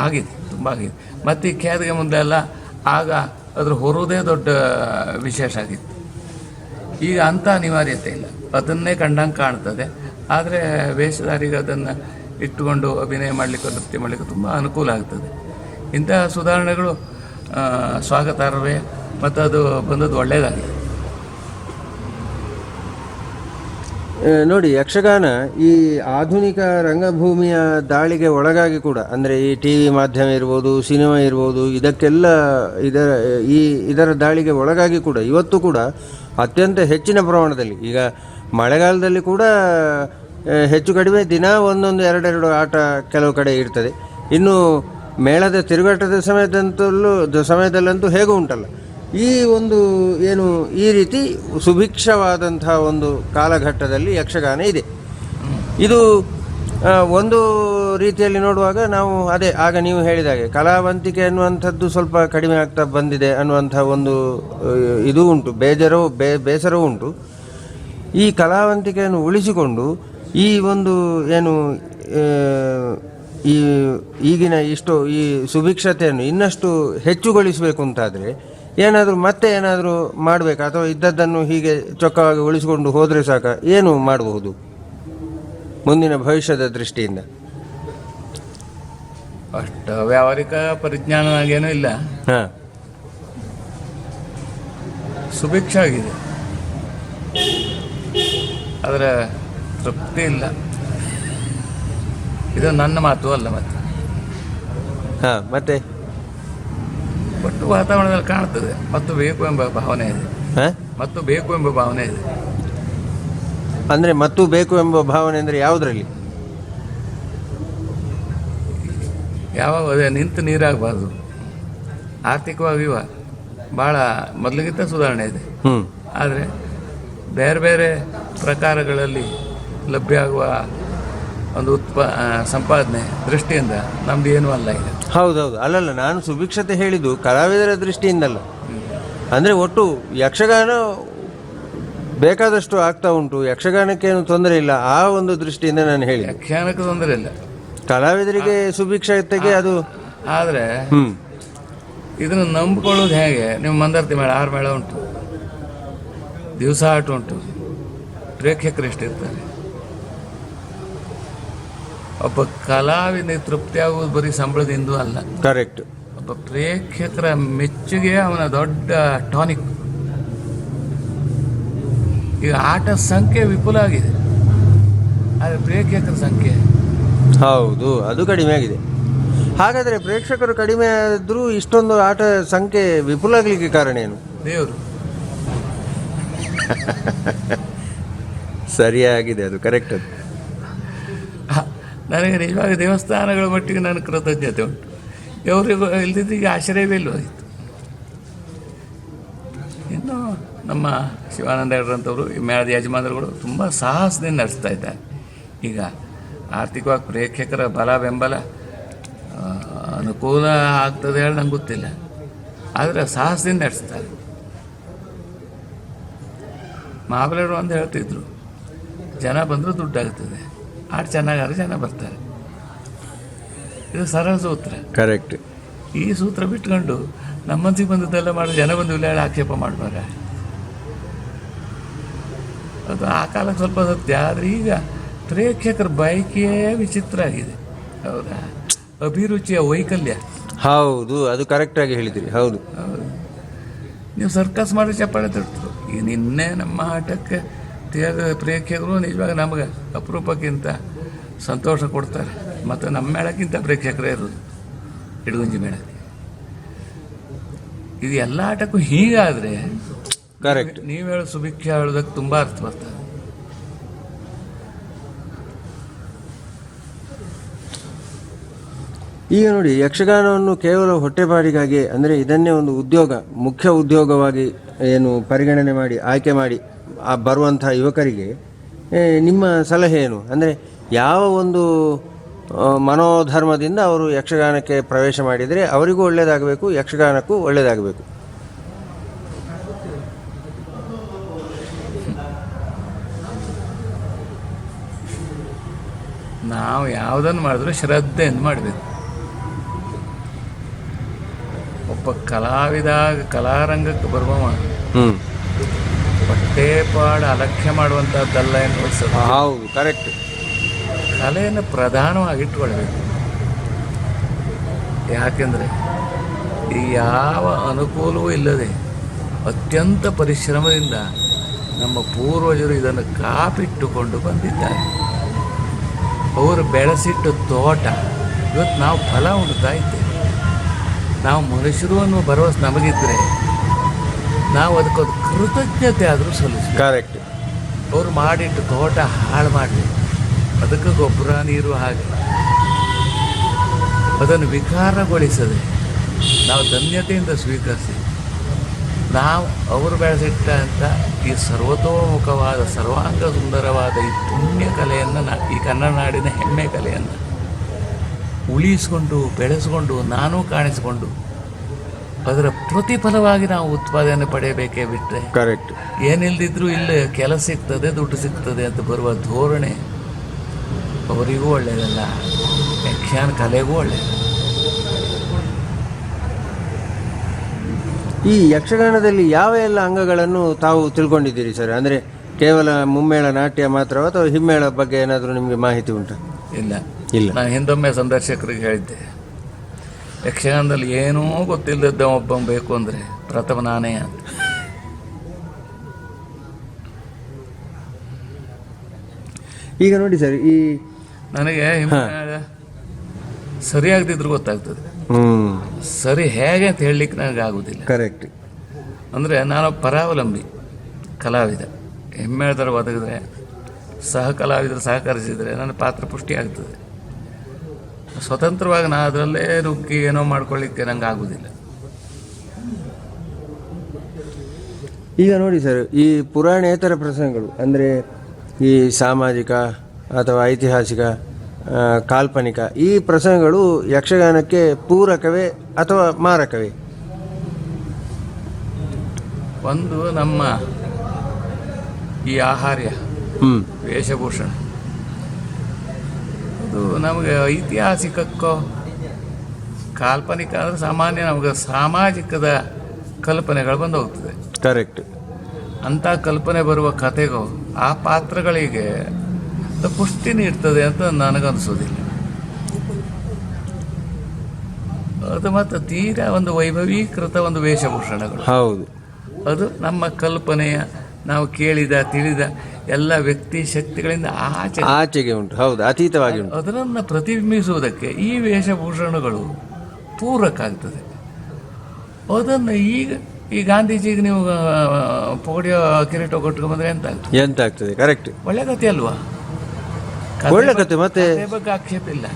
ಆಗಿದೆ, ತುಂಬ ಆಗಿದೆ. ಮತ್ತು ಈ ಖ್ಯಾತಿಗೆ ಮುಂದೆ ಎಲ್ಲ ಆಗ ಅದ್ರ ಹೊರೋದೇ ದೊಡ್ಡ ವಿಶೇಷ ಆಗಿತ್ತು. ಈಗ ಅಂಥ ಅನಿವಾರ್ಯತೆ ಇಲ್ಲ, ಅದನ್ನೇ ಕಂಡಂಗೆ ಕಾಣ್ತದೆ. ಆದರೆ ವೇಷಧಾರಿಗೆ ಅದನ್ನು ಇಟ್ಟುಕೊಂಡು ಅಭಿನಯ ಮಾಡಲಿಕ್ಕೆ, ನೃತ್ಯ ಮಾಡಲಿಕ್ಕೆ ತುಂಬ ಅನುಕೂಲ ಆಗ್ತದೆ. ಇಂತಹ ಸುಧಾರಣೆಗಳು ಸ್ವಾಗತಾರ್ಹವೇ, ಮತ್ತು ಅದು ಬಂದದ್ದು ಒಳ್ಳೆಯದಾಗಿದೆ. ನೋಡಿ, ಯಕ್ಷಗಾನ ಈ ಆಧುನಿಕ ರಂಗಭೂಮಿಯ ದಾಳಿಗೆ ಒಳಗಾಗಿ ಕೂಡ, ಅಂದರೆ ಈ ಟಿ ವಿ ಮಾಧ್ಯಮ ಇರ್ಬೋದು, ಸಿನಿಮಾ ಇರ್ಬೋದು, ಇದಕ್ಕೆಲ್ಲ ಇದರ ದಾಳಿಗೆ ಒಳಗಾಗಿ ಕೂಡ ಇವತ್ತು ಕೂಡ ಅತ್ಯಂತ ಹೆಚ್ಚಿನ ಪ್ರಮಾಣದಲ್ಲಿ, ಈಗ ಮಳೆಗಾಲದಲ್ಲಿ ಕೂಡ ಹೆಚ್ಚು ಕಡಿಮೆ ದಿನ ಒಂದೊಂದು ಎರಡೆರಡು ಆಟ ಕೆಲವು ಕಡೆ ಇರ್ತದೆ. ಇನ್ನು ಮೇಳದ ತಿರುಗಾಟದ ಸಮಯದಲ್ಲಂತೂ ಹೇಗೂ ಉಂಟಲ್ಲ. ಈ ಒಂದು ಏನು ಈ ರೀತಿ ಸುಭಿಕ್ಷವಾದಂತಹ ಒಂದು ಕಾಲಘಟ್ಟದಲ್ಲಿ ಯಕ್ಷಗಾನ ಇದೆ. ಇದು ಒಂದು ರೀತಿಯಲ್ಲಿ ನೋಡುವಾಗ ನಾವು ಅದೇ ಆಗ ನೀವು ಹೇಳಿದಾಗೆ ಕಲಾವಂತಿಕೆ ಅನ್ನುವಂಥದ್ದು ಸ್ವಲ್ಪ ಕಡಿಮೆ ಆಗ್ತಾ ಬಂದಿದೆ ಅನ್ನುವಂಥ ಒಂದು ಇದು ಉಂಟು, ಬೇಸರವೂ ಉಂಟು. ಈ ಕಲಾವಂತಿಕೆಯನ್ನು ಉಳಿಸಿಕೊಂಡು ಈ ಒಂದು ಏನು ಈಗಿನ ಈ ಸುಭಿಕ್ಷತೆಯನ್ನು ಇನ್ನಷ್ಟು ಹೆಚ್ಚುಗೊಳಿಸಬೇಕು ಅಂತಾದರೆ ಮತ್ತೆ ಏನಾದರೂ ಮಾಡಬೇಕಾ, ಅಥವಾ ಇದ್ದದ್ದನ್ನು ಹೀಗೆ ಚೊಕ್ಕವಾಗಿ ಉಳಿಸಿಕೊಂಡು ಹೋದರೆ ಸಾಕ? ಏನು ಮಾಡಬಹುದು ಮುಂದಿನ ಭವಿಷ್ಯದ ದೃಷ್ಟಿಯಿಂದ? ಅಷ್ಟು ವ್ಯಾವಹಾರಿಕ ಪರಿಜ್ಞಾನ ನನಗೇನೂ ಇಲ್ಲ. ಹಾಂ, ಸುಭಿಕ್ಷ ಆಗಿದೆ, ಅದರ ತೃಪ್ತಿ ಇಲ್ಲ. ಇದು ನನ್ನ ಮಾತು ಅಲ್ಲ. ಮತ್ತೆ ಒಟ್ಟು ವಾತಾವರಣದಲ್ಲಿ ಕಾಣ್ತದೆ ಮತ್ತು ಬೇಕು ಎಂಬ ಭಾವನೆ ಇದೆ. ಅಂದರೆ ಮತ್ತು ಬೇಕು ಎಂಬ ಭಾವನೆ ಅಂದರೆ ಯಾವುದರಲ್ಲಿ? ಯಾವಾಗ ಅದೇ ನಿಂತು ನೀರಾಗಬಾರ್ದು. ಆರ್ಥಿಕವಾಗಿ ಭಾಳ ಮೊದಲಿಗಿಂತ ಸುಧಾರಣೆ ಇದೆ. ಆದರೆ ಬೇರೆ ಬೇರೆ ಪ್ರಕಾರಗಳಲ್ಲಿ ಲಭ್ಯ ಆಗುವ ಒಂದು ಸಂಪಾದನೆ ದೃಷ್ಟಿಯಿಂದ ನಮ್ದು ಏನೂ ಅಲ್ಲ ಈಗ. ಹೌದೌದು, ಅಲ್ಲಲ್ಲ, ನಾನು ಸುಭಿಕ್ಷತೆ ಹೇಳಿದ್ದು ಕಲಾವಿದರ ದೃಷ್ಟಿಯಿಂದಲ್ಲ. ಅಂದರೆ ಒಟ್ಟು ಯಕ್ಷಗಾನ ಬೇಕಾದಷ್ಟು ಆಗ್ತಾ ಉಂಟು, ಯಕ್ಷಗಾನಕ್ಕೇನು ತೊಂದರೆ ಇಲ್ಲ, ಆ ಒಂದು ದೃಷ್ಟಿಯಿಂದ ನಾನು ಹೇಳಿ. ಯಕ್ಷಗಾನಕ್ಕೆ ತೊಂದರೆ ಇಲ್ಲ, ಕಲಾವಿದರಿಗೆ ಸುಭಿಕ್ಷತೆಗೆ ಅದು. ಆದರೆ ಇದನ್ನು ನಂಬಿಕೊಳ್ಳೋದು ಹೇಗೆ? ನೀವು ಮಂದಾರ್ತಿ ಮೇಳ 6 ಮೇಳ ಉಂಟು, ದಿವಸ ಆಟ ಉಂಟು, ಪ್ರೇಕ್ಷಕರು ಎಷ್ಟಿರ್ತಾರೆ. ಒಬ್ಬ ಕಲಾವಿದ ತೃಪ್ತಿ ಆಗುವುದು ಬರೀ ಸಂಬಳದಿಂದ ಅಲ್ಲ. ಕರೆಕ್ಟ್. ಒಬ್ಬ ಪ್ರೇಕ್ಷಕರ ಮೆಚ್ಚುಗೆ ಅವನ ದೊಡ್ಡ ಟಾನಿಕ್. ಈಗ ಆಟ ಸಂಖ್ಯೆ ವಿಪುಲ ಆಗಿದೆ, ಆದರೆ ಪ್ರೇಕ್ಷಕರ ಸಂಖ್ಯೆ ಹೌದು ಅದು ಕಡಿಮೆ ಆಗಿದೆ. ಹಾಗಾದರೆ ಪ್ರೇಕ್ಷಕರು ಕಡಿಮೆ ಆದರೂ ಇಷ್ಟೊಂದು ಆಟ ಸಂಖ್ಯೆ ವಿಪುಲ ಆಗಲಿಕ್ಕೆ ಕಾರಣ ಏನು? ದೇವರು. ಸರಿಯಾಗಿದೆ, ಅದು ಕರೆಕ್ಟ್. ಅದು ನನಗೆ ನಿಜವಾಗಿ ದೇವಸ್ಥಾನಗಳ ಮಟ್ಟಿಗೆ ನನ್ನ ಕೃತಜ್ಞತೆ ಉಂಟು. ಇವರಿಗೂ ಇಲ್ದಿದ್ರಿಗೆ ಆಶ್ರಯವೇ ಇಲ್ಲವಾಗಿತ್ತು. ಇನ್ನು ನಮ್ಮ ಶಿವಾನಂದ ಹೆಗಡೆರಂಥವರು ಈ ಮೇಳದ ಯಜಮಾನರುಗಳು ತುಂಬ ಸಾಹಸದಿಂದ ನಡೆಸ್ತಾ ಇದ್ದಾರೆ. ಈಗ ಆರ್ಥಿಕವಾಗಿ ಪ್ರೇಕ್ಷಕರ ಬಲ ಬೆಂಬಲ ಅನುಕೂಲ ಆಗ್ತದೆ ಹೇಳಿ ನಂಗೆ ಗೊತ್ತಿಲ್ಲ, ಆದರೆ ಸಾಹಸದಿಂದ ನಡೆಸ್ತಾರೆ. ಮಹಾಬಲೇರು ಅಂತ ಹೇಳ್ತಿದ್ರು, ಜನ ಬಂದರೂ ದುಡ್ಡಾಗ್ತದೆ, ಆಟ ಚೆನ್ನಾಗಾದ್ರೆ ಜನ ಬರ್ತಾರೆ. ಇದು ಸರಳ ಸೂತ್ರ. ಕರೆಕ್ಟ್. ಈ ಸೂತ್ರ ಬಿಟ್ಕೊಂಡು ನಮ್ಮ ಮನಸ್ಸಿಗೆ ಬಂದದ್ದೆಲ್ಲ ಮಾಡಿ ಜನ ಬಂದು ಇಲ್ಲ ಹೇಳಿ ಆಕ್ಷೇಪ ಮಾಡುವಾಗ ಅದು ಆ ಕಾಲಕ್ಕೆ ಸ್ವಲ್ಪ ಸತ್ಯ. ಆದರೆ ಈಗ ಪ್ರೇಕ್ಷಕರ ಬಯಕೆ ವಿಚಿತ್ರ ಆಗಿದೆ. ಹೌದಾ? ಅಭಿರುಚಿಯ ವೈಕಲ್ಯ. ಹೌದು, ಅದು ಕರೆಕ್ಟಾಗಿ ಹೇಳಿದ್ದೀರಿ. ಹೌದು, ನೀವು ಸರ್ಕಸ್ ಮಾಡಿ ಚಪ್ಪಾಳೆ ತಡ್ತರು. ಈಗ ನಿನ್ನೆ ನಮ್ಮ ಆಟಕ್ಕೆ ಪ್ರೇಕ್ಷಕರು ನಿಜವಾಗ ನಮಗೆ ಅಪರೂಪಕ್ಕಿಂತ ಸಂತೋಷ ಕೊಡ್ತಾರೆ. ಮತ್ತು ನಮ್ಮ ಮೇಳಕ್ಕಿಂತ ಪ್ರೇಕ್ಷಕರೇ ಇರೋದು ಇಡಗುಂಜಿ ಮೇಳಕ್ಕೆ. ಇದು ಎಲ್ಲ ಆಟಕ್ಕೂ ಹೀಗಾದರೆ ಕರೆಕ್ಟ್. ನೀವು ಹೇಳೋ ಸುಭಿಕ್ಷ ಹೇಳೋದಕ್ಕೆ ತುಂಬ ಅರ್ಥ ಬರ್ತದೆ. ಈಗ ನೋಡಿ, ಯಕ್ಷಗಾನವನ್ನು ಕೇವಲ ಹೊಟ್ಟೆಪಾಡಿಗಾಗಿ, ಅಂದರೆ ಇದನ್ನೇ ಒಂದು ಮುಖ್ಯ ಉದ್ಯೋಗವಾಗಿ ಏನು ಪರಿಗಣನೆ ಮಾಡಿ ಆಯ್ಕೆ ಮಾಡಿ ಬರುವಂಥ ಯುವಕರಿಗೆ ನಿಮ್ಮ ಸಲಹೆ ಏನು? ಅಂದರೆ ಯಾವ ಒಂದು ಮನೋಧರ್ಮದಿಂದ ಅವರು ಯಕ್ಷಗಾನಕ್ಕೆ ಪ್ರವೇಶ ಮಾಡಿದರೆ ಅವರಿಗೂ ಒಳ್ಳೆಯದಾಗಬೇಕು, ಯಕ್ಷಗಾನಕ್ಕೂ ಒಳ್ಳೆಯದಾಗಬೇಕು? ನಾವು ಯಾವುದನ್ನು ಮಾಡಿದ್ರೂ ಶ್ರದ್ಧೆಯಿಂದ ಮಾಡಬೇಕು. ಒಬ್ಬ ಕಲಾವಿದ ಕಲಾರಂಗಕ್ಕೆ ಬರುವವ ಹೊಟ್ಟೆಪಾಡು ಅಲಕ್ಷ್ಯ ಮಾಡುವಂಥದ್ದಲ್ಲ ಎನ್ನಿಸ್ತದೆ. ಹೌದು, ಕರೆಕ್ಟ್. ಕಲೆಯನ್ನು ಪ್ರಧಾನವಾಗಿಟ್ಕೊಳ್ಬೇಕು. ಯಾಕೆಂದರೆ ಈ ಯಾವ ಅನುಕೂಲವೂ ಇಲ್ಲದೆ ಅತ್ಯಂತ ಪರಿಶ್ರಮದಿಂದ ನಮ್ಮ ಪೂರ್ವಜರು ಇದನ್ನು ಕಾಪಿಟ್ಟುಕೊಂಡು ಬಂದಿದ್ದಾರೆ. ಅವರು ಬೆಳೆಸಿಟ್ಟ ತೋಟ ಇವತ್ತು ನಾವು ಫಲ ಉಣ್ತಾ ಇದ್ದೇವೆ. ನಾವು ಮನುಷ್ಯರು ಅನ್ನೋ ಭರವಸೆ ನಮಗಿದ್ರೆ ನಾವು ಅದಕ್ಕೊಂದು ಕೃತಜ್ಞತೆ ಆದರೂ ಸಲ್ಲಿಸ್ತೀವಿ. ಕರೆಕ್ಟ್. ಅವರು ಮಾಡಿಟ್ಟು ತೋಟ ಹಾಳು ಮಾಡಬೇಕು, ಅದಕ್ಕೆ ಗೊಬ್ಬರ ನೀರು ಹಾಕಿ ಅದನ್ನು ವಿಕಾರಗೊಳಿಸದೆ ನಾವು ಧನ್ಯತೆಯಿಂದ ಸ್ವೀಕರಿಸಿ ನಾವು ಅವರು ಬೆಳೆಸಿಟ್ಟ ಅಂತ ಈ ಸರ್ವತೋಮುಖವಾದ ಸರ್ವಾಂಗ ಸುಂದರವಾದ ಈ ಪುಣ್ಯ ಕಲೆಯನ್ನು ಈ ಕನ್ನಡ ನಾಡಿನ ಹೆಮ್ಮೆ ಕಲೆಯನ್ನು ಉಳಿಸಿಕೊಂಡು ಬೆಳೆಸಿಕೊಂಡು ನಾನೂ ಕಾಣಿಸಿಕೊಂಡು ಅದರ ಪ್ರತಿಫಲವಾಗಿ ನಾವು ಉತ್ಪಾದನೆ ಪಡೆಯಬೇಕೇ ಬಿಟ್ಟರೆ ಕರೆಕ್ಟ್. ಏನಿಲ್ಲದಿದ್ರೂ ಇಲ್ಲಿ ಕೆಲಸ ಸಿಗ್ತದೆ, ದುಡ್ಡು ಸಿಗ್ತದೆ ಅಂತ ಬರುವ ಧೋರಣೆ ಅವರಿಗೂ ಒಳ್ಳೆಯದಲ್ಲ, ಯಕ್ಷಗಾನ ಕಲೆಗೂ ಒಳ್ಳೆಯದು. ಈ ಯಕ್ಷಗಾನದಲ್ಲಿ ಯಾವ ಎಲ್ಲ ಅಂಗಗಳನ್ನು ತಾವು ತಿಳ್ಕೊಂಡಿದ್ದೀರಿ ಸರ್? ಅಂದರೆ ಕೇವಲ ಮುಮ್ಮೇಳ ನಾಟ್ಯ ಮಾತ್ರವ ಅಥವಾ ಹಿಮ್ಮೇಳ ಬಗ್ಗೆ ಏನಾದರೂ ನಿಮಗೆ ಮಾಹಿತಿ ಉಂಟಾ? ಇಲ್ಲ ಇಲ್ಲ. ನಾನು ಹಿಂದೊಮ್ಮೆ ಸಂದರ್ಶಕರಿಗೆ ಹೇಳಿದ್ದೆ, ಯಕ್ಷಗಾನದಲ್ಲಿ ಏನೂ ಗೊತ್ತಿಲ್ಲದ ಒಬ್ಬ ಬೇಕು ಅಂದರೆ ಪ್ರಥಮ ನಾನೇ ಅಂತ. ಈಗ ನೋಡಿ ಸರ್, ಈ ನನಗೆ ಸರಿಯಾಗದಿದ್ರು ಗೊತ್ತಾಗ್ತದೆ, ಸರಿ ಹೇಗೆ ಅಂತ ಹೇಳಲಿಕ್ಕೆ ನನಗೆ ಆಗೋದಿಲ್ಲ. ಕರೆಕ್ಟ್. ಅಂದರೆ ನಾನು ಪರಾವಲಂಬಿ ಕಲಾವಿದ, ಹೆಮ್ಮೆದರ ಒದಗಿದ್ರೆ ಸಹ ಕಲಾವಿದರು ಸಹಕರಿಸಿದರೆ ನನ್ನ ಪಾತ್ರ ಪುಷ್ಟಿ ಆಗ್ತದೆ. ಸ್ವತಂತ್ರವಾಗಿ ನಾನು ಅದರಲ್ಲೇ ನುಗ್ಗಿ ಏನೋ ಮಾಡ್ಕೊಳ್ಳಿಕ್ಕೆ ನಂಗೆ ಆಗೋದಿಲ್ಲ. ಈಗ ನೋಡಿ ಸರ್, ಈ ಪುರಾಣೇತರ ಪ್ರಸಂಗಗಳು ಅಂದರೆ ಈ ಸಾಮಾಜಿಕ ಅಥವಾ ಐತಿಹಾಸಿಕ, ಕಾಲ್ಪನಿಕ ಈ ಪ್ರಸಂಗಗಳು ಯಕ್ಷಗಾನಕ್ಕೆ ಪೂರಕವೇ ಅಥವಾ ಮಾರಕವೇ? ಒಂದು ನಮ್ಮ ಈ ಆಹಾರ್ಯ ವೇಷಭೂಷಣ ಅದು ನಮಗೆ ಐತಿಹಾಸಿಕಕ್ಕೋ ಕಾಲ್ಪನಿಕ ಅಂದರೆ ಸಾಮಾನ್ಯ ನಮಗೆ ಸಾಮಾಜಿಕದ ಕಲ್ಪನೆಗಳು ಬಂದು ಹೋಗ್ತದೆ. ಕರೆಕ್ಟ್. ಅಂಥ ಕಲ್ಪನೆ ಬರುವ ಕಥೆಗೂ ಆ ಪಾತ್ರಗಳಿಗೆ ಪುಷ್ಟಿ ನೀಡ್ತದೆ ಅಂತ ನನಗನ್ನಿಸೋದಿಲ್ಲ. ಅದು ಮತ್ತು ತೀರಾ ಒಂದು ವೈಭವೀಕೃತ ಒಂದು ವೇಷಭೂಷಣಗಳು, ಹೌದು, ಅದು ನಮ್ಮ ಕಲ್ಪನೆಯ ನಾವು ಕೇಳಿದ ತಿಳಿದ ಎಲ್ಲ ವ್ಯಕ್ತಿ ಶಕ್ತಿಗಳಿಂದ ಆಚೆಗೆ ಉಂಟು. ಹೌದು, ಅತೀತವಾಗಿ ಉಂಟು. ಅದನ್ನು ಪ್ರತಿಬಿಂಬಿಸುವುದಕ್ಕೆ ಈ ವೇಷಭೂಷಣಗಳು ಪೂರಕ ಆಗ್ತದೆ. ಅದನ್ನು ಈ ಗಾಂಧೀಜಿಗೆ ನೀವು ಪೋಡಿಯೋ ಕಿರೀಟ ಕೊಟ್ಕೊಂಡ್ಬಂದ್ರೆ ಎಂತಾಗ್ತದೆ? ಕರೆಕ್ಟ್. ಒಳ್ಳೆ ಕಥೆ ಅಲ್ವಾ? ಒಳ್ಳೆ ಕಥೆ. ಮತ್ತೆ ಬಗ್ಗೆ ಆಕ್ಷೇಪ ಇಲ್ಲ.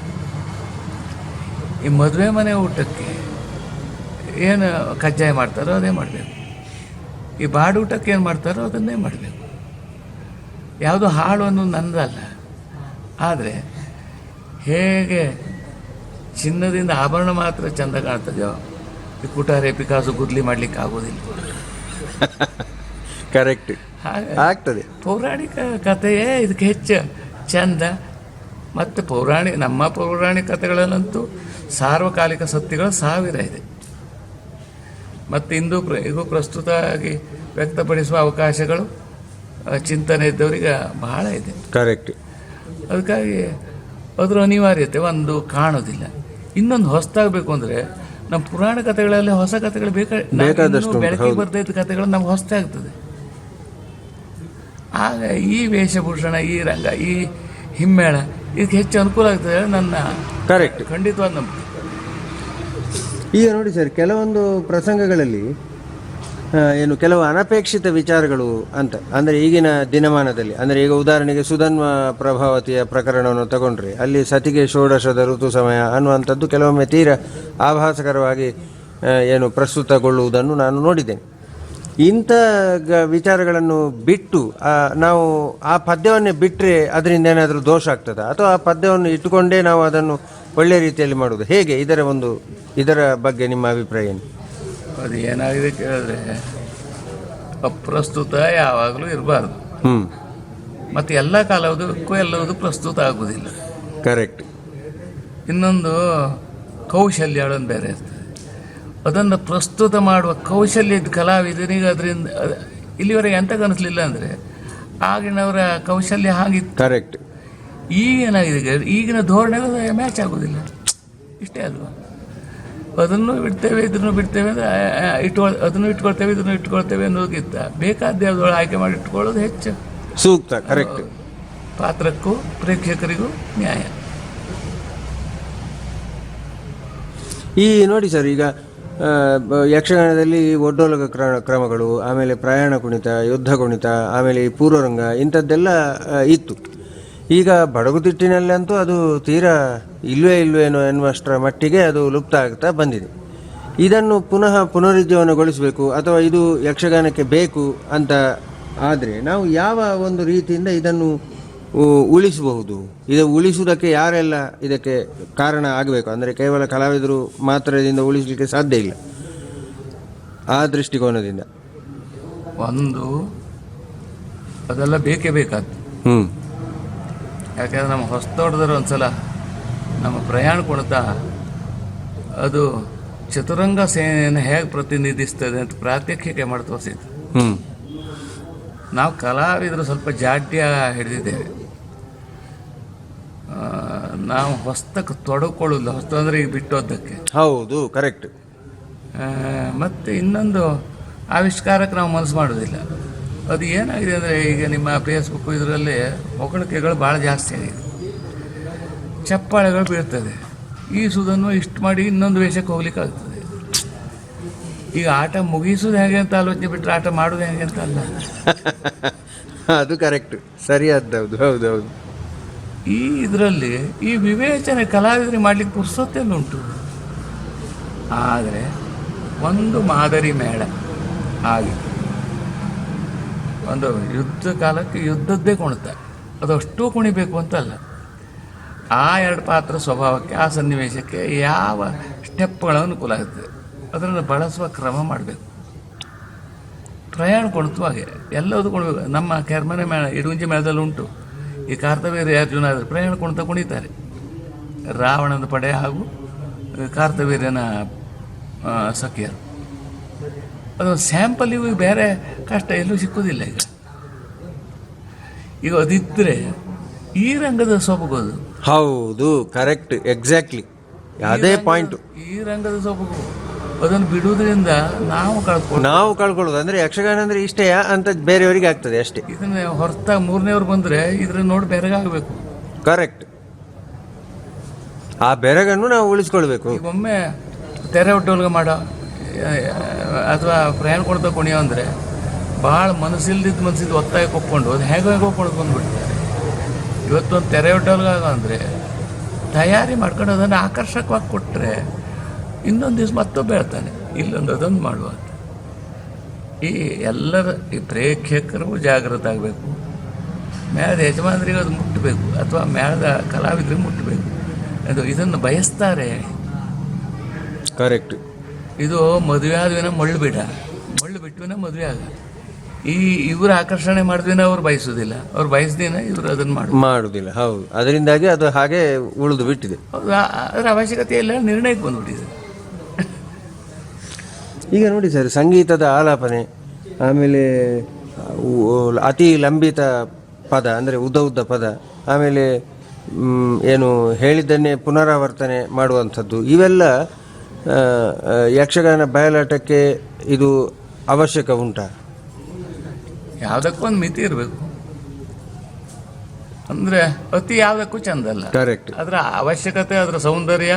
ಈ ಮದುವೆ ಮನೆ ಊಟಕ್ಕೆ ಏನು ಕಜ್ಜಾಯ ಮಾಡ್ತಾರೋ ಅದೇ ಮಾಡಬೇಕು, ಈ ಬಾಡೂಟಕ್ಕೆ ಏನು ಮಾಡ್ತಾರೋ ಅದನ್ನೇ ಮಾಡಬೇಕು. ಯಾವುದೋ ಹಾಳು ಅನ್ನೋದು ನನ್ನದಲ್ಲ. ಆದರೆ ಹೇಗೆ ಚಿನ್ನದಿಂದ ಆಭರಣ ಮಾತ್ರ ಚೆಂದ ಕಾಣ್ತದೆಯೋ ಈ ಕುಟಾರೆ ಪಿಕಾಸು ಗುದ್ಲಿ ಮಾಡಲಿಕ್ಕೆ ಆಗೋದಿಲ್ಲ. ಕರೆಕ್ಟ್. ಹಾಗೆ ಆಗ್ತದೆ. ಪೌರಾಣಿಕ ಕಥೆಯೇ ಇದಕ್ಕೆ ಹೆಚ್ಚು ಚೆಂದ. ಮತ್ತು ನಮ್ಮ ಪೌರಾಣಿಕ ಕಥೆಗಳಲ್ಲಂತೂ ಸಾರ್ವಕಾಲಿಕ ಸತ್ಯಗಳು 1000 ಇದೆ. ಮತ್ತು ಇದು ಪ್ರಸ್ತುತ ಆಗಿ ವ್ಯಕ್ತಪಡಿಸುವ ಅವಕಾಶಗಳು ಚಿಂತನೆ ಇದ್ದವರಿಗೆ ಬಹಳ ಇದೆ. ಕರೆಕ್ಟ್. ಅದಕ್ಕಾಗಿ ಅದರ ಅನಿವಾರ್ಯತೆ ಒಂದು ಕಾಣೋದಿಲ್ಲ. ಇನ್ನೊಂದು ಹೊಸದಾಗಬೇಕು ಅಂದರೆ ನಮ್ಮ ಪುರಾಣ ಕಥೆಗಳಲ್ಲಿ ಹೊಸ ಕಥೆಗಳು ಬೇಕಾದಷ್ಟು ಬೆಳಕಿಗೆ ಬರ್ತಾ ಇದ್ದ ಕಥೆಗಳು ನಮ್ಗೆ ಹೊಸದಾಗ್ತದೆ. ಆಗ ಈ ವೇಷಭೂಷಣ, ಈ ರಂಗ, ಈ ಹಿಮ್ಮೇಳ ಇದಕ್ಕೆ ಹೆಚ್ಚು ಅನುಕೂಲ ಆಗ್ತದೆ ನನ್ನ ಕರೆಕ್ಟ್ ಖಂಡಿತವಾದ ನಂಬಿಕೆ. ಈಗ ನೋಡಿ ಸರ್, ಕೆಲವೊಂದು ಪ್ರಸಂಗಗಳಲ್ಲಿ ಕೆಲವು ಅನಪೇಕ್ಷಿತ ವಿಚಾರಗಳು ಅಂತ ಅಂದರೆ ಈಗಿನ ದಿನಮಾನದಲ್ಲಿ, ಅಂದರೆ ಈಗ ಉದಾಹರಣೆಗೆ ಸುಧನ್ವ ಪ್ರಭಾವತಿಯ ಪ್ರಕರಣವನ್ನು ತಗೊಂಡ್ರೆ ಅಲ್ಲಿ ಸತಿಗೆ ಷೋಡಶದ ಋತು ಸಮಯ ಅನ್ನುವಂಥದ್ದು ಕೆಲವೊಮ್ಮೆ ತೀರಾ ಆಭಾಸಕರವಾಗಿ ಪ್ರಸ್ತುತಗೊಳ್ಳುವುದನ್ನು ನಾನು ನೋಡಿದ್ದೇನೆ. ಇಂಥ ವಿಚಾರಗಳನ್ನು ಬಿಟ್ಟು ನಾವು ಆ ಪದ್ಯವನ್ನೇ ಬಿಟ್ಟರೆ ಅದರಿಂದ ಏನಾದರೂ ದೋಷ ಆಗ್ತದೆ, ಅಥವಾ ಆ ಪದ್ಯವನ್ನು ಇಟ್ಟುಕೊಂಡೇ ನಾವು ಅದನ್ನು ಒಳ್ಳೆಯ ರೀತಿಯಲ್ಲಿ ಮಾಡುವುದು ಹೇಗೆ? ಇದರ ಬಗ್ಗೆ ನಿಮ್ಮ ಅಭಿಪ್ರಾಯ ಏನು? ಅದು ಏನಾಗಿದೆ ಕೇಳಿದ್ರೆ, ಅಪ್ರಸ್ತುತ ಯಾವಾಗಲೂ ಇರಬಾರ್ದು. ಮತ್ತು ಎಲ್ಲ ಕಾಲದಕ್ಕೂ ಎಲ್ಲವೂ ಪ್ರಸ್ತುತ ಆಗುವುದಿಲ್ಲ. ಕರೆಕ್ಟ್. ಇನ್ನೊಂದು ಕೌಶಲ್ಯಗಳನ್ನು ಬೇರೆ ಇರ್ತದೆ. ಅದನ್ನು ಪ್ರಸ್ತುತ ಮಾಡುವ ಕೌಶಲ್ಯದ ಕಲಾವಿದನಿಗೆ ಅದರಿಂದ ಇಲ್ಲಿವರೆಗೆ ಎಂತ ಕನಿಸ್ಲಿಲ್ಲ ಅಂದರೆ ಆಗಿನವರ ಕೌಶಲ್ಯ ಹಾಗಿತ್ತು. ಕರೆಕ್ಟ್. ಈಗೇನಾಗಿದೆ, ಈಗಿನ ಧೋರಣೆಗಳು ಮ್ಯಾಚ್ ಆಗೋದಿಲ್ಲ. ಇಷ್ಟೇ ಅಲ್ವಾ? ಅದನ್ನು ಬಿಡ್ತೇವೆ, ಇದನ್ನು ಬಿಡ್ತೇವೆ ಅಂದರೆ ಅದನ್ನು ಇಟ್ಕೊಳ್ತೇವೆ, ಇದನ್ನು ಇಟ್ಕೊಳ್ತೇವೆ ಅನ್ನೋದಕ್ಕಿಂತ ಬೇಕಾದ ಯಾವುದೊಳಗೆ ಆಯ್ಕೆ ಮಾಡಿ ಇಟ್ಕೊಳ್ಳೋದು ಹೆಚ್ಚು ಸೂಕ್ತ. ಕರೆಕ್ಟ್. ಪಾತ್ರಕ್ಕೂ ಪ್ರೇಕ್ಷಕರಿಗೂ ನ್ಯಾಯ. ಈ ನೋಡಿ ಸರ್, ಈಗ ಯಕ್ಷಗಾನದಲ್ಲಿ ಒಡ್ಡೋಲಗ ಕ್ರಮಗಳು, ಆಮೇಲೆ ಪ್ರಯಾಣ ಕುಣಿತ, ಯುದ್ಧ ಕುಣಿತ, ಆಮೇಲೆ ಈ ಪೂರ್ವರಂಗ ಇಂಥದ್ದೆಲ್ಲ ಇತ್ತು. ಈಗ ಬಡಗುತಿಟ್ಟಿನಲ್ಲಂತೂ ಅದು ತೀರಾ ಇಲ್ವೇನೋ ಎನ್ನುವಷ್ಟರ ಮಟ್ಟಿಗೆ ಅದು ಲುಪ್ತ ಆಗ್ತಾ ಬಂದಿದೆ. ಇದನ್ನು ಪುನಃ ಪುನರುಜ್ಜೀವನಗೊಳಿಸಬೇಕು ಅಥವಾ ಇದು ಯಕ್ಷಗಾನಕ್ಕೆ ಬೇಕು ಅಂತ ಆದರೆ ನಾವು ಯಾವ ಒಂದು ರೀತಿಯಿಂದ ಇದನ್ನು ಉಳಿಸಬಹುದು? ಇದು ಉಳಿಸುವುದಕ್ಕೆ ಯಾರೆಲ್ಲ ಇದಕ್ಕೆ ಕಾರಣ ಆಗಬೇಕು? ಅಂದರೆ ಕೇವಲ ಕಲಾವಿದರು ಮಾತ್ರದಿಂದ ಉಳಿಸಲಿಕ್ಕೆ ಸಾಧ್ಯ ಇಲ್ಲ. ಆ ದೃಷ್ಟಿಕೋನದಿಂದ ಒಂದು ಅದೆಲ್ಲ ಬೇಕೇ ಬೇಕಾದ್ದು. ಯಾಕಂದರೆ ನಮ್ಮ ಹೊಸತೋಟದವರು ಒಂದ್ಸಲ ನಮ್ಮ ಪ್ರಯಾಣ ಕೊಡ್ತಾ ಅದು ಚತುರಂಗ ಸೇನೆಯನ್ನು ಹೇಗೆ ಪ್ರತಿನಿಧಿಸ್ತದೆ ಅಂತ ಪ್ರಾತ್ಯಕ್ಷಿಕೆ ಮಾಡಿ ತೋರಿಸಿದ್ದು. ನಾವು ಕಲಾವಿದರು ಸ್ವಲ್ಪ ಜಾಡ್ಯ ಹಿಡಿದಿದ್ದೇವೆ. ನಾವು ಹೊಸ್ತಕ್ಕೆ ತೊಡಕೊಳ್ಳೋದು, ಹೊಸ್ತು ಅಂದರೆ ಈಗ ಬಿಟ್ಟೋದಕ್ಕೆ. ಹೌದು, ಕರೆಕ್ಟ್. ಮತ್ತು ಇನ್ನೊಂದು ಆವಿಷ್ಕಾರಕ್ಕೆ ನಾವು ಮನಸ್ಸು ಮಾಡೋದಿಲ್ಲ. ಅದು ಏನಾಗಿದೆ ಅಂದರೆ ಈಗ ನಿಮ್ಮ ಫೇಸ್ಬುಕ್ ಇದರಲ್ಲಿ ಹೊಗಳಿಕೆಗಳು ಭಾಳ ಜಾಸ್ತಿ ಆಗಿದೆ, ಚಪ್ಪಾಳೆಗಳು ಬೀಳ್ತದೆ. ಈ ಸುದನ್ನು ಇಷ್ಟು ಮಾಡಿ ಇನ್ನೊಂದು ವೇಷಕ್ಕೆ ಹೋಗ್ಲಿಕ್ಕಾಗ್ತದೆ. ಈಗ ಆಟ ಮುಗಿಸೋದು ಹೇಗೆ ಅಂತ ಆಲೋಚನೆ ಬಿಟ್ಟರೆ ಆಟ ಮಾಡೋದು ಹೇಗೆ ಅಂತ ಅಲ್ಲ. ಅದು ಕರೆಕ್ಟ್, ಸರಿಯಾದೌದು. ಹೌದು ಹೌದು. ಈ ಇದರಲ್ಲಿ ಈ ವಿವೇಚನೆ ಕಲಾವಿದರಿಗೆ ಮಾಡಲಿಕ್ಕೆ ಪುರ್ಸೊತ್ತೆಲ್ಲ ಉಂಟು. ಆದರೆ ಒಂದು ಮಾದರಿ ಮೇಳ ಆಗಿ ಒಂದು ಯುದ್ಧ ಕಾಲಕ್ಕೆ ಯುದ್ಧದ್ದೇ ಕುಣಿತ, ಅದಷ್ಟು ಕುಣಿಬೇಕು ಅಂತಲ್ಲ. ಆ ಎರಡು ಪಾತ್ರ ಸ್ವಭಾವಕ್ಕೆ, ಆ ಸನ್ನಿವೇಶಕ್ಕೆ ಯಾವ ಸ್ಟೆಪ್ಗಳು ಅನುಕೂಲ ಆಗುತ್ತೆ ಅದನ್ನು ಬಳಸುವ ಕ್ರಮ ಮಾಡಬೇಕು. ಪ್ರಯಾಣ ಕುಣಿತವಾಗೆ ಎಲ್ಲದೂ ಕುಣಿಬೇಕು. ನಮ್ಮ ಕೆರ್ಮನೆ ಮೇಳ, ಇಡುಂಜಿ ಮೇಳದಲ್ಲಿ ಉಂಟು. ಈ ಕಾರ್ತವೀರ್ಯ ಅರ್ಜುನ ಆದರೆ ಪ್ರಯಾಣ ಕುಣಿತ ಕುಣಿತಾರೆ. ರಾವಣನ ಪಡೆ ಹಾಗೂ ಕಾರ್ತವೀರ್ಯನ ಸಖಿಯರು. ಅದೊಂದು ಸ್ಯಾಂಪಲ್. ಇವು ಬೇರೆ ಕಷ್ಟ ಎಲ್ಲೂ ಸಿಕ್ಕೋದಿಲ್ಲ. ಈಗ ಅದಿದ್ದರೆ ಈ ರಂಗದ ಸೊಬಗೋದು. ಹೌದು, ಕರೆಕ್ಟ್, ಎಕ್ಸಾಕ್ಟ್ಲಿ ಅದೇ ಪಾಯಿಂಟು. ಈ ರಂಗದ ಸೊಬಗು ಅದನ್ನು ಬಿಡುವುದರಿಂದ ನಾವು ಕಳ್ಕೊಳ್ಳೋದು. ಅಂದರೆ ಯಕ್ಷಗಾನ ಅಂದರೆ ಇಷ್ಟೇ ಅಂತ ಬೇರೆಯವರಿಗೆ ಆಗ್ತದೆ ಅಷ್ಟೇ. ಇದನ್ನ ಹೊರತಾಗಿ ಮೂರನೇವ್ರು ಬಂದರೆ ಇದ್ರ ನೋಡಿ ಬೆರಗಾಗಬೇಕು. ಕರೆಕ್ಟ್. ಆ ಬೆರಗನ್ನು ನಾವು ಉಳಿಸ್ಕೊಳ್ಬೇಕು. ಈಗ ಒಮ್ಮೆ ತೆರೆ ಒಟ್ಟೋಲ್ಗ ಮಾಡೋ ಅಥವಾ ಪ್ರಯಾಣ ಕೊಡ್ತಾ ಕುಣಿಯೋ ಅಂದರೆ ಭಾಳ ಮನಸ್ಸಿದ್ದು ಒತ್ತಾಯ ಕೊಕ್ಕೊಂಡು ಅದು ಹೇಗೆ ಹೋಗ್ಕೊಂಡು ಬಂದ್ಬಿಡ್ತಾರೆ. ಇವತ್ತೊಂದು ತೆರೆ ಒಟ್ಟೋಲ್ಗಾಗ ಅಂದರೆ ತಯಾರಿ ಮಾಡ್ಕೊಂಡು ಅದನ್ನು ಆಕರ್ಷಕವಾಗಿ ಕೊಟ್ಟರೆ ಇನ್ನೊಂದು ದಿವಸ ಮತ್ತೊಬ್ಬ ಹೇಳ್ತಾನೆ ಇಲ್ಲೊಂದು ಅದೊಂದು ಮಾಡುವ. ಈ ಎಲ್ಲರ ಈ ಪ್ರೇಕ್ಷಕರು ಜಾಗೃತ ಆಗಬೇಕು. ಮೇಳದ ಯಜಮಾನರಿಗೆ ಅದು ಮುಟ್ಟಬೇಕು ಅಥವಾ ಮೇಳದ ಕಲಾವಿದರಿಗೆ ಮುಟ್ಟಬೇಕು. ಅದು ಇದನ್ನು ಬಯಸ್ತಾರೆ. ಕರೆಕ್ಟ್. ಇದು ಮದುವೆ ಆದ್ವಿನ ಮಳ್ಳು ಬಿಟ್ಟುವಿನ ಮದುವೆ ಆಗ. ಈ ಇವರು ಆಕರ್ಷಣೆ ಮಾಡಿದ್ವಿನ ಅವ್ರು ಬಯಸೋದಿಲ್ಲ, ಅವ್ರು ಬಯಸ್ದಿನ ಇವರು ಅದನ್ನು ಮಾಡುವುದಿಲ್ಲ. ಹೌದು, ಅದರಿಂದಾಗಿ ಅದು ಹಾಗೆ ಉಳಿದು ಬಿಟ್ಟಿದೆ. ಹೌದು, ಅದರ ಅವಶ್ಯಕತೆ ಇಲ್ಲ, ನಿರ್ಣಯಕ್ಕೆ ಬಂದುಬಿಟ್ಟಿದೆ. ಈಗ ನೋಡಿ ಸರ್, ಸಂಗೀತದ ಆಲಾಪನೆ, ಆಮೇಲೆ ಅತಿ ಲಂಬಿತ ಪದ ಅಂದರೆ ಉದ್ದ ಪದ, ಆಮೇಲೆ ಏನು ಹೇಳಿದ್ದನ್ನೇ ಪುನರಾವರ್ತನೆ ಮಾಡುವಂಥದ್ದು, ಇವೆಲ್ಲ ಯಕ್ಷಗಾನ ಬಯಲಾಟಕ್ಕೆ ಇದು ಅವಶ್ಯಕ ಉಂಟಾ? ಯಾವುದಕ್ಕೊಂದು ಮಿತಿ ಇರಬೇಕು. ಅಂದರೆ ಅತಿ ಯಾವುದಕ್ಕೂ ಚೆಂದ ಅಲ್ಲ. ಕರೆಕ್ಟ್. ಅದರ ಅವಶ್ಯಕತೆ, ಅದರ ಸೌಂದರ್ಯ,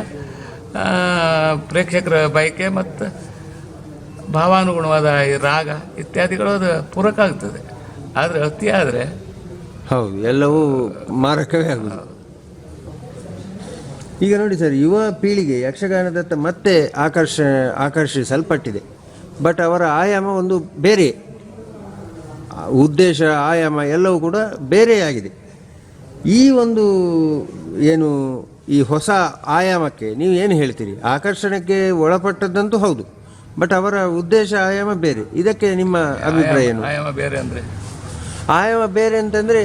ಪ್ರೇಕ್ಷಕರ ಬಯಕೆ ಮತ್ತು ಭಾವಾನುಗುಣವಾದ ಈ ರಾಗ ಇತ್ಯಾದಿಗಳು ಅದು ಪೂರಕ ಆಗ್ತದೆ. ಆದರೆ ಅತಿ ಆದರೆ ಹೌದು, ಎಲ್ಲವೂ ಮಾರಕವೇ ಆಗುವುದು. ಈಗ ನೋಡಿ ಸರ್, ಯುವ ಪೀಳಿಗೆ ಯಕ್ಷಗಾನದತ್ತ ಮತ್ತೆ ಆಕರ್ಷಿಸಲ್ಪಟ್ಟಿದೆ. ಬಟ್ ಅವರ ಆಯಾಮ ಒಂದು ಬೇರೆ, ಉದ್ದೇಶ ಆಯಾಮ ಎಲ್ಲವೂ ಕೂಡ ಬೇರೆಯಾಗಿದೆ. ಈ ಒಂದು ಏನು ಈ ಹೊಸ ಆಯಾಮಕ್ಕೆ ನೀವು ಏನು ಹೇಳ್ತೀರಿ? ಆಕರ್ಷಣೆಗೆ ಒಳಪಟ್ಟದ್ದಂತೂ ಹೌದು, ಬಟ್ ಅವರ ಉದ್ದೇಶ ಆಯಾಮ ಬೇರೆ. ಇದಕ್ಕೆ ನಿಮ್ಮ ಅಭಿಪ್ರಾಯ ಏನು? ಆಯಾಮ ಬೇರೆ ಅಂದರೆ ಆಯಾಮ ಬೇರೆ ಅಂತಂದರೆ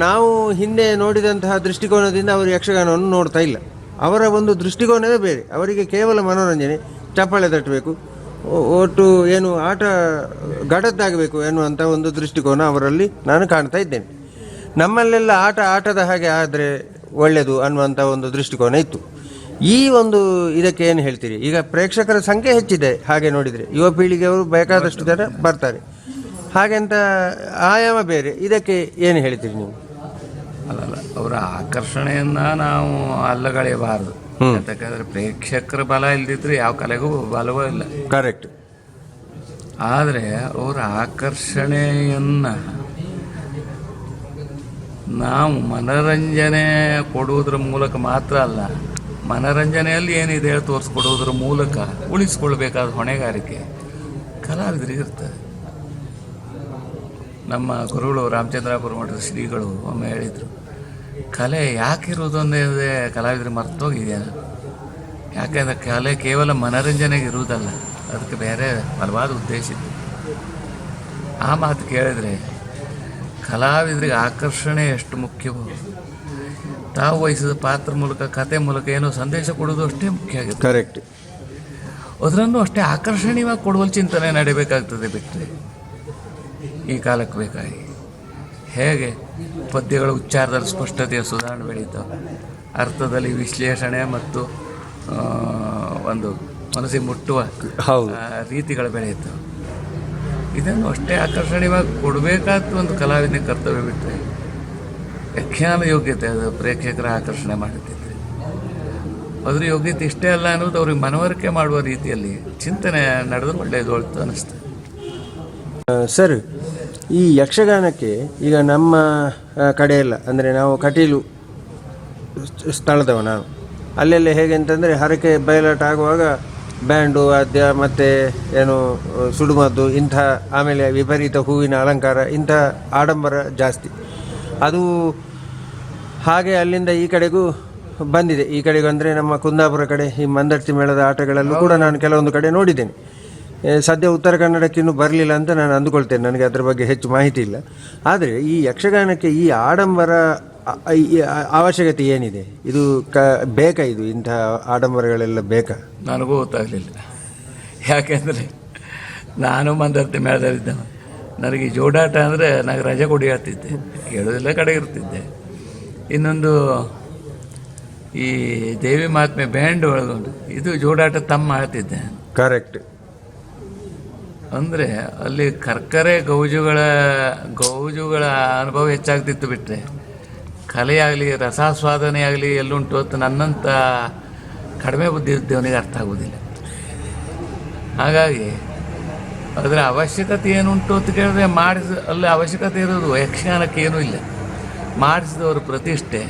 ನಾವು ಹಿಂದೆ ನೋಡಿದಂತಹ ದೃಷ್ಟಿಕೋನದಿಂದ ಅವರು ಯಕ್ಷಗಾನವನ್ನು ನೋಡ್ತಾ ಇಲ್ಲ. ಅವರ ಒಂದು ದೃಷ್ಟಿಕೋನವೇ ಬೇರೆ. ಅವರಿಗೆ ಕೇವಲ ಮನೋರಂಜನೆ, ಚಪ್ಪಾಳೆ ತಟ್ಟಬೇಕು, ಒಟ್ಟು ಏನು ಆಟ ಗಡದ್ದಾಗಬೇಕು ಎನ್ನುವಂಥ ಒಂದು ದೃಷ್ಟಿಕೋನ ಅವರಲ್ಲಿ ನಾನು ಕಾಣ್ತಾ ಇದ್ದೇನೆ. ನಮ್ಮಲ್ಲೆಲ್ಲ ಆಟದ ಹಾಗೆ ಆದರೆ ಒಳ್ಳೆಯದು ಅನ್ನುವಂಥ ಒಂದು ದೃಷ್ಟಿಕೋನ ಇತ್ತು. ಈ ಒಂದು ಇದಕ್ಕೆ ಏನು ಹೇಳ್ತೀರಿ? ಈಗ ಪ್ರೇಕ್ಷಕರ ಸಂಖ್ಯೆ ಹೆಚ್ಚಿದೆ, ಹಾಗೆ ನೋಡಿದರೆ ಯುವ ಪೀಳಿಗೆಯವರು ಬೇಕಾದಷ್ಟು ಜನ ಬರ್ತಾರೆ, ಹಾಗೆಂತ ಆಯಾಮ ಬೇರೆ. ಇದಕ್ಕೆ ಏನು ಹೇಳ್ತೀರಿ ನೀವು? ಅಲ್ಲಲ್ಲ, ಅವರ ಆಕರ್ಷಣೆಯನ್ನು ನಾವು ಅಲ್ಲಗಳೆಯಬಾರದು. ಯಾಕಂದರೆ ಪ್ರೇಕ್ಷಕರ ಬಲ ಇಲ್ದಿದ್ರೆ ಯಾವ ಕಲೆಗೂ ಬಲವೂ ಇಲ್ಲ. ಕರೆಕ್ಟ್. ಆದರೆ ಅವರ ಆಕರ್ಷಣೆಯನ್ನು ನಾವು ಮನರಂಜನೆ ಕೊಡುವುದರ ಮೂಲಕ ಮಾತ್ರ ಅಲ್ಲ, ಮನರಂಜನೆಯಲ್ಲಿ ಏನಿದೆ ಹೇಳಿ ತೋರಿಸ್ಕೊಡುವುದರ ಮೂಲಕ ಉಳಿಸ್ಕೊಳ್ಬೇಕಾದ ಹೊಣೆಗಾರಿಕೆ ಕಲಾವಿದರಿಗೆ ಇರ್ತದೆ. ನಮ್ಮ ಗುರುಗಳು ರಾಮಚಂದ್ರಾಪುರ ಮಠದ ಶ್ರೀಗಳು ಒಮ್ಮೆ ಹೇಳಿದರು, ಕಲೆ ಯಾಕಿರುವುದೊಂದೇ ಕಲಾವಿದರು ಮರ್ತೋಗಿದೆಯಾ? ಯಾಕೆಂದರೆ ಕಲೆ ಕೇವಲ ಮನರಂಜನೆಗೆ ಇರುವುದಲ್ಲ, ಅದಕ್ಕೆ ಬೇರೆ ಬಲವಾದ ಉದ್ದೇಶ ಇತ್ತು. ಆ ಮಾತು ಕೇಳಿದರೆ ಕಲಾವಿದರಿಗೆ ಆಕರ್ಷಣೆ ಎಷ್ಟು ಮುಖ್ಯವೋ, ತಾವು ವಹಿಸಿದ ಪಾತ್ರ ಮೂಲಕ ಕತೆ ಮೂಲಕ ಏನೋ ಸಂದೇಶ ಕೊಡೋದು ಅಷ್ಟೇ ಮುಖ್ಯ ಆಗುತ್ತೆ. ಕರೆಕ್ಟ್. ಅದರನ್ನು ಅಷ್ಟೇ ಆಕರ್ಷಣೀಯವಾಗಿ ಕೊಡುವ ಚಿಂತನೆ ನಡೀಬೇಕಾಗ್ತದೆ. ಬಿಟ್ಟರೆ ಈ ಕಾಲಕ್ಕೆ ಬೇಕಾಗಿ ಹೇಗೆ ಪದ್ಯಗಳ ಉಚ್ಚಾರದಲ್ಲಿ ಸ್ಪಷ್ಟತೆಯ ಸುಧಾರಣೆ ಬೆಳೀತಾವೆ, ಅರ್ಥದಲ್ಲಿ ವಿಶ್ಲೇಷಣೆ ಮತ್ತು ಒಂದು ಮನಸ್ಸಿಗೆ ಮುಟ್ಟುವ ರೀತಿಗಳು ಬೆಳೆಯುತ್ತವೆ. ಇದನ್ನು ಅಷ್ಟೇ ಆಕರ್ಷಣೀಯವಾಗಿ ಕೊಡಬೇಕಾದ ಒಂದು ಕಲಾವಿದನ ಕರ್ತವ್ಯ. ಬಿಟ್ಟರೆ ಯಕ್ಷಗಾನ ಯೋಗ್ಯತೆ ಅದು ಪ್ರೇಕ್ಷಕರ ಆಕರ್ಷಣೆ ಮಾಡುತ್ತಿದ್ದರೆ ಅದ್ರ ಯೋಗ್ಯತೆ ಇಷ್ಟೇ ಅಲ್ಲ ಅನ್ನೋದು ಅವ್ರಿಗೆ ಮನವರಿಕೆ ಮಾಡುವ ರೀತಿಯಲ್ಲಿ ಚಿಂತನೆ ನಡೆದು ಒಳ್ಳೆಯದು ಅಂತ ಅನ್ನಿಸ್ತದೆ. ಸರ್, ಈ ಯಕ್ಷಗಾನಕ್ಕೆ ಈಗ ನಮ್ಮ ಕಡೆಯೆಲ್ಲ ಅಂದರೆ ನಾವು ಕಟೀಲು ಸ್ಥಳದವ ನಾನು, ಅಲ್ಲೆಲ್ಲ ಹೇಗೆ ಅಂತಂದರೆ ಹರಕೆ ಬಯಲಾಟ ಆಗುವಾಗ ಬ್ಯಾಂಡು ವಾದ್ಯ ಮತ್ತು ಏನು ಸುಡುಮದ್ದು ಇಂಥ, ಆಮೇಲೆ ವಿಪರೀತ ಹೂವಿನ ಅಲಂಕಾರ, ಇಂಥ ಆಡಂಬರ ಜಾಸ್ತಿ. ಅದು ಹಾಗೆ ಅಲ್ಲಿಂದ ಈ ಕಡೆಗೂ ಬಂದಿದೆ. ಈ ಕಡೆಗೂ ಅಂದರೆ ನಮ್ಮ ಕುಂದಾಪುರ ಕಡೆ ಈ ಮಂದರ್ತಿ ಮೇಳದ ಆಟಗಳಲ್ಲೂ ಕೂಡ ನಾನು ಕೆಲವೊಂದು ಕಡೆ ನೋಡಿದ್ದೇನೆ. ಸದ್ಯ ಉತ್ತರ ಕನ್ನಡಕ್ಕೆ ಇನ್ನೂ ಬರಲಿಲ್ಲ ಅಂತ ನಾನು ಅಂದುಕೊಳ್ತೇನೆ, ನನಗೆ ಅದರ ಬಗ್ಗೆ ಹೆಚ್ಚು ಮಾಹಿತಿ ಇಲ್ಲ. ಆದರೆ ಈ ಯಕ್ಷಗಾನಕ್ಕೆ ಈ ಆಡಂಬರ ಅವಶ್ಯಕತೆ ಏನಿದೆ? ಇದು ಬೇಕಾ? ಇದು ಇಂಥ ಆಡಂಬರಗಳೆಲ್ಲ ಬೇಕಾ? ನನಗೂ ಗೊತ್ತಾಗಲಿಲ್ಲ. ಯಾಕೆಂದರೆ ನಾನು ಮಂದರ್ತಿ ಮೇಳದಲ್ಲಿದ್ದ, ನನಗೆ ಜೋಡಾಟ ಅಂದರೆ ನನಗೆ ರಜೆ ಕೊಡಿ ಆಗ್ತಿದ್ದೆ, ಹೇಳೋದೆಲ್ಲ ಕಡೆ ಇರ್ತಿದ್ದೆ. ಇನ್ನೊಂದು ಈ ದೇವಿ ಮಹಾತ್ಮೆ ಬ್ಯಾಂಡ್ ಒಳಗೊಂಡು ಇದು ಜೋಡಾಟ ತಮ್ಮ ಮಾಡ್ತಿದ್ದೆ. ಕರೆಕ್ಟ್. ಅಂದರೆ ಅಲ್ಲಿ ಕರ್ಕರೆ ಗೌಜುಗಳ ಅನುಭವ ಹೆಚ್ಚಾಗ್ತಿತ್ತು. ಬಿಟ್ಟರೆ ಕಲೆಯಾಗಲಿ ರಸಾಸ್ವಾದನೆ ಆಗಲಿ ಎಲ್ಲುಂಟು ಅಂತ ನನ್ನಂಥ ಕಡಿಮೆ ಬುದ್ಧಿ ಇದ್ದವನಿಗೆ ಅರ್ಥ ಆಗೋದಿಲ್ಲ. ಹಾಗಾಗಿ ಅದರ ಅವಶ್ಯಕತೆ ಏನುಂಟು ಅಂತ ಕೇಳಿದ್ರೆ ಅಲ್ಲಿ ಅವಶ್ಯಕತೆ ಇರೋದು ಯಕ್ಷಗಾನಕ್ಕೆ ಏನೂ ಇಲ್ಲ. ಮಾಡಿಸಿದವರು ಪ್ರತಿಷ್ಠೆ,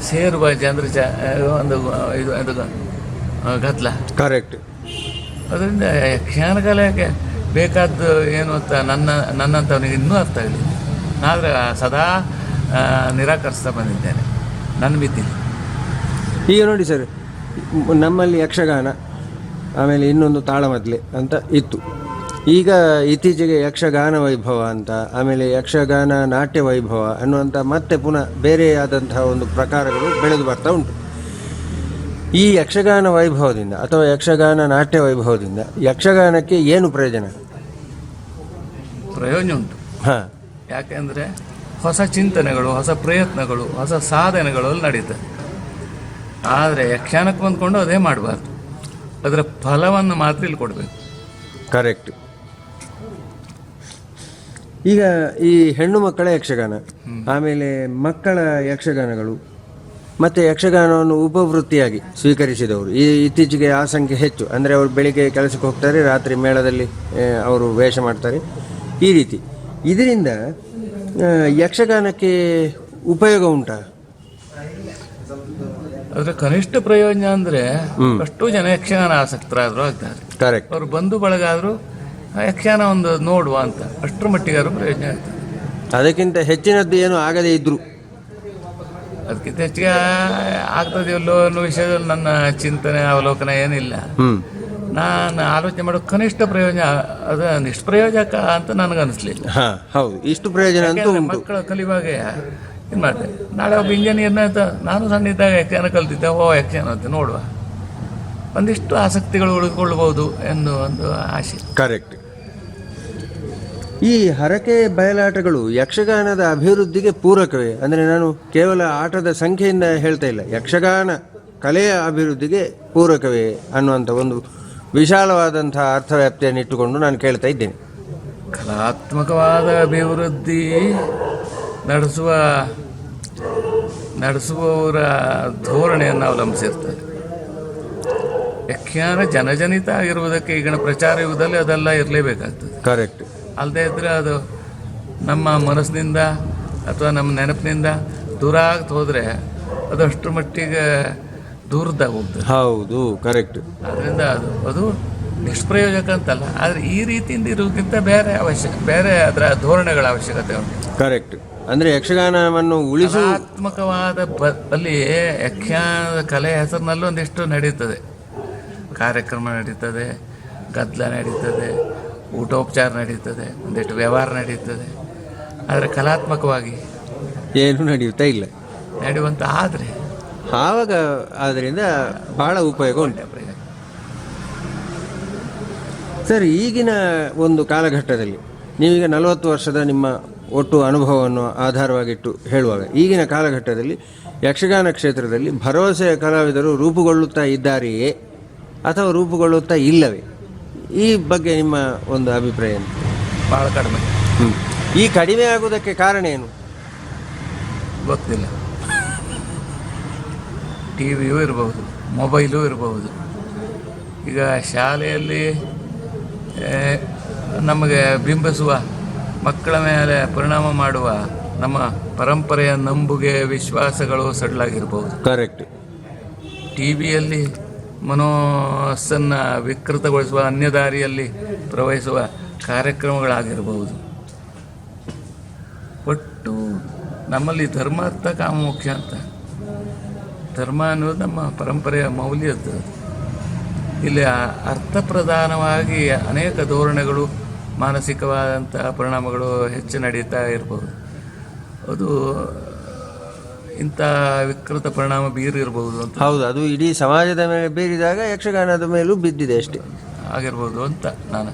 ಸೇರುವ ಜನರ ಒಂದು ಇದು ಗದ್ದಲ. ಕರೆಕ್ಟ್. ಅದರಿಂದ ಯಕ್ಷಗಾನ ಕಲೆಗೆ ಬೇಕಾದ್ದು ಏನು ಅಂತ ನನ್ನಂಥವನಿಗೆ ಇನ್ನೂ ಅರ್ಥ ಆಗಲಿಲ್ಲ. ಆದರೆ ಸದಾ ನಿರಾಕರಿಸ್ತಾ ಬಂದಿದ್ದೇನೆ ನನ್ನ ಮಿತಿಲಿ. ಈಗ ನೋಡಿ ಸರ್, ನಮ್ಮಲ್ಲಿ ಯಕ್ಷಗಾನ, ಆಮೇಲೆ ಇನ್ನೊಂದು ತಾಳಮದ್ಲೆ ಅಂತ ಇತ್ತು. ಈಗ ಇತ್ತೀಚೆಗೆ ಯಕ್ಷಗಾನ ವೈಭವ ಅಂತ, ಆಮೇಲೆ ಯಕ್ಷಗಾನ ನಾಟ್ಯ ವೈಭವ ಅನ್ನುವಂಥ ಮತ್ತೆ ಪುನಃ ಬೇರೆಯಾದಂತಹ ಒಂದು ಪ್ರಕಾರಗಳು ಬೆಳೆದು ಬರ್ತಾ ಉಂಟು. ಈ ಯಕ್ಷಗಾನ ವೈಭವದಿಂದ ಅಥವಾ ಯಕ್ಷಗಾನ ನಾಟ್ಯ ವೈಭವದಿಂದ ಯಕ್ಷಗಾನಕ್ಕೆ ಏನು ಪ್ರಯೋಜನ ಉಂಟು? ಯಾಕೆಂದರೆ ಹೊಸ ಚಿಂತನೆಗಳು, ಹೊಸ ಪ್ರಯತ್ನಗಳು, ಹೊಸ ಸಾಧನೆಗಳು ಅಲ್ಲಿ ನಡೀತದೆ. ಆದರೆ ಯಕ್ಷಗಾನಕ್ಕೆ ಬಂದ್ಕೊಂಡು ಅದೇ ಮಾಡಬಾರ್ದು, ಅದರ ಫಲವನ್ನು ಮಾತ್ರ ಇಲ್ಲಿ ಕೊಡಬೇಕು. ಕರೆಕ್ಟ್. ಈಗ ಈ ಹೆಣ್ಣು ಮಕ್ಕಳ ಯಕ್ಷಗಾನ, ಆಮೇಲೆ ಮಕ್ಕಳ ಯಕ್ಷಗಾನಗಳು, ಮತ್ತು ಯಕ್ಷಗಾನವನ್ನು ಉಪವೃತ್ತಿಯಾಗಿ ಸ್ವೀಕರಿಸಿದವರು ಇತ್ತೀಚೆಗೆ ಆ ಸಂಖ್ಯೆ ಹೆಚ್ಚು. ಅಂದರೆ ಅವರು ಬೆಳಿಗ್ಗೆ ಕೆಲಸಕ್ಕೆ ಹೋಗ್ತಾರೆ, ರಾತ್ರಿ ಮೇಳದಲ್ಲಿ ಅವರು ವೇಷ ಮಾಡ್ತಾರೆ. ಈ ರೀತಿ ಇದರಿಂದ ಯಕ್ಷಗಾನಕ್ಕೆ ಉಪಯೋಗ ಉಂಟಾ? ಅದರ ಕನಿಷ್ಠ ಪ್ರಯೋಜನ ಅಂದರೆ ಅಷ್ಟು ಜನ ಯಕ್ಷಗಾನ ಆಸಕ್ತರಾದರೂ ಆಗ್ತಾರೆ. ಕರೆಕ್ಟ್. ಅವರು ಬಂಧು ಬಳಗಾದರೂ ಯಕ್ಷಗಾನ ಒಂದು ನೋಡುವ ಅಂತ ಅಷ್ಟರ ಮಟ್ಟಿಗಾದ್ರೂ ಪ್ರಯೋಜನ ಆಗ್ತದೆ. ಅದಕ್ಕಿಂತ ಹೆಚ್ಚಿನದ್ದು ಏನು ಆಗದೇ ಇದ್ರು ಅದಕ್ಕಿಂತ ಹೆಚ್ಚಿಗೆ ಆಗ್ತದೆಯಲ್ಲೋ ಅನ್ನೋ ವಿಷಯದಲ್ಲಿ ನನ್ನ ಚಿಂತನೆ ಅವಲೋಕನ ಏನಿಲ್ಲ. ನಾನು ಆಲೋಚನೆ ಮಾಡೋ ಕನಿಷ್ಠ ಪ್ರಯೋಜನ ಅದು ನಿಷ್ಪ್ರಯೋಜಕ ಅಂತ ನನಗನ್ನಿಸ್ಲಿಲ್ಲ. ಹೌದು, ಇಷ್ಟು ಪ್ರಯೋಜನ ಅಂತೂ ಉಂಟು. ಮಕ್ಕಳು ಕಲಿಯುವಾಗ ಇದು ಮಾಡ್ತೇನೆ. ನಾಳೆ ಒಬ್ಬ ಇಂಜಿನಿಯರ್ನ ಅಂತ ನಾನು ಸಣ್ಣ ಇದ್ದಾಗ ಯಕ್ಷಗಾನ ಕಲ್ತಿದ್ದೆ. ಯಕ್ಷಗಾನ ಅಂತ ನೋಡುವ, ಒಂದಿಷ್ಟು ಆಸಕ್ತಿಗಳು ಉಳಿದುಕೊಳ್ಬೋದು ಎನ್ನುವ ಒಂದು ಆಶೆ. ಕರೆಕ್ಟ್. ಈ ಹರಕೆ ಬಯಲಾಟಗಳು ಯಕ್ಷಗಾನದ ಅಭಿವೃದ್ಧಿಗೆ ಪೂರಕವೇ? ಅಂದರೆ ನಾನು ಕೇವಲ ಆಟದ ಸಂಖ್ಯೆಯಿಂದ ಹೇಳ್ತಾ ಇಲ್ಲ, ಯಕ್ಷಗಾನ ಕಲೆಯ ಅಭಿವೃದ್ಧಿಗೆ ಪೂರಕವೇ ಅನ್ನುವಂಥ ಒಂದು ವಿಶಾಲವಾದಂಥ ಅರ್ಥವ್ಯಾಪ್ತಿಯನ್ನು ಇಟ್ಟುಕೊಂಡು ನಾನು ಕೇಳ್ತಾ ಇದ್ದೇನೆ. ಕಲಾತ್ಮಕವಾದ ಅಭಿವೃದ್ಧಿ ನಡೆಸುವವರ ಧೋರಣೆಯನ್ನು ಅವಲಂಬಿಸಿರ್ತದೆ. ಯಕ್ಷಗಾನ ಜನಜನಿತ ಆಗಿರುವುದಕ್ಕೆ ಈಗಿನ ಪ್ರಚಾರ ಯುಗದಲ್ಲಿ ಅದೆಲ್ಲ ಇರಲೇಬೇಕಾಗ್ತದೆ. ಕರೆಕ್ಟ್. ಅಲ್ಲದೆ ಇದ್ದರೆ ಅದು ನಮ್ಮ ಮನಸ್ಸಿನಿಂದ ಅಥವಾ ನಮ್ಮ ನೆನಪಿನಿಂದ ದೂರ ಆಗ್ತಾ ಹೋದರೆ ಅದು ಅಷ್ಟರ ಮಟ್ಟಿಗೆ ದೂರದಾಗ ಹೋಗ್ತದೆ. ಹೌದು, ಕರೆಕ್ಟ್. ಅದರಿಂದ ಅದು ನಿಷ್ಪ್ರಯೋಜಕ ಅಂತಲ್ಲ, ಆದರೆ ಈ ರೀತಿಯಿಂದ ಇರೋದಕ್ಕಿಂತ ಬೇರೆ ಅದರ ಧೋರಣೆಗಳ ಅವಶ್ಯಕತೆ ಉಂಟು. ಕರೆಕ್ಟ್. ಅಂದರೆ ಯಕ್ಷಗಾನವನ್ನು ಕಲಾತ್ಮಕವಾದ ಅಲ್ಲಿ ಯಕ್ಷಗಾನದ ಕಲೆ ಹೆಸರಿನಲ್ಲೂ ಒಂದಿಷ್ಟು ನಡೀತದೆ, ಕಾರ್ಯಕ್ರಮ ನಡೀತದೆ, ಗದ್ದಲ ನಡೀತದೆ, ಊಟೋಪಚಾರ ನಡೀತದೆ, ಒಂದಿಷ್ಟು ವ್ಯವಹಾರ ನಡೀತದೆ. ಆದರೆ ಕಲಾತ್ಮಕವಾಗಿ ಏನು ನಡೆಯುತ್ತಾ ನಡೆಯುವಂಥ ಆದರೆ ಆವಾಗ ಅದರಿಂದ ಬಹಳ ಉಪಯೋಗ ಉಂಟು. ಸರ್, ಈಗಿನ ಒಂದು ಕಾಲಘಟ್ಟದಲ್ಲಿ ನೀವೀಗ 40 ವರ್ಷದ ನಿಮ್ಮ ಒಟ್ಟು ಅನುಭವವನ್ನು ಆಧಾರವಾಗಿಟ್ಟು ಹೇಳುವಾಗ, ಈಗಿನ ಕಾಲಘಟ್ಟದಲ್ಲಿ ಯಕ್ಷಗಾನ ಕ್ಷೇತ್ರದಲ್ಲಿ ಭರವಸೆಯ ಕಲಾವಿದರು ರೂಪುಗೊಳ್ಳುತ್ತಾ ಇದ್ದಾರೆಯೇ ಅಥವಾ ರೂಪುಗೊಳ್ಳುತ್ತಾ ಇಲ್ಲವೇ? ಈ ಬಗ್ಗೆ ನಿಮ್ಮ ಒಂದು ಅಭಿಪ್ರಾಯ ಏನು? ಭಾಳ ಕಡಿಮೆ. ಈ ಕಡಿಮೆ ಆಗುವುದಕ್ಕೆ ಕಾರಣ ಏನು ಗೊತ್ತಿಲ್ಲ. ಟಿ ವಿಯೂ ಇರಬಹುದು, ಮೊಬೈಲೂ ಇರಬಹುದು. ಈಗ ಶಾಲೆಯಲ್ಲಿ ನಮಗೆ ಬಿಂಬಿಸುವ, ಮಕ್ಕಳ ಮೇಲೆ ಪರಿಣಾಮ ಮಾಡುವ ನಮ್ಮ ಪರಂಪರೆಯ ನಂಬುಗೆ ವಿಶ್ವಾಸಗಳು ಸಡ್ಲಾಗಿರ್ಬೋದು. ಕರೆಕ್ಟ್. ಟಿ ವಿಯಲ್ಲಿ ಮನಸ್ಸನ್ನು ವಿಕೃತಗೊಳಿಸುವ, ಅನ್ಯದಾರಿಯಲ್ಲಿ ಪ್ರವಹಿಸುವ ಕಾರ್ಯಕ್ರಮಗಳಾಗಿರ್ಬೋದು. ಒಟ್ಟು ನಮ್ಮಲ್ಲಿ ಧರ್ಮ ಅರ್ಥ ಕಾಮ ಮೋಕ್ಷ ಅಂತ, ಧರ್ಮ ಅನ್ನೋದು ನಮ್ಮ ಪರಂಪರೆಯ ಮೌಲ್ಯದ್ದು. ಇಲ್ಲಿ ಅರ್ಥಪ್ರಧಾನವಾಗಿ ಅನೇಕ ಧೋರಣೆಗಳು, ಮಾನಸಿಕವಾದಂಥ ಪರಿಣಾಮಗಳು ಹೆಚ್ಚು ನಡೀತಾ ಇರ್ಬೋದು. ಅದು ಇಂಥ ವಿಕೃತ ಪರಿಣಾಮ ಬೀರಿರ್ಬೋದು ಅಂತ. ಹೌದು, ಅದು ಇಡೀ ಸಮಾಜದ ಮೇಲೆ ಬೀರಿದಾಗ ಯಕ್ಷಗಾನದ ಮೇಲೂ ಬಿದ್ದಿದೆ ಅಷ್ಟೇ ಆಗಿರ್ಬೋದು ಅಂತ ನಾನು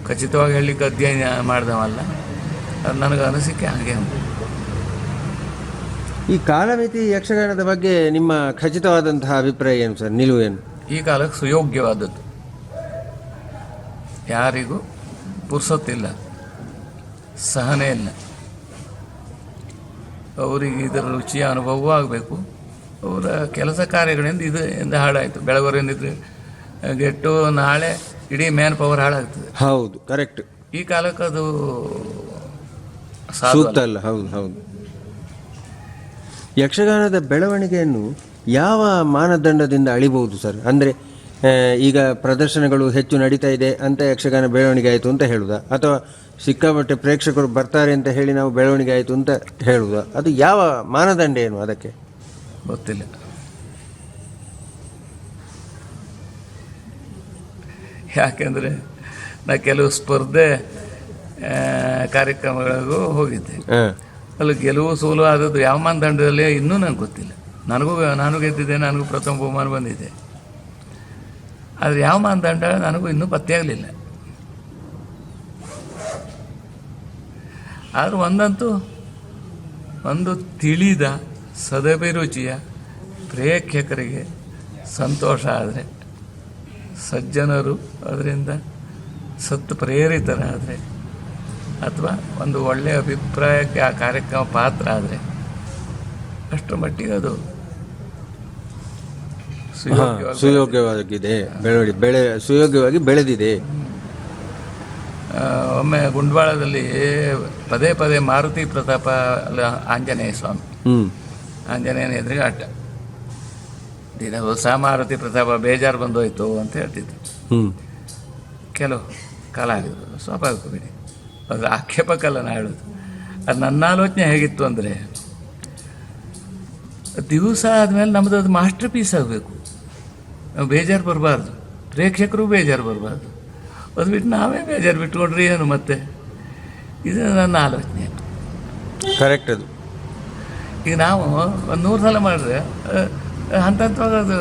ಖಚಿತವಾಗಿ ಹೇಳಲಿಕ್ಕೆ ಅಧ್ಯಯನ ಮಾಡಿದವಲ್ಲ, ಅದು ನನಗೆ ಅನಿಸಿಕೆ ಹಾಗೆ. ಈ ಕಾಲಮಿತಿ ಯಕ್ಷಗಾನದ ಬಗ್ಗೆ ನಿಮ್ಮ ಖಚಿತವಾದಂತಹ ಅಭಿಪ್ರಾಯ ಏನು ಸರ್, ನಿಲುವು ಏನು? ಈ ಕಾಲಕ್ಕೆ ಸುಯೋಗ್ಯವಾದದ್ದು. ಯಾರಿಗೂ ಪುರ್ಸೊತ್ತಿಲ್ಲ, ಸಹನೆ ಇಲ್ಲ. ಅವರಿಗೆ ಇದರ ರುಚಿಯ ಅನುಭವವೂ ಆಗಬೇಕು. ಅವರ ಕೆಲಸ ಕಾರ್ಯಗಳಿಂದ ಇಂದ ಹಾಳಾಯಿತು. ಬೆಳವರಿನಿದ್ರೆ ಗೆಟ್ಟು ನಾಳೆ ಇಡೀ ಮ್ಯಾನ್ ಪವರ್ ಹಾಳಾಗ್ತದೆ. ಹೌದು, ಕರೆಕ್ಟ್. ಈ ಕಾಲಕ್ಕೆ ಅದು ಸೂಕ್ತ ಅಲ್ಲ. ಹೌದು ಹೌದು. ಯಕ್ಷಗಾನದ ಬೆಳವಣಿಗೆಯನ್ನು ಯಾವ ಮಾನದಂಡದಿಂದ ಅಳಿಬಹುದು ಸರ್? ಅಂದರೆ ಈಗ ಪ್ರದರ್ಶನಗಳು ಹೆಚ್ಚು ನಡೀತಾ ಇದೆ ಅಂತ ಯಕ್ಷಗಾನ ಬೆಳವಣಿಗೆ ಆಯಿತು ಅಂತ ಹೇಳುವುದಾ, ಅಥವಾ ಸಿಕ್ಕಾಪಟ್ಟೆ ಪ್ರೇಕ್ಷಕರು ಬರ್ತಾರೆ ಅಂತ ಹೇಳಿ ನಾವು ಬೆಳವಣಿಗೆ ಆಯಿತು ಅಂತ ಹೇಳುವುದಾ? ಅದು ಯಾವ ಮಾನದಂಡ ಏನು ಅದಕ್ಕೆ? ಗೊತ್ತಿಲ್ಲ. ಯಾಕೆಂದರೆ ನಾ ಕೆಲವು ಸ್ಪರ್ಧೆ ಕಾರ್ಯಕ್ರಮಗಳಿಗೂ ಹೋಗಿದ್ದೆ. ಅಲ್ಲಿ ಗೆಲುವು ಸೋಲು ಆದದ್ದು ಯಾವ ಮಾನದಂಡದಲ್ಲಿ ಇನ್ನೂ ನನಗೆ ಗೊತ್ತಿಲ್ಲ. ನಾನು ಗೆದ್ದಿದ್ದೆ, ನನಗೂ ಪ್ರಥಮ ಬಹುಮಾನ ಬಂದಿದೆ. ಆದರೆ ಯಾವ ಮಾನದಂಡ ನನಗೂ ಇನ್ನೂ ಪತ್ತೆಯಾಗಲಿಲ್ಲ. ಆದರೂ ಒಂದಂತೂ, ಒಂದು ತಿಳಿದ ಸದಭಿರುಚಿಯ ಪ್ರೇಕ್ಷಕರಿಗೆ ಸಂತೋಷ ಆದರೆ, ಸಜ್ಜನರು ಅದರಿಂದ ಸತ್ತು ಪ್ರೇರಿತರಾದರೆ, ಅಥವಾ ಒಂದು ಒಳ್ಳೆಯ ಅಭಿಪ್ರಾಯಕ್ಕೆ ಆ ಕಾರ್ಯಕ್ರಮ ಪಾತ್ರ ಆದರೆ, ಅಷ್ಟರ ಮಟ್ಟಿಗೆ ಅದು ಸುಯೋಗ್ಯವಾಗಿದೆ, ಸುಯೋಗ್ಯವಾಗಿ ಬೆಳೆದಿದೆ. ಒಮ್ಮೆ ಗುಂಡ್ವಾಳದಲ್ಲಿ ಪದೇ ಪದೇ ಮಾರುತಿ ಪ್ರತಾಪ ಆಂಜನೇಯ ಸ್ವಾಮಿ, ಆಂಜನೇಯನ ಎದುರಿಗೆ ಆಟ, ದಿನ ಹೊಸ ಮಾರುತಿ ಪ್ರತಾಪ ಬೇಜಾರು ಬಂದೋಯ್ತು ಅಂತ ಹೇಳ್ತಿದ್ರು ಕೆಲವು ಕಲಾವಿದರು. ಸ್ವಾಭಾವಿಕ ಬಿಡಿ, ಅದು ಆಕ್ಷೇಪಕ್ಕಲ್ಲ ನಾ ಹೇಳೋದು. ಅದು ನನ್ನ ಆಲೋಚನೆ ಹೇಗಿತ್ತು ಅಂದರೆ, ದಿವಸ ಆದಮೇಲೆ ನಮ್ಮದು ಅದು ಮಾಸ್ಟರ್ ಪೀಸ್ ಆಗಬೇಕು. ನಾವು ಬೇಜಾರು ಬರಬಾರ್ದು, ಪ್ರೇಕ್ಷಕರು ಬೇಜಾರು ಬರಬಾರ್ದು. ಅದು ಬಿಟ್ಟು ನಾವೇ ಬೇಜಾರು ಬಿಟ್ಕೊಂಡ್ರಿ ಏನು ಮತ್ತೆ? ಇದು ನನ್ನ ಆಲೋಚನೆ. ಕರೆಕ್ಟ್. ಅದು ಈಗ ನಾವು ಒಂದು 100 ಸಲ ಮಾಡಿದ್ರೆ ಹಂತ ಹಂತವಾಗಿ ಅದು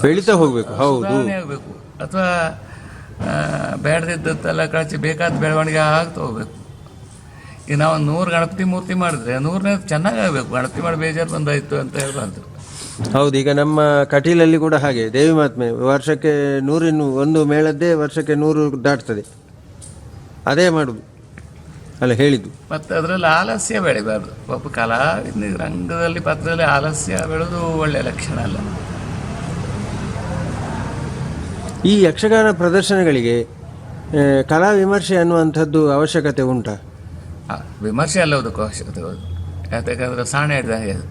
ಬೆಳೀತಾ ಹೋಗಬೇಕು. ಹೌದು, ಆಗಬೇಕು. ಅಥವಾ ಬೇಡದಿದ್ದೆಲ್ಲ ಕಳಚಿ ಬೇಕಾದ ಬೆಳವಣಿಗೆ ಆಗ್ತಾ ಹೋಗ್ಬೇಕು. ಈಗ ನಾವು 100 ಗಣಪತಿ ಮೂರ್ತಿ ಮಾಡಿದ್ರೆ 100ನೇ ಚೆನ್ನಾಗಿ ಆಗಬೇಕು. ಗಣಪತಿ ಮಾಡಿ ಬೇಜಾರು ಬಂದಾಯಿತು ಅಂತ ಹೇಳ್ಬಾರ್ದು. ಹೌದು. ಈಗ ನಮ್ಮ ಕಟೀಲಲ್ಲಿ ಕೂಡ ಹಾಗೆ ದೇವಿ ಮಹಾತ್ಮೆ ವರ್ಷಕ್ಕೆ 101 ಮೇಳದ್ದೇ ವರ್ಷಕ್ಕೆ 100 ದಾಟ್ತದೆ. ಅದೇ ಮಾಡುದು ಅಲ್ಲ ಹೇಳಿದ್ದು. ಮತ್ತು ಅದರಲ್ಲಿ ಆಲಸ್ಯ ಬೆಳಿಬಾರ್ದು. ಒಬ್ಬ ಕಲಾವಿದ ರಂಗದಲ್ಲಿ ಪಾತ್ರದಲ್ಲಿ ಆಲಸ್ಯ ಬೆಳೆದು ಒಳ್ಳೆಯ ಲಕ್ಷಣ ಅಲ್ಲ. ಈ ಯಕ್ಷಗಾನ ಪ್ರದರ್ಶನಗಳಿಗೆ ಕಲಾ ವಿಮರ್ಶೆ ಅನ್ನುವಂಥದ್ದು ಅವಶ್ಯಕತೆ ಉಂಟಾ? ವಿಮರ್ಶೆ ಅಲ್ಲೋದಕ್ಕೂ ಅವಶ್ಯಕತೆ ಹೌದು. ಯಾಕಂದರೆ ಸಾಣೆ ಹಿಡ್ದಂಗೆ ಅದು,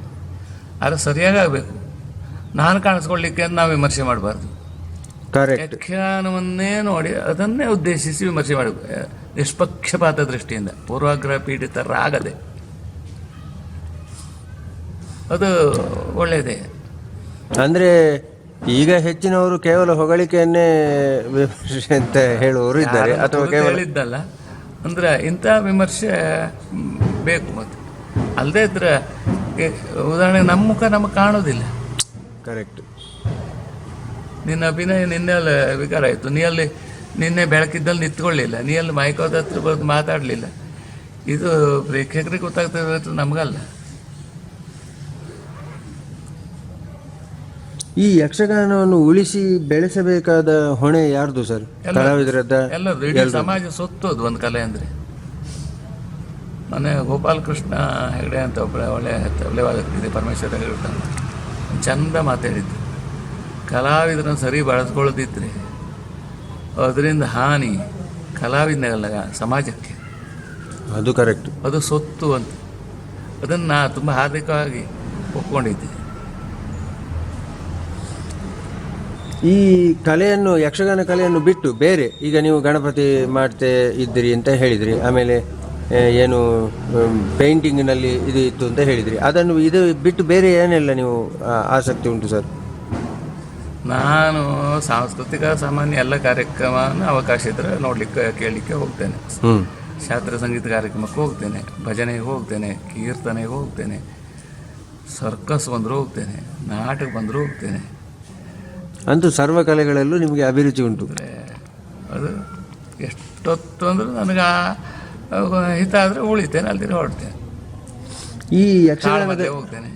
ಆದರೆ ಸರಿಯಾಗಿ ಆಗಬೇಕು. ನಾನು ಕಾಣಿಸ್ಕೊಳ್ಳಿಕ್ಕೆ ನಾವು ವಿಮರ್ಶೆ ಮಾಡಬಾರ್ದು. ಕರೆಕ್ಟ್. ವ್ಯಾಖ್ಯಾನವನ್ನೇ ನೋಡಿ ಅದನ್ನೇ ಉದ್ದೇಶಿಸಿ ವಿಮರ್ಶೆ ಮಾಡಬೇಕು, ನಿಷ್ಪಕ್ಷಪಾತ ದೃಷ್ಟಿಯಿಂದ, ಪೂರ್ವಾಗ್ರಹ ಪೀಡಿತರಾಗದೆ. ಅದು ಒಳ್ಳೆಯದೇ. ಅಂದರೆ ಈಗ ಹೆಚ್ಚಿನವರು ಕೇವಲ ಹೊಗಳಿಕೆಯನ್ನೇ ವಿಮರ್ಶೆ ಅಂತ ಹೇಳುವವರು ಇದ್ದಾರೆ, ಅಥವಾ ಕೇವಲ ಹೇಳಿದ್ದಲ್ಲ. ಅಂದರೆ ಇಂಥ ವಿಮರ್ಶೆ ಬೇಕು. ಮತ್ತು ಅಲ್ಲದೇ ಇದ್ರೆ ಉದಾಹರಣೆಗೆ ನಮ್ಮ ಮುಖ ನಮಗೆ ಕಾಣೋದಿಲ್ಲ. ಕರೆಕ್ಟ್. ನಿನ್ನ ಅಭಿನಯ ನಿನ್ನೆ ಅಲ್ಲಿ ವಿಕಾರ ಆಯಿತು, ನೀ ಅಲ್ಲಿ ನಿನ್ನೆ ಬೆಳಕಿದ್ದಲ್ಲಿ ನಿಂತ್ಕೊಳ್ಳಿಲ್ಲ, ನೀ ಅಲ್ಲಿ ಮೈಕೋದ ಹತ್ರ ಬರೆದು ಮಾತಾಡಲಿಲ್ಲ. ಇದು ಪ್ರೇಕ್ಷಕರಿಗೆ ಗೊತ್ತಾಗ್ತದೆ, ನಮಗಲ್ಲ. ಈ ಯಕ್ಷಗಾನವನ್ನು ಉಳಿಸಿ ಬೆಳೆಸಬೇಕಾದ ಹೊಣೆ ಯಾರ್ದು ಸರ್? ಕಲಾವಿದರದ್ದ? ಎಲ್ಲರೂ. ಇಡೀ ಸಮಾಜ ಸೊತ್ತು ಅದು ಒಂದು ಕಲೆ ಅಂದರೆ. ಮೊನ್ನೆ ಗೋಪಾಲಕೃಷ್ಣ ಹೆಗಡೆ ಅಂತ ಒಬ್ಬ ಒಳ್ಳೆಯವಾಗುತ್ತೆ ಪರಮೇಶ್ವರ ಹೆಗಡೆ ಚಂದ ಮಾತಾಡಿದ್ದು, ಕಲಾವಿದರನ್ನು ಸರಿ ಬಳಸ್ಕೊಳ್ಳದಿದ್ರೆ ಅದರಿಂದ ಹಾನಿ ಕಲಾವಿದನಲ್ಲ, ಸಮಾಜಕ್ಕೆ. ಅದು ಕರೆಕ್ಟ್. ಅದು ಸೊತ್ತು ಅಂತ. ಅದನ್ನು ನಾ ತುಂಬ ಹಾರ್ದಿಕವಾಗಿ ಒಪ್ಕೊಂಡಿದ್ದೆ. ಈ ಕಲೆಯನ್ನು, ಯಕ್ಷಗಾನ ಕಲೆಯನ್ನು ಬಿಟ್ಟು ಬೇರೆ, ಈಗ ನೀವು ಗಣಪತಿ ಮಾಡ್ತೇ ಇದ್ದೀರಿ ಅಂತ ಹೇಳಿದ್ರಿ, ಆಮೇಲೆ ಏನು ಪೇಂಟಿಂಗ್ನಲ್ಲಿ ಇದು ಇತ್ತು ಅಂತ ಹೇಳಿದ್ರಿ, ಅದನ್ನು ಇದು ಬಿಟ್ಟು ಬೇರೆ ಏನೆಲ್ಲ ನೀವು ಆಸಕ್ತಿ ಉಂಟು ಸರ್? ನಾನು ಸಾಂಸ್ಕೃತಿಕ ಸಾಮಾನ್ಯ ಎಲ್ಲ ಕಾರ್ಯಕ್ರಮನ ಅವಕಾಶ ಇದ್ದರೆ ನೋಡಲಿಕ್ಕೆ ಕೇಳಲಿಕ್ಕೆ ಹೋಗ್ತೇನೆ. ಶಾಸ್ತ್ರೀಯ ಸಂಗೀತ ಕಾರ್ಯಕ್ರಮಕ್ಕೆ ಹೋಗ್ತೇನೆ, ಭಜನೆಗೆ ಹೋಗ್ತೇನೆ, ಕೀರ್ತನೆಗೆ ಹೋಗ್ತೇನೆ, ಸರ್ಕಸ್ ಬಂದರೂ ಹೋಗ್ತೇನೆ, ನಾಟಕ ಬಂದರೂ ಹೋಗ್ತೇನೆ. ಅಂತೂ ಸರ್ವ ಕಲೆಗಳಲ್ಲೂ ನಿಮಗೆ ಅಭಿರುಚಿ ಉಂಟು. ಅದು ಎಷ್ಟೊತ್ತು ಅಂದರೆ ನನಗೆ ಹಿತ ಆದರೆ ಉಳಿತೇನೆ, ಅಲ್ದಿರ ಹೊರಡ್ತೇನೆ. ಈ ಯಕ್ಷಗಾನದ ಹೋಗ್ತೇನೆ.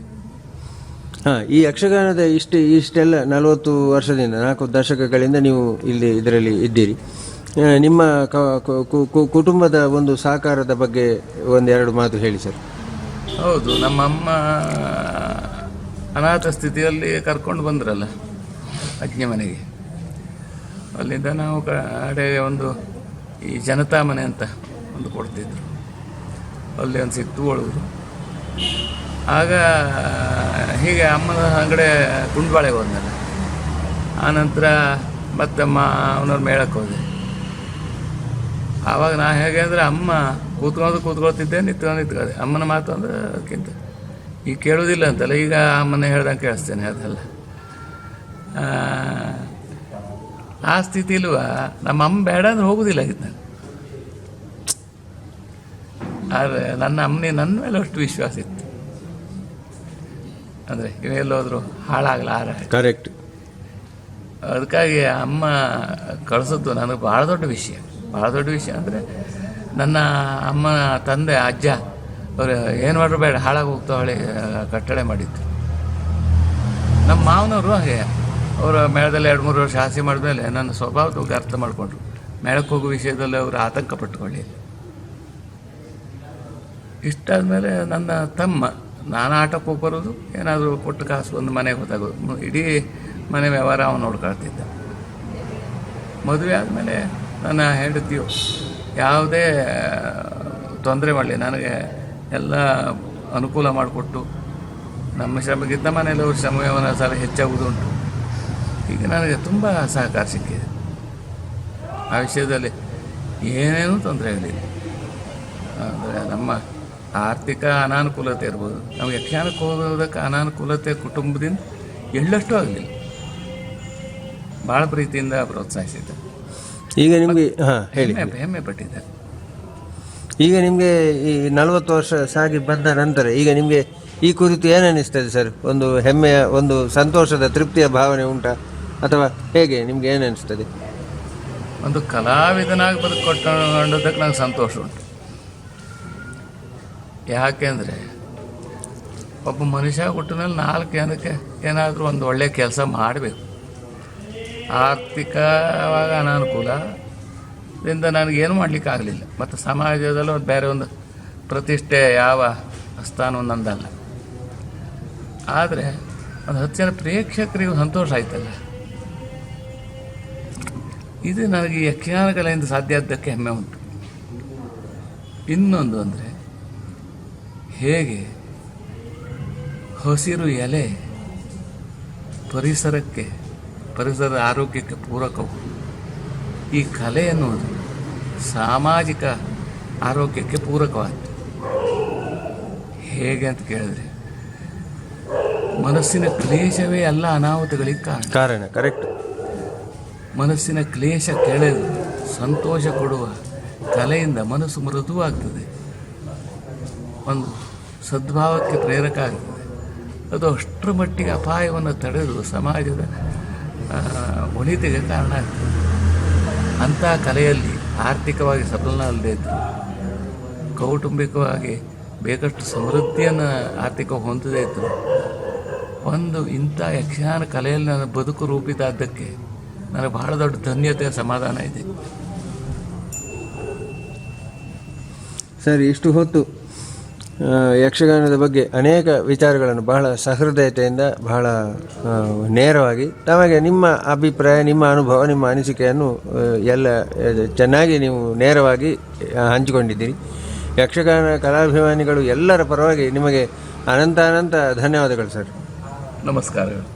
ಈ ಯಕ್ಷಗಾನದ ಇಷ್ಟೆಲ್ಲ 40 ವರ್ಷದಿಂದ, 4 ದಶಕಗಳಿಂದ ನೀವು ಇಲ್ಲಿ ಇದರಲ್ಲಿ ಇದ್ದೀರಿ. ನಿಮ್ಮ ಕುಟುಂಬದ ಒಂದು ಸಹಕಾರದ ಬಗ್ಗೆ ಒಂದೆರಡು ಮಾತು ಹೇಳಿ ಸರ್. ಹೌದು, ನಮ್ಮಮ್ಮ ಅನಾಥ ಸ್ಥಿತಿಯಲ್ಲಿ ಕರ್ಕೊಂಡು ಬಂದ್ರಲ್ಲ ಅಜ್ಞೆ ಮನೆಗೆ. ಅಲ್ಲಿಂದ ನಾವು ಕಡೆಗೆ ಒಂದು ಈ ಜನತಾ ಮನೆ ಅಂತ ಒಂದು ಕೊಡ್ತಿದ್ರು, ಅಲ್ಲಿ ಒಂದು ಸಿಕ್ತು ಒಳಗು. ಆಗ ಹೀಗೆ ಅಮ್ಮನ ಅಂಗಡೆ ಕುಂಡ್ಬಾಳೆಗೆ ಹೋದ್ನಲ್ಲ, ಆನಂತರ ಮತ್ತೆ ಅವನವ್ರ ಮೇಳಕ್ಕೆ ಹೋದೆ. ಆವಾಗ ನಾ ಹೇಗೆ ಅಂದರೆ ಅಮ್ಮ ಕೂತ್ಕೊಳ್ತಿದ್ದೆ, ನಿಂತ್ಕೊಂಡೆ. ಅಮ್ಮನ ಮಾತು ಅಂದರೆ ಅದಕ್ಕಿಂತ ಈಗ ಕೇಳೋದಿಲ್ಲ ಅಂತಲ್ಲ, ಈಗ ಅಮ್ಮನ ಹೇಳ್ದಂಗೆ ಕೇಳಿಸ್ತೇನೆ. ಅದೆಲ್ಲ ಆ ಸ್ಥಿತಿ ಇಲ್ವಾ, ನಮ್ಮ ಅಮ್ಮ ಬೇಡ ಅಂದ್ರೆ ಹೋಗೋದಿಲ್ಲ ಆಗಿತ್ತು ನಾನು. ಆದರೆ ನನ್ನ ಅಮ್ಮನಿಗೆ ನನ್ನ ಮೇಲೆ ಅಷ್ಟು ವಿಶ್ವಾಸ ಇತ್ತು, ಅಂದರೆ ಇವೆಲ್ಲೋದ್ರು ಹಾಳಾಗಲ್ಲ ಆರ. ಕರೆಕ್ಟ್. ಅದಕ್ಕಾಗಿ ಅಮ್ಮ ಕಳಿಸೋದು ನನಗೆ ಭಾಳ ದೊಡ್ಡ ವಿಷಯ. ಭಾಳ ದೊಡ್ಡ ವಿಷಯ ಅಂದರೆ ನನ್ನ ಅಮ್ಮನ ತಂದೆ ಅಜ್ಜ ಅವರು ಏನು ಮಾಡ್ರು ಬೇಡ, ಹಾಳಾಗಿ ಹೋಗ್ತಾವಳೆ ಕಟ್ಟಳೆ ಮಾಡಿದ್ದು. ನಮ್ಮ ಮಾವನವರು ಹಾಗೆ, ಅವರು ಮೇಳದಲ್ಲಿ 2-3 ವರ್ಷ ಆಸೆ ಮಾಡಿದ್ಮೇಲೆ ನನ್ನ ಸ್ವಭಾವದ ಬಗ್ಗೆ ಅರ್ಥ ಮಾಡಿಕೊಂಡ್ರು. ಮೇಳಕ್ಕೆ ಹೋಗೋ ವಿಷಯದಲ್ಲಿ ಅವರು ಆತಂಕ ಪಟ್ಟುಕೊಳ್ಳಿ. ಇಷ್ಟಾದಮೇಲೆ ನನ್ನ ತಮ್ಮ, ನಾನು ಆಟಕ್ಕೆ ಹೋಗಿ ಬರೋದು, ಏನಾದರೂ ಕೊಟ್ಟು ಕಾಸು ಒಂದು ಮನೆಗೆ ಗೊತ್ತಾಗೋದು, ಇಡೀ ಮನೆ ವ್ಯವಹಾರ ಅವನು ನೋಡ್ಕೊಳ್ತಿದ್ದ. ಮದುವೆ ಆದಮೇಲೆ ನನ್ನ ಹೆಂಡತಿಯು ಯಾವುದೇ ತೊಂದರೆ ಮಾಡಲಿ, ನನಗೆ ಎಲ್ಲ ಅನುಕೂಲ ಮಾಡಿಕೊಟ್ಟು, ನಮ್ಮ ಶ್ರಮಕ್ಕಿಂತ ಮನೆಯಲ್ಲಿ ಅವ್ರ ಶ್ರಮವನ್ನು ಸಲ ಹೆಚ್ಚಾಗುವುದುಂಟು. ಈಗ ನನಗೆ ತುಂಬ ಸಹಕಾರ ಸಿಕ್ಕಿದೆ. ಆ ವಿಷಯದಲ್ಲಿ ಏನೇನೂ ತೊಂದರೆ ಆಗಲಿಲ್ಲ. ಅಂದರೆ ನಮ್ಮ ಆರ್ಥಿಕ ಅನಾನುಕೂಲತೆ ಇರ್ಬೋದು, ನಮಗೆ ಯಕ್ಷಗಾನಕ್ಕೆ ಹೋಗೋದಕ್ಕೆ ಅನಾನುಕೂಲತೆ ಕುಟುಂಬದಿಂದ ಎಳ್ಳಷ್ಟು ಆಗಲಿಲ್ಲ. ಭಾಳ ಪ್ರೀತಿಯಿಂದ ಪ್ರೋತ್ಸಾಹಿಸಿದ್ದೆ. ಈಗ ನಿಮಗೆ ಹೇಳಿ, ಹೆಮ್ಮೆ ಪಟ್ಟಿದ್ದೆ. ಈಗ ನಿಮಗೆ ಈ 40 ವರ್ಷ ಸಾಗಿ ಬಂದ ನಂತರ ಈಗ ನಿಮಗೆ ಈ ಕುರಿತು ಏನನ್ನಿಸ್ತದೆ ಸರ್? ಒಂದು ಹೆಮ್ಮೆಯ, ಒಂದು ಸಂತೋಷದ, ತೃಪ್ತಿಯ ಭಾವನೆ ಉಂಟಾ, ಅಥವಾ ಹೇಗೆ ನಿಮ್ಗೆ ಏನನ್ನಿಸ್ತದೆ? ಒಂದು ಕಲಾವಿದನಾಗಿ ಬದುಕೊಟ್ಟುಕೊಂಡದಕ್ಕೆ ನನಗೆ ಸಂತೋಷ ಉಂಟು. ಯಾಕೆಂದರೆ ಒಬ್ಬ ಮನುಷ್ಯ ಹುಟ್ಟ ಮೇಲೆ 4 ಜನಕ್ಕೆ ಏನಾದರೂ ಒಂದು ಒಳ್ಳೆಯ ಕೆಲಸ ಮಾಡಬೇಕು. ಆರ್ಥಿಕವಾಗಿ ಅನಾನುಕೂಲದಿಂದ ನನಗೇನು ಮಾಡಲಿಕ್ಕೆ ಆಗಲಿಲ್ಲ. ಮತ್ತು ಸಮಾಜದಲ್ಲೂ ಬೇರೆ ಒಂದು ಪ್ರತಿಷ್ಠೆ ಯಾವ ಸ್ಥಾನ ನಂದಲ್ಲ. ಆದರೆ ಒಂದು 10 ಜನ ಪ್ರೇಕ್ಷಕರಿಗೂ ಸಂತೋಷ ಆಯ್ತಲ್ಲ, ಇದು ನನಗೆ ಯಕ್ಷಗಾನ ಕಲೆಯಿಂದ ಸಾಧ್ಯ ಆದ್ದಕ್ಕೆ ಹೆಮ್ಮೆ ಉಂಟು. ಇನ್ನೊಂದು ಅಂದರೆ ಹೇಗೆ ಹಸಿರು ಎಲೆ ಪರಿಸರದ ಆರೋಗ್ಯಕ್ಕೆ ಪೂರಕವು, ಈ ಕಲೆ ಎನ್ನುವುದು ಸಾಮಾಜಿಕ ಆರೋಗ್ಯಕ್ಕೆ ಪೂರಕವಾದ್ದು. ಹೇಗೆ ಅಂತ ಕೇಳಿದ್ರೆ, ಮನಸ್ಸಿನ ಕ್ಲೇಶವೇ ಎಲ್ಲ ಅನಾಹುತಗಳಿಗೆ ಕಾರಣ. ಕರೆಕ್ಟ್. ಮನಸ್ಸಿನ ಕ್ಲೇಶ ಕೆಳೆದು ಸಂತೋಷ ಕೊಡುವ ಕಲೆಯಿಂದ ಮನಸ್ಸು ಮೃದುವಾಗ್ತದೆ, ಒಂದು ಸದ್ಭಾವಕ್ಕೆ ಪ್ರೇರಕ ಆಗ್ತದೆ. ಅದು ಅಷ್ಟರ ಮಟ್ಟಿಗೆ ಅಪಾಯವನ್ನು ತಡೆದು ಸಮಾಜದ ಒಳಿತಿಗೆ ಕಾರಣ ಆಗ್ತದೆ. ಅಂಥ ಕಲೆಯಲ್ಲಿ ಆರ್ಥಿಕವಾಗಿ ಸಬಲ ಅಲ್ಲದೆ ಇದ್ದರು, ಕೌಟುಂಬಿಕವಾಗಿ ಬೇಕಷ್ಟು ಸಮೃದ್ಧಿಯನ್ನು ಆರ್ಥಿಕ ಹೊಂದದೇ ಇದ್ದರು, ಒಂದು ಇಂಥ ಯಕ್ಷಗಾನ ಕಲೆಯಲ್ಲಿ ನನ್ನ ಬದುಕು ರೂಪಿತಾದ್ದಕ್ಕೆ ನನಗೆ ಬಹಳ ದೊಡ್ಡ ಧನ್ಯತೆ, ಸಮಾಧಾನ ಇದೆ. ಸರಿ, ಇಷ್ಟು ಹೊತ್ತು ಯಕ್ಷಗಾನದ ಬಗ್ಗೆ ಅನೇಕ ವಿಚಾರಗಳನ್ನು ಬಹಳ ಸಹೃದಯತೆಯಿಂದ, ಬಹಳ ನೇರವಾಗಿ ತಮಗೆ ನಿಮ್ಮ ಅಭಿಪ್ರಾಯ, ನಿಮ್ಮ ಅನುಭವ, ನಿಮ್ಮ ಅನಿಸಿಕೆಯನ್ನು ಎಲ್ಲ ಚೆನ್ನಾಗಿ ನೀವು ನೇರವಾಗಿ ಹಂಚಿಕೊಂಡಿದ್ದೀರಿ. ಯಕ್ಷಗಾನ ಕಲಾಭಿಮಾನಿಗಳು ಎಲ್ಲರ ಪರವಾಗಿ ನಿಮಗೆ ಅನಂತ ಧನ್ಯವಾದಗಳು ಸರ್. ನಮಸ್ಕಾರಗಳು.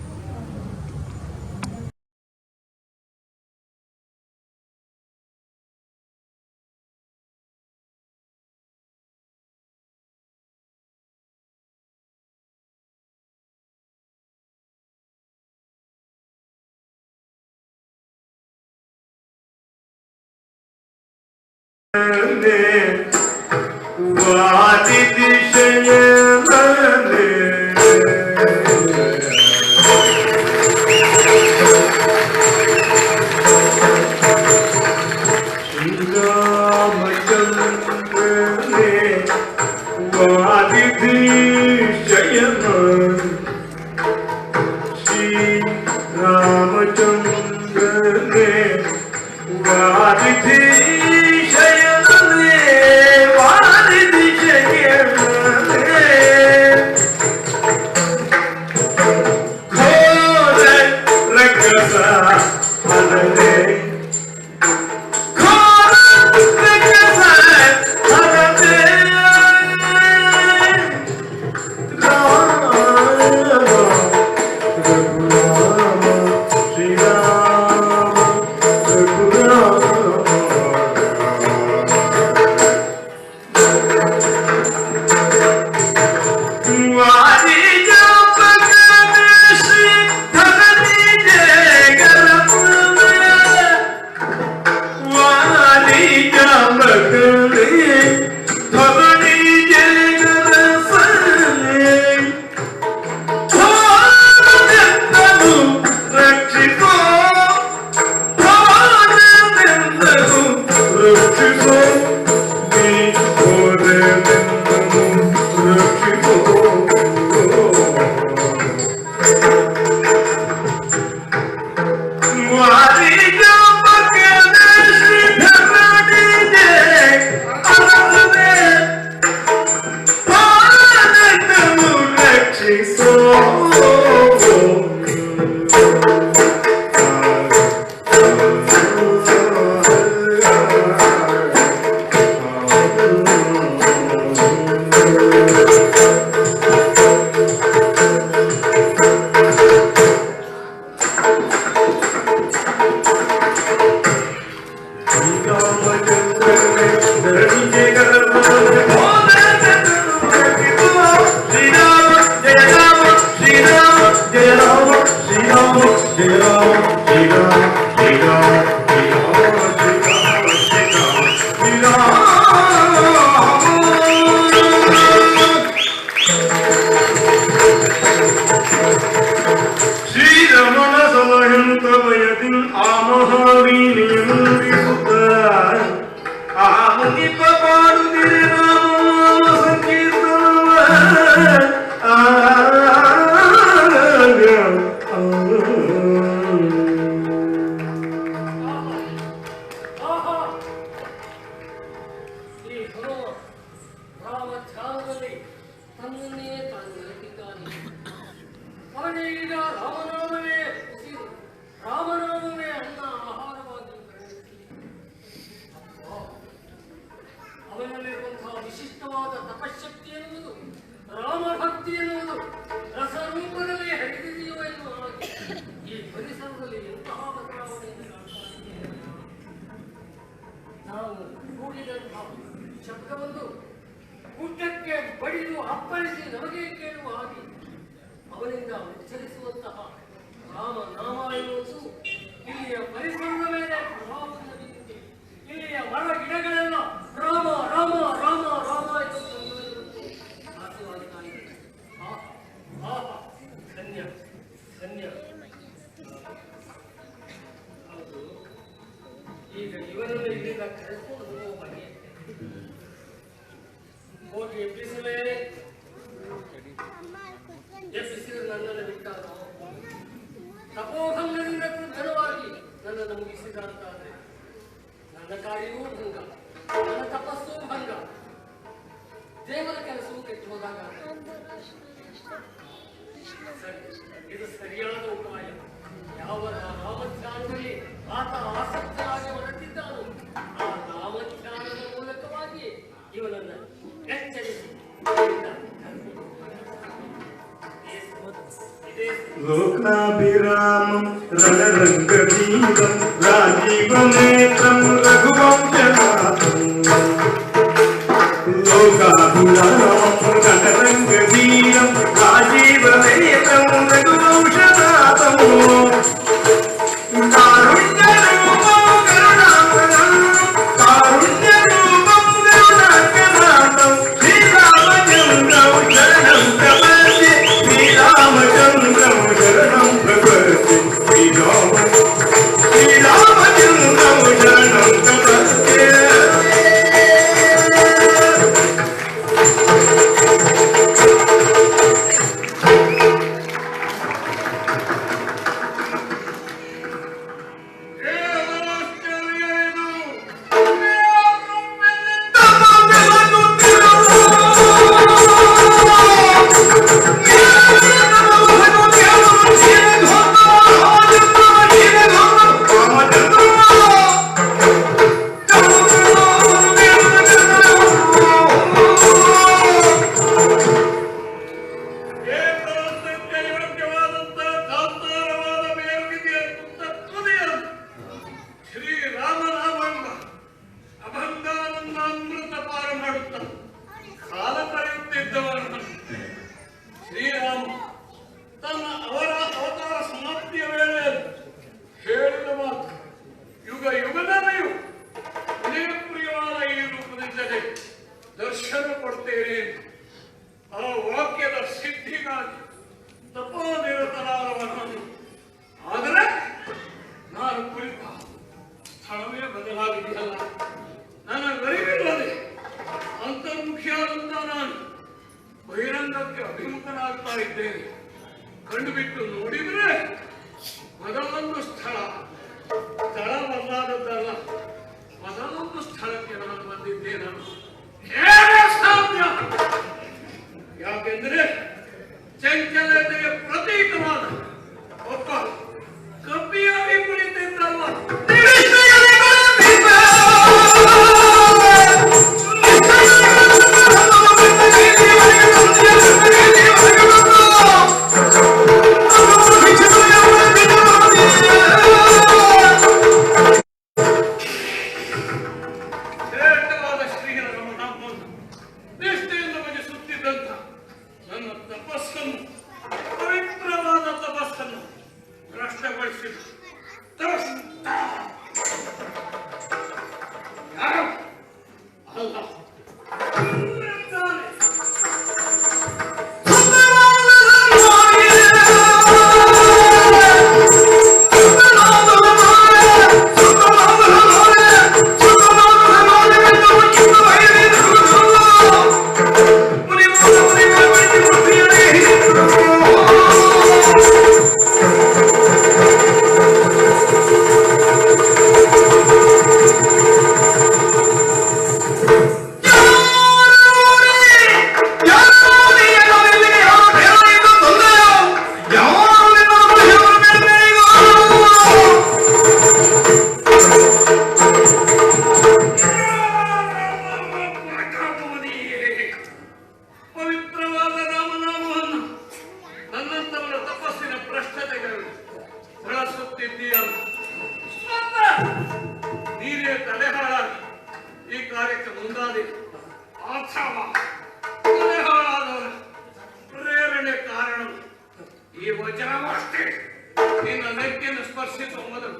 ಅವನಲ್ಲಿರುವಂತಹ ವಿಶಿಷ್ಟವಾದ ತಪಶಕ್ತಿ ಎನ್ನುವುದು ರಾಮಭಕ್ತಿ ಎನ್ನುವುದು ರಸರೂಪದಲ್ಲಿ ಹರಿದಿದೆಯೋ ಎನ್ನುವ ಹಾಗೆ ಈ ಪರಿಸರದಲ್ಲಿ ಎಂತಹ ಬದಲಾವಣೆಯನ್ನು ಕಾಣ್ತಾ ಇದ್ದೇವೆ. ನಾವು ಕೂಡಿದಂತಹ ಶಬ್ದವನ್ನು ಊಟಕ್ಕೆ ಬಡಿದು ಅಪ್ಪಳಿಸಿ ನಮಗೆ ಕೇಳುವ ಹಾಗೆ ಅವನಿಂದ ಉಚ್ಚರಿಸುವಂತಹ ರಾಮ ನಾಮ ಎನ್ನುವುದು ಇಲ್ಲಿಯ ಪರಿಸರದ ಮೇಲೆ ಪ್ರಭಾವವನ್ನು ಬೀರಿದೆ. ಇಲ್ಲಿಯ ಮರ ಗಿಡಗಳೆಲ್ಲ ರಾಮ ರಾಮ ರಾಮ ರಾಮ ಎಂದು ಭಾಸವಾಗ್ತಾ ಇದೆ. ಧನ್ಯ ಧನ್ಯ. ಹೌದು, ಈಗ ಇವರನ್ನು ಇಲ್ಲಿಂದ ಕರೆದುಕೊಂಡು ಹೋಗುವ ಬಗೆ ಹೋಗಿ ಎಬ್ಬಿಸಲೇ ಎಬ್ಬಿಸಿದ ನನ್ನನ್ನು ಬಿಟ್ಟಾರೋ ತಪೋಭಂಗದಿಂದ ಕ್ರುದ್ಧವಾಗಿ ನನ್ನನ್ನು ಮುಗಿಸಿದ ಅಂತಾದ್ರೆ ನನ್ನ ಕಾರ್ಯವೂ ಭಂಗ, ನನ್ನ ತಪಸ್ಸೂ ಭಂಗ, ದೇವರ ಕೆಲಸವೂ ಕೆಟ್ಟು ಹೋದಾಗ ಇದು ಸರಿಯಾದ ಉಪಾಯ. ಯಾವ ರಾಮಧ್ಯಾನದಲ್ಲಿ ಆತ ಆಸಕ್ತರಾಗಿ ಹೊರಟಿದ್ದಾನೋ ಆ ರಾಮಧ್ಯಾನದ ಮೂಲಕವಾಗಿ ಇವನನ್ನು ಎಚ್ಚರಿಸಿ लोकाभिरामं रणरङ्गवीरं राजीवनेत्रं रघुवंशनाथं लोकाभिरामं रणरङ्गवीरं राजीवनेत्रं रघुवंशनाथं कारुण्यरूपं करुणाकरं कारुण्यरूपं करुणाकरं श्रीरामचन्द्रं शरणं प्रपद्ये श्रीरामचन्द्रं शरणं प्रपद्ये श्रीरामचन्द्रं शरणं प्रपद्ये ಬಹಿರಂಗಕ್ಕೆ ಅಭಿಮುಖನಾಗ್ತಾ ಇದ್ದೇನೆ. ಕಂಡುಬಿಟ್ಟು ನೋಡಿದ್ರೆ ಮೊದಲೊಂದು ಸ್ಥಳವಲ್ಲಾದದ್ದಲ್ಲ, ಮೊದಲೊಂದು ಸ್ಥಳಕ್ಕೆ ನಾನು ಬಂದಿದ್ದೇನೆ. ಹೇಗೆ ಸಾಧ್ಯ? ಯಾಕೆಂದ್ರೆ ಚಂಚಲತೆಯ ಪ್ರತೀಕವಾದ ಒಬ್ಬ ಕಪಿಯಾಗಿ ಕುಳಿತಿದ್ದಲ್ಲ. ನಿಷ್ಠೆಯಿಂದ ಭಜಿಸುತ್ತಿದ್ದಂತ ನನ್ನ ತಪಸ್ಸನ್ನು ಪವಿತ್ರವಾದ ವಚನ ಮಾಡ್ತೇನೆ. ನಿನ್ನ ನೆಕ್ಕಿನ ಸ್ಪರ್ಶಿಸುವ ಮೊದಲು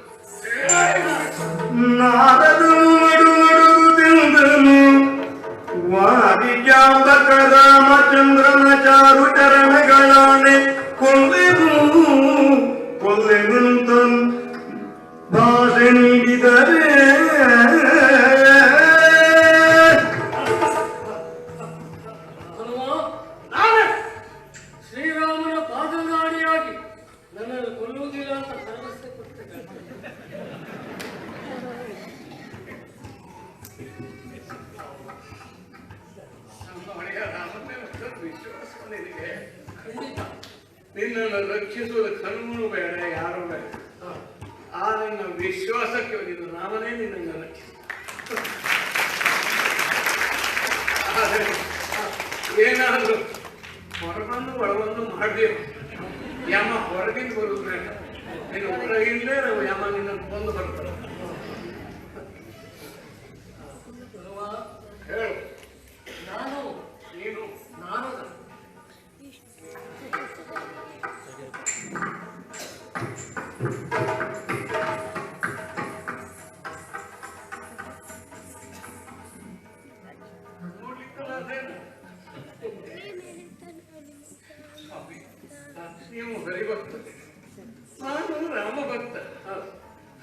ನಾರದನು ನಡುನಡುಗುತ್ತಿದ್ದನು ವಾದಿಜಾಂಬಕ ರಾಮಚಂದ್ರನ ಚಾರು ಚರಣಗಳಾಣೆ ಕೊಲ್ಲೆನುಂತ ಭಾಷೆ ನೀಡಿದರೆ ನಾನೇ ಶ್ರೀರಾಮನ ಪಾದದಾಡಿಯಾಗಿ ನನ್ನನ್ನು ಕೊಲ್ಲುವುದಿಲ್ಲ ಅಂತ ಭರವಸೆ ಕೊಡ್ತೇನೆ. ನಮ್ಮ ಹಳೆಯ ರಾಮನೇ ವಿಶ್ವಾಸ ನಿನಗೆ. ಖಂಡಿತ ನಿನ್ನನ್ನು ರಕ್ಷಿಸುವುದು ಕಣ್ಣು ಬೇಡ, ಯಾರು ಬೇಡ. ಆ ನಿನ್ನ ವಿಶ್ವಾಸಕ್ಕೆ ನಿನ್ನ ರಾಮನೇ ನಿನ್ನನ್ನು ರಕ್ಷಿಸ. ಆದರೆ ಏನಾದರೂ ಹೊರಬಂದು ಒಳಬಂದು ಮಾಡಿದೆವು ಯಮ ಹೊರಗಿಂದ ಬರುವುದು ಬೇಡ. ನೀನು ಹೊರಗಿಂದಲೇ ನಾವು ಯಮ ನಿನ್ನನ್ನು ಬಂದು ಬರ್ತಾರೆ. ಹೇಳು, ನಾನು ನೀನು ನಾರದ ನೋಡ್ಲಿಕ್ಕಲ್ಲ ಅದೇನು? ಸ್ವಾಮಿ, ನೀವು ಹರಿಭಕ್ತ, ನಾನು ರಾಮಭಕ್ತ.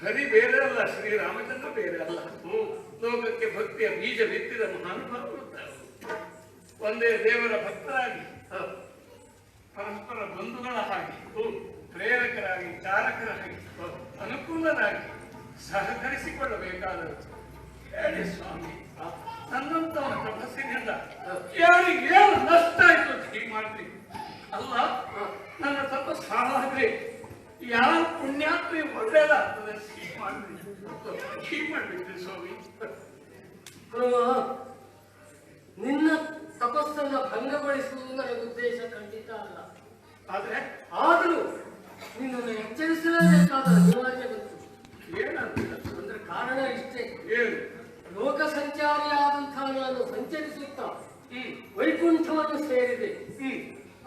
ಹರಿ ಬೇರೆ ಅಲ್ಲ, ಶ್ರೀರಾಮಚಂದ್ರ ಬೇರೆ ಅಲ್ಲ. ಲೋಕಕ್ಕೆ ಭಕ್ತಿಯ ಬೀಜ ಬಿತ್ತಿದ ಮಹಾನುಭಾವರು. ಒಂದೇ ದೇವರ ಭಕ್ತರಾಗಿ, ಪರಸ್ಪರ ಬಂಧುಗಳ ಹಾಗೆ, ಪ್ರೇರಕರಾಗಿ, ಚಾಲಕರಾಗಿ, ಅನುಕೂಲರಾಗಿ ಸಹಕರಿಸಿಕೊಳ್ಳಬೇಕಾದರು. ಹೇಳಿ ಸ್ವಾಮಿ, ನನ್ನಂತವನ ತಪಸ್ಸಿನಿಂದ ಯಾರಿಗೆ ಏನು ನಷ್ಟ ಆಯ್ತು ಅಂತ ಹೀಗೆ ಮಾಡ್ತೀವಿ ಅಲ್ಲ. ನನ್ನ ತಪಸ್ಸು ಹಾಳಾದ್ರೆ ಯಾವ ಪುಣ್ಯಾತ್ಮೆ ಒಳ್ಳೆಯದಾಗ್ತದೆ ಹೀಗೆ ಮಾಡ್ಬಿಡ್ತೀವಿ ಸ್ವಾಮಿ. ನಿನ್ನ ತಪಸ್ಸನ್ನು ಭಂಗಗೊಳಿಸುವುದು ನನ್ನ ಉದ್ದೇಶ ಖಂಡಿತ ಅಲ್ಲ. ಆದ್ರೆ ಆದರೂ ನಿನ್ನನ್ನು ಎಚ್ಚರಿಸಲೇಬೇಕಾದ ಅನಿವಾರ್ಯ ಬಂತು. ಏನಂತ ಅಂದ್ರೆ ಕಾರಣ ಇಷ್ಟೇ. ಏನು? ಲೋಕ ಸಂಚಾರಿಯಾದಂತಹ ನಾನು ಸಂಚರಿಸುತ್ತಾ ವೈಕುಂಠವನ್ನು ಸೇರಿದೆ.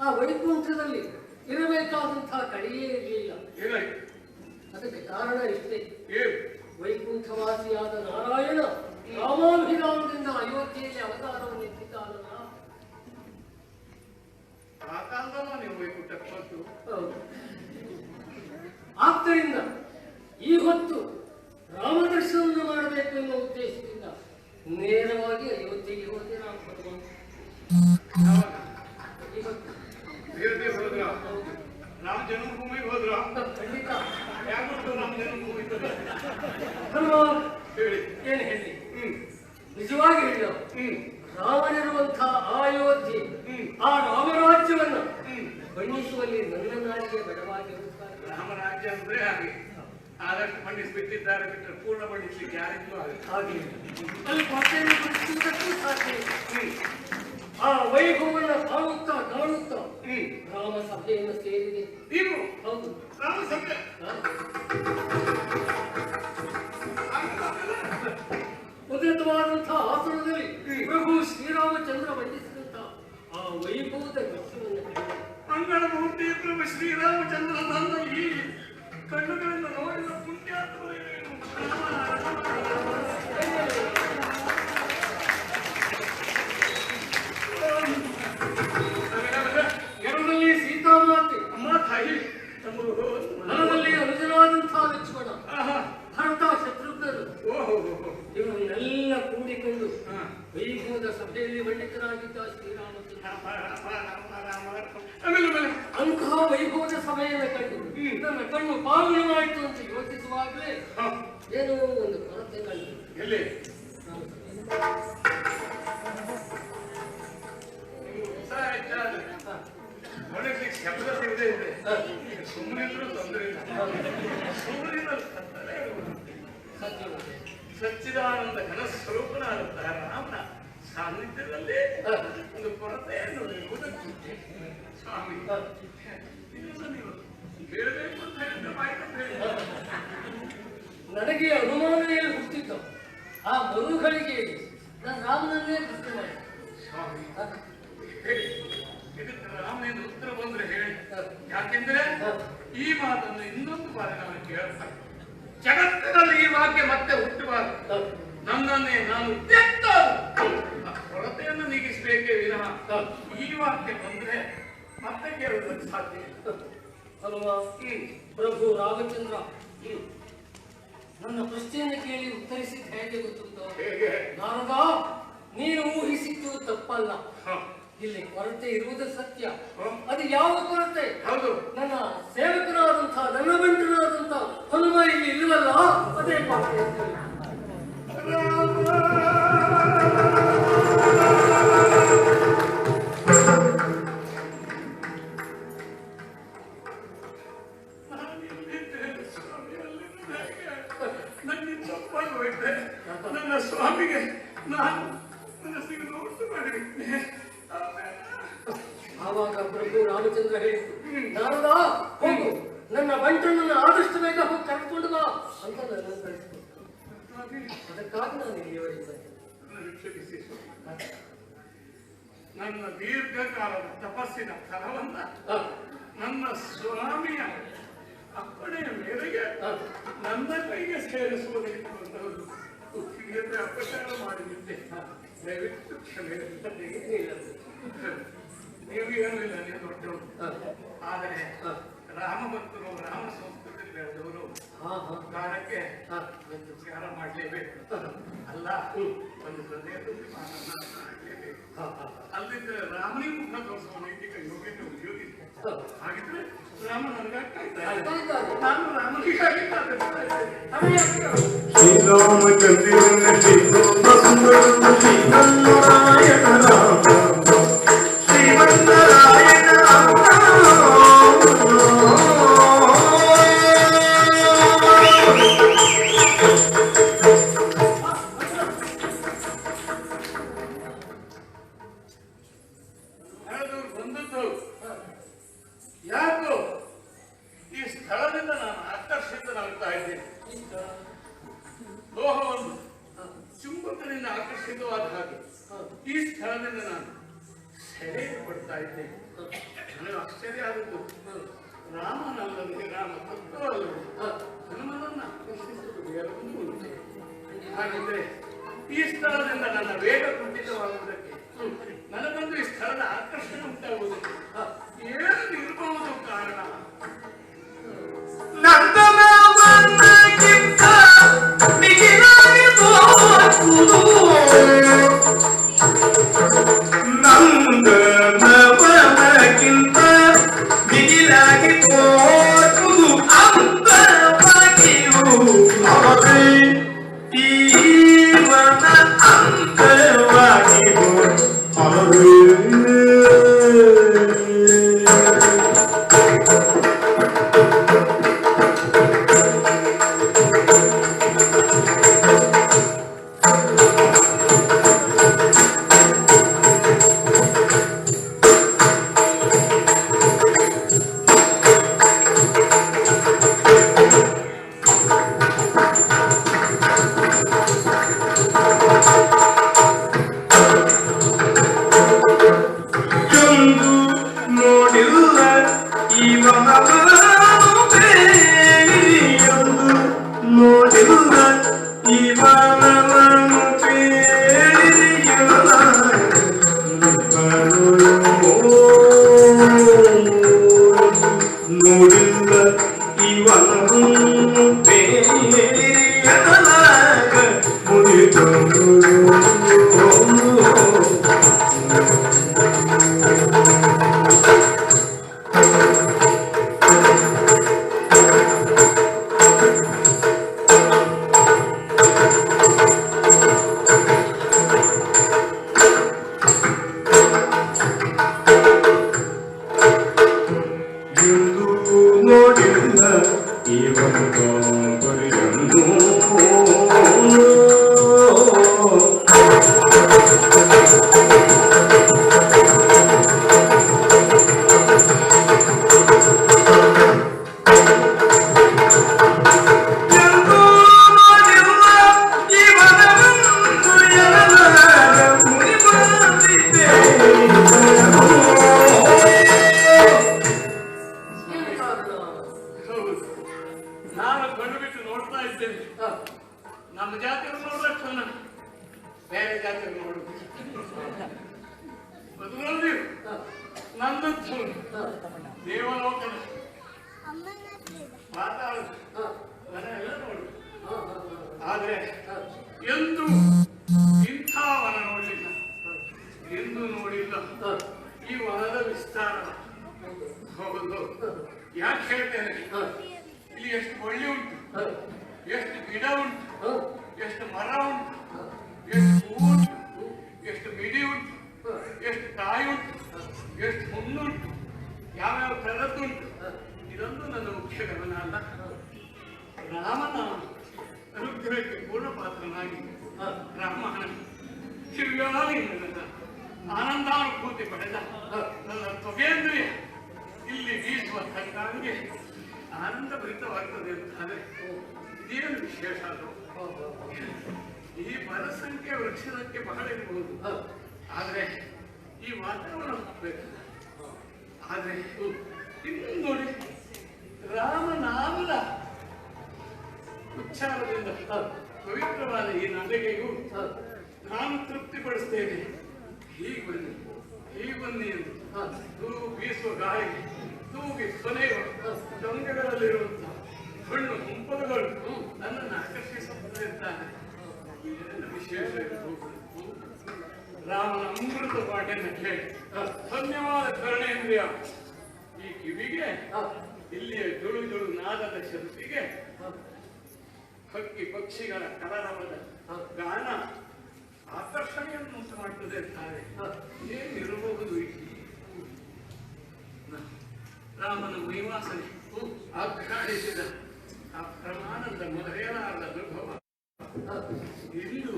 ಆ ವೈಕುಂಠದಲ್ಲಿ ಇರಬೇಕಾದಂತಹ ಕಡೆಯೇ ಇರಲಿಲ್ಲ. ಏನಾಯ್ತು? ಅದಕ್ಕೆ ಕಾರಣ ಇಷ್ಟೇ. ಏನು? ವೈಕುಂಠವಾಸಿಯಾದ ನಾರಾಯಣ ರಾಮಾಭಿರಾಮದಿಂದ ಅಯೋಧ್ಯೆಯಲ್ಲಿ ಅವತಾರವನ್ನು ಎತ್ತಿದ್ದಾನಲ್ಲ. ಆ ಕಾಲದಲ್ಲ ನೀವು ವೈಕುಂಠಕ್ಕೆ ಬಂತು. ಆದ್ದರಿಂದ ಈ ಹೊತ್ತು ರಾಮದರ್ಶನವನ್ನು ಮಾಡಬೇಕು ಎನ್ನುವ ಉದ್ದೇಶದಿಂದ ನೇರವಾಗಿ ಅಯೋಧ್ಯೆಗೆ ಹೋಗಿ ರಾಮ ಭಗವಾನ್ ಇವತ್ತು ಅಯೋಧ್ಯೆ ಹೋದ್ರ? ರಾಮ ಜನ್ಮಭೂಮಿಗೆ ಹೋದ್ರ? ಖಂಡಿತ ಯಾಕೆ ರಾಮ ಜನ್ಮಭೂಮಿ ಹನುಮಾನ್ ಹೇಳಿ. ಏನು ಹೇಳಿ? ನಿಜವಾಗಿ ಹೇಳಿದ ರಾಮನಿರುವಂತಹ ಅಯೋಧ್ಯೆ, ಆ ರಾಮರಾಜ್ಯವನ್ನು ಬಣ್ಣಿಸುವಲ್ಲಿ ನನ್ನ ನಾಡಿಗೆ ಬಡವಾಗಿರುತ್ತಾರೆ. ರಾಮರಾಜ್ಯ ಅಂದ್ರೆ ಹಾಗೆ ಆದಷ್ಟು ಬಣ್ಣಿಸಿಬಿಟ್ಟಿದ್ದಾರೆ, ಬಿಟ್ಟರೆ ಪೂರ್ಣ ಬಣ್ಣಿಸ್ಲಿಕ್ಕೆ ಯಾರಿಗೂ ಹಾಗೆ ಅಲ್ಲಿ ಕೊಟ್ಟೆಯನ್ನು ಬಡಿಸುವುದಕ್ಕೂ ಸಾಧ್ಯ ಇಲ್ಲ. ಆ ವೈಭವವನ್ನು ಕಾಣುತ್ತಾ ಕಾಣುತ್ತಾ ರಾಮ ಸಭೆಯನ್ನು ಸೇರಿದೆ. ನೀವು ಹೌದು, ರಾಮ ಸಭೆ ಉನ್ನತವಾದಂತಹ ಆಸನದಲ್ಲಿ ಪ್ರಭು ಶ್ರೀರಾಮಚಂದ್ರ ವಂದಿಸಿದಂತಹ ಆ ವೈಭವದ ದರ್ಶನವನ್ನು ಕಂಡೆ. ಮಂಗಳಮೂರ್ತಿ ಪ್ರಭು ಶ್ರೀರಾಮಚಂದ್ರ ನನ್ನ ಈ ಕಣ್ಣುಗಳಿಂದ ನೋಡಿದ ಪುಣ್ಯಾತ್ಮರೇನು. ಎರಡರಲ್ಲಿ ಸೀತಾಮಾತೆ, ಅಮ್ಮ ತಾಯಿ ತಮ್ಮರು ಮನದಲ್ಲಿ ಅನುಜನಾದಂತಹ ಲಕ್ಷ್ಮಣ, ಭರತ, ಶತ್ರುಘ್ನರು ಓಹೋ ಇವರನ್ನೆಲ್ಲ ಕೂಡಿಕೊಂಡು ವೈಭವದ ಸಭೆಯಲ್ಲಿ ವಂದಿತರಾಗಿದ್ದ ಶ್ರೀರಾಮಚಂದ್ರ ಅಂತಹ ವೈಭವದ ಸಭೆಯನ್ನು ಕಂಡು ನನ್ನ ಕಣ್ಣು ಪಾವನವಾಯಿತು ಅಂತ ಯೋಚಿಸುವಾಗಲೇ ಏನೋ ಒಂದು ಕೊರತೆ ಕಂಡು. ಎಲ್ಲಿ ನೋಡಲಿಕ್ಕೆ ಶಬ್ದ ಸಿಗದೆ ಇದೆ. ಸುಮ್ಮನಿದ್ರು ತೊಂದರೆ ಇಲ್ಲ. ಸುಮ್ಮನಿದ್ರು ಸಚ್ಚಿದಾನಂದ ಘನ ಸ್ವರೂಪನಾದಂತಹ ರಾಮನ ಸಾನ್ನಿಧ್ಯದಲ್ಲಿ ಒಂದು ಕೊರತೆಯನ್ನು ಇರುವುದಕ್ಕೆ ಸ್ವಾಮಿ ಇದನ್ನು ನೀವು ಹೇಳಬೇಕು ಅಂತ ಹೇಳಿದ್ರೆ ಮಾಹಿತಿ ನನಗೆ ಅನುಮಾನ ಹುಟ್ಟಿದ್ದ ಆ ಮರುಗಳಿಗೆ ನಾನು ರಾಮನನ್ನೇ ಪ್ರಶ್ನೆ ಮಾಡಿದೆ. ಸ್ವಾಮಿ ಹೇಳಿ, ಇದಕ್ಕೆ ರಾಮನಿಂದ ಉತ್ತರ ಬಂದ್ರೆ ಹೇಳಿ. ಯಾಕೆಂದ್ರೆ ಈ ಮಾತನ್ನು ಇನ್ನೊಂದು ಬಾರಿ ನಾನು ಕೇಳ್ತೇನೆ. ಜಗತ್ತಿನಲ್ಲಿ ಈ ವಾಕ್ಯ ಮತ್ತೆ ಹುಟ್ಟಬಾರದು. ನನ್ನನ್ನೇ ನಾನು ಕೊರತೆಯನ್ನು ನೀಗಿಸಬೇಕೇ ವಿನಃ ಈ ವಾಕ್ಯ ಬಂದ್ರೆ ಮತ್ತೆ ಕೇಳುವುದಕ್ಕೆ ಸಾಧ್ಯ ಅಲ್ವಾ? ಪ್ರಭು ರಾಮಚಂದ್ರ ನನ್ನ ಪ್ರಶ್ನೆಯನ್ನು ಕೇಳಿ ಉತ್ತರಿಸಿದ ಹೇಗೆ ಗೊತ್ತುಂಟು? ಹೇಗೆ? ನಾರದ, ನೀನು ಊಹಿಸಿದ್ದು ತಪ್ಪಲ್ಲ. ಇಲ್ಲಿ ಕೊರತೆ ಇರುವುದು ಸತ್ಯ. ಅದು ಯಾವ ಕೊರತೆ? ಹೌದು, ನನ್ನ ಸೇವಕನಾದಂತಹ ನನ್ನ ಬಂಟನಾದಂತಹ ಹನುಮ ಇಲ್ಲಿ ಇಲ್ಲವಲ್ಲ, ಅದೇ ಕೊರತೆ. ನನ್ನ ಸ್ವಾಮಿಗೆ ನಾನು ಮನಸ್ಸಿಗೆ ನೋಟು ಮಾಡಿಬಿಟ್ಟೆ. ಆವಾಗ ಪ್ರಭು ರಾಮಚಂದ್ರ ಹೇಳಿತು, ನಾರದ ಹೋಗು, ನನ್ನ ಬಂಟನನ್ನು ಆದಷ್ಟು ಬೇಗ ಹೋಗಿ ಕರ್ಕೊಂಡು ಬಾ ಅಂತ ನನ್ನನ್ನು ಕಳಿಸಿಕೊಟ್ಟು. ಅದಕ್ಕಾಗಿ ನಾನು ಇಲ್ಲಿಯವರೆಗೆ ಬಂದೆ. ಕ್ಷಮಿಸಿ. ನನ್ನ ದೀರ್ಘಕಾಲದ ತಪಸ್ಸಿನ ಫಲವನ್ನ ನನ್ನ ಸ್ವಾಮಿಯ ಅಪ್ಪಣೆಯ ಮೇರೆಗೆ ನನ್ನ ಕೈಗೆ ಸೇರಿಸುವುದಕ್ಕೆ ಬಂದವರು ಹಿರಿಯತೆ ಅಪಚಾರ ಮಾಡಿದ್ದೆ. ದಯವಿಟ್ಟು ಕ್ಷಮೆ. ನೀವು ಏನೂ ಇಲ್ಲ, ನೀವು ದೊಡ್ಡವರು. ಆದರೆ ರಾಮ ಭಕ್ತರು, ರಾಮ ಸಂಸ್ಕೃತಿ ಬೆಳೆದವರು ಕಾರಣಕ್ಕೆ ತ್ಯಾಗ ಮಾಡಲೇಬೇಕು. ಅಲ್ಲ, ಒಂದು ಹೃದಯದ ಮಾಡಲೇಬೇಕು. ಅಲ್ಲಿದ್ದರೆ ರಾಮನಿಗೆ ಮುಖ ತೋರಿಸುವ ನೈತಿಕ ಯೋಗ್ಯತೆ ಉದ್ಯೋಗಿಸಿ. ಹಾಗಿದ್ರೆ ರಾಮ ನನಗಾಗ್ತಾಯಿದ್ದಾರೆ, ನಾನು ರಾಮನಿಗಾಗಿ ಶ್ರೀರಾಮಚಂದ್ರನ ಶ್ರೀರಾಮ ಶ್ರೀಮನ್ನಾರಾಯಣ ರಾಮ ಶ್ರೀಮನ್ನಾರಾಯಣ ರಾಮ. ಬಂದದ್ದು ಯಾಕೋ ಈ ಸ್ಥಳದಿಂದ ನಾನು ಆಕರ್ಷಿತನಾಗ್ತಾ ಇದ್ದೇನೆ. ಲೋಹವನ್ನು ಚುಂಬಕದಿಂದ ಆಕರ್ಷಿತವಾದ ಹಾಗೆ ಈ ಸ್ಥಳದಿಂದ ನಾನು ಸೆಳೆಯಲ್ಪಡ್ತಾ ಇದ್ದೇನೆ. ನನಗೆ ಆಶ್ಚರ್ಯ ಆದದ್ದು, ರಾಮನಲ್ಲದೆ ರಾಮ ಭಕ್ತರಲ್ಲದೆ ಹನುಮನನ್ನು ಆಕರ್ಷಿಸುವುದು ಬೇರೊಂದು ಉಂಟೆ. ಹಾಗಿದ್ರೆ ಈ ಸ್ಥಳದಿಂದ ನನ್ನ ವೇಗ ಕುಂಠಿತವಾಗುವುದಕ್ಕೆ, ನನಗೊಂದು ಈ ಸ್ಥಳದ ಆಕರ್ಷಣೆ ಉಂಟಾಗುವುದಕ್ಕೆ ಏನು ಇರಬಹುದು ಕಾರಣ? ನಂದನವನಕ್ಕಿಂತ ಮಿಗಿಲಾಗಿ ತೋರುವುದು, ನಂದನವನಕ್ಕಿಂತ ಮಿಗಿಲಾಗಿ ತೋರುವುದು ಅಂತವಾಗಿಯೂ ಅವರೇ ಜೀವನ ಅಂತವಾಗಿಯೂ ಅವರೇ. ನಾನು ಕಣ್ಣು ಬಿಟ್ಟು ನೋಡ್ತಾ ಇದ್ದೇನೆ. ನಮ್ಮ ಜಾತಿಯವರು ನೋಡ್ದಷ್ಟು ಬೇರೆ ಜಾತಿಯವರು ನೋಡುದು ಅದರಲ್ಲಿ ನನ್ನದ್ದು ದೇವಲೋಕದ ಮಾತಾಡುದು ಮನೆಯೆಲ್ಲ ನೋಡುದು. ಆದ್ರೆ ಎಂದು ಇಂಥ ವನ ನೋಡಲಿಲ್ಲ, ಎಂದು ನೋಡಿಲ್ಲ ಈ ವನದ ವಿಸ್ತಾರ. ಹೌದು, ಯಾಕೆ ಹೇಳ್ತೇನೆ, ಇಲ್ಲಿ ಎಷ್ಟು ಬಳ್ಳಿ ಉಂಟು, ಎಷ್ಟು ಗಿಡ ಉಂಟು, ಎಷ್ಟು ಮರ ಉಂಟು, ಎಷ್ಟು ಹೂ ಉಂಟು, ಎಷ್ಟು ಮಿಡಿ ಉಂಟು, ಎಷ್ಟು ಕಾಯಿ ಉಂಟು, ಎಷ್ಟು ಹುಣ್ಣುಂಟು, ಯಾವ್ಯಾವ ಥರದ್ದುಂಟು. ಇದೊಂದು ನನ್ನ ಮುಖ್ಯ ಗಮನ ಅಲ್ಲ. ರಾಮನ ಅನುಗ್ರಹಕ್ಕೆ ಪೂರ್ಣ ಪಾತ್ರನಾಗಿ ರಾಮನ ಶಿವ್ಯಾಲಿಂಗದ ಆನಂದಾನುಭೂತಿ ಪಡೆದ ನನ್ನ ತೊಗೇಂದ್ರಿಯ ಇಲ್ಲಿ ಬೀಸುವ ತಂಗಾಂಗೆ ಆನಂದ ಭರಿತವಾಗ್ತದೆ ಅಂತಾದ್ರೆ ಇದೇನು ವಿಶೇಷ ಅದು. ಈ ಮರಸಂಖ್ಯೆ ವೃಕ್ಷಕ್ಕೆ ಬಹಳ ಇರಬಹುದು, ಆದ್ರೆ ಈ ವಾತಾವರಣ ಹೋಗ್ಬೇಕು. ಆದ್ರೆ ಇನ್ನೊಂದು ನೋಡಿ, ರಾಮನಾಮದ ಉಚ್ಚಾರದಿಂದ ಪವಿತ್ರವಾದ ಈ ನಂಬಿಕೆಗೂ ನಾನು ತೃಪ್ತಿಪಡಿಸ್ತೇನೆ. ಹೀಗೆ ಬನ್ನಿ, ಹೀಗೆ ಬನ್ನಿ ಎಂದು ತೂಗು ಬೀಸುವ ಗಾಳಿಗೆ ತೂಗಿ ಕೊನೆಯುವ ಡೊಂಗೆಗಳಲ್ಲಿರುವಂತಹ ಹಣ್ಣು ಹಂಪಲುಗಳು ನನ್ನನ್ನು ಆಕರ್ಷಿಸುತ್ತದೆ ಇರ್ತಾನೆ. ವಿಶೇಷ ಇರಬಹುದು. ರಾಮನ ಅಮೃತ ಪಾಠೆಯನ್ನು ಕೇಳಿ ಧನ್ಯವಾದ ಕರ್ಣೇಂದ್ರಿಯ ಈ ಕಿವಿಗೆ, ಇಲ್ಲಿಯ ಜುಳು ಜುಳು ನಾದದ ಶಬ್ದಿಗೆ, ಹಕ್ಕಿ ಪಕ್ಷಿಗಳ ಕಲರವದ ಗಾನ ಆಕರ್ಷಣೆಯನ್ನು ಉಂಟು ಮಾಡುತ್ತದೆ ಅಂತಾರೆ. ಏನಿರಬಹುದು ರಾಮನ ಮೈವಾಸನೆ ಆಘ್ರಾಣಿಸಿದ ಆ ಪ್ರಮಾಣದ ಮೊದಲೇನಾದ ಅನುಭವ ಇಂದು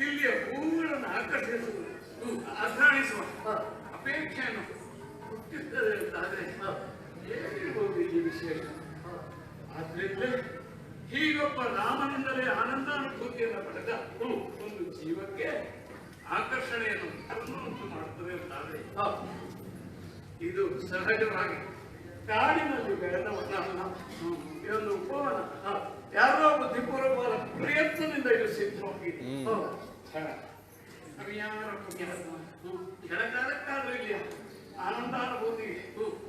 ಇಲ್ಲಿಯ ಹೂಗಳನ್ನು ಆಕರ್ಷಿಸುವುದು, ಆಘ್ರಾಣಿಸುವ ಅಪೇಕ್ಷೆಯನ್ನು ಹುಟ್ಟಿಸ್ತದೆ ಅಂತಾದ್ರೆ ಏನಿರಬಹುದು ಇಲ್ಲಿ ವಿಶೇಷ. ಆದ್ರಿಂದ ಹೀಗೊಬ್ಬ ರಾಮನಿಂದಲೇ ಆನಂದಾನುಭೂತಿಯನ್ನು ಪಡೆದ ಒಂದು ಜೀವಕ್ಕೆ ಆಕರ್ಷಣೆಯನ್ನು ಉಂಟು ಮಾಡುತ್ತದೆ ಅಂತಾದ್ರೆ ಇದು ಸಹಜವಾಗಿ ಕಾಡಿನಲ್ಲಿ ಬೆಳೆದವನಲ್ಲ. ಇದೊಂದು ಉಪವನ, ಯಾರೋ ಬುದ್ಧಿಪೂರ್ವಕವಾದ ಪ್ರಯತ್ನದಿಂದ ಇದು ಸಿದ್ಧವಾಗಿದೆ. ಯಾರ ಕೆಳಕಾಲಕ್ಕಾದ್ರೂ ಇಲ್ಲಿ ಆನಂದಾನುಭೂತಿ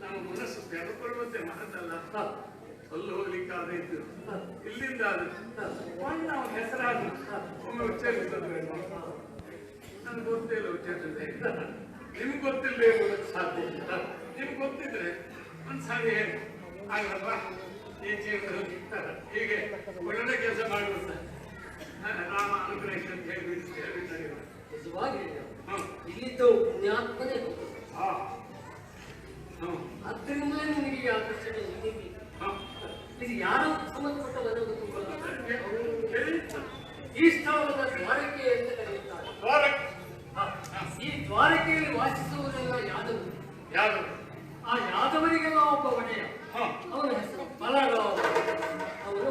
ನಮ್ಮ ಮನಸ್ಸು ತೆರೆದುಕೊಳ್ಳುವಂತೆ ಮಾಡದಲ್ಲ. ಅಲ್ಲಿ ಹೋಗ್ಲಿಕ್ಕಾದ ಇದ್ದು ಇಲ್ಲಿಂದ ಅವನ ಹೆಸರಾದ ಒಮ್ಮೆ ಉಚ್ಚರಿಸಿದ್ರೆ ನನ್ಗೆ ಗೊತ್ತಿಲ್ಲ ಉಚ್ಚರಿಸಿದೆ. ನಿಮ್ಗೆ ಗೊತ್ತಿಲ್ಲ ಹೇಳೋದಕ್ಕೆ ಸಾಧ್ಯ ಇಲ್ಲ. ನಿಮ್ಗೆ ಗೊತ್ತಿದ್ರೆ ಒಂದ್ಸಾರಿ ಹೇಳಿ ಆಗಲ್ಲಪ್ಪ ಈ ಜೀವನದಲ್ಲಿ ಹೀಗೆ ಒಳ್ಳೆ ಕೆಲಸ ಮಾಡುವಂತ ರಾಮ ಅನುಗ್ರಹಿಸಿ ಅಂತ ಹೇಳ್ಬಿಟ್ಟು ನಿಜವಾಗಿ ಇಲ್ಲಿದ್ದು ಪುಣ್ಯಾತ್ಮನೇ ಅದರಿಂದಲೇ ನಿನಗೆ ಈ ಆಕರ್ಷಣೆ ಇದು ಯಾರು ಸಂಬಂಧಪಟ್ಟವನ್ನ ಈ ಸ್ಥಳದ ದ್ವಾರಕೆ ಅಂತ ಕರೆಯುತ್ತಾರೆ. ಈ ದ್ವಾರಕೆಯಲ್ಲಿ ವಾಸಿಸುವುದೆಲ್ಲ ಯಾದವರು. ಆ ಯಾದವರಿಗೆಲ್ಲ ಒಬ್ಬ ಒಡೆಯ, ಅವನ ಹೆಸರು ಬಲರಾಮ. ಅವನು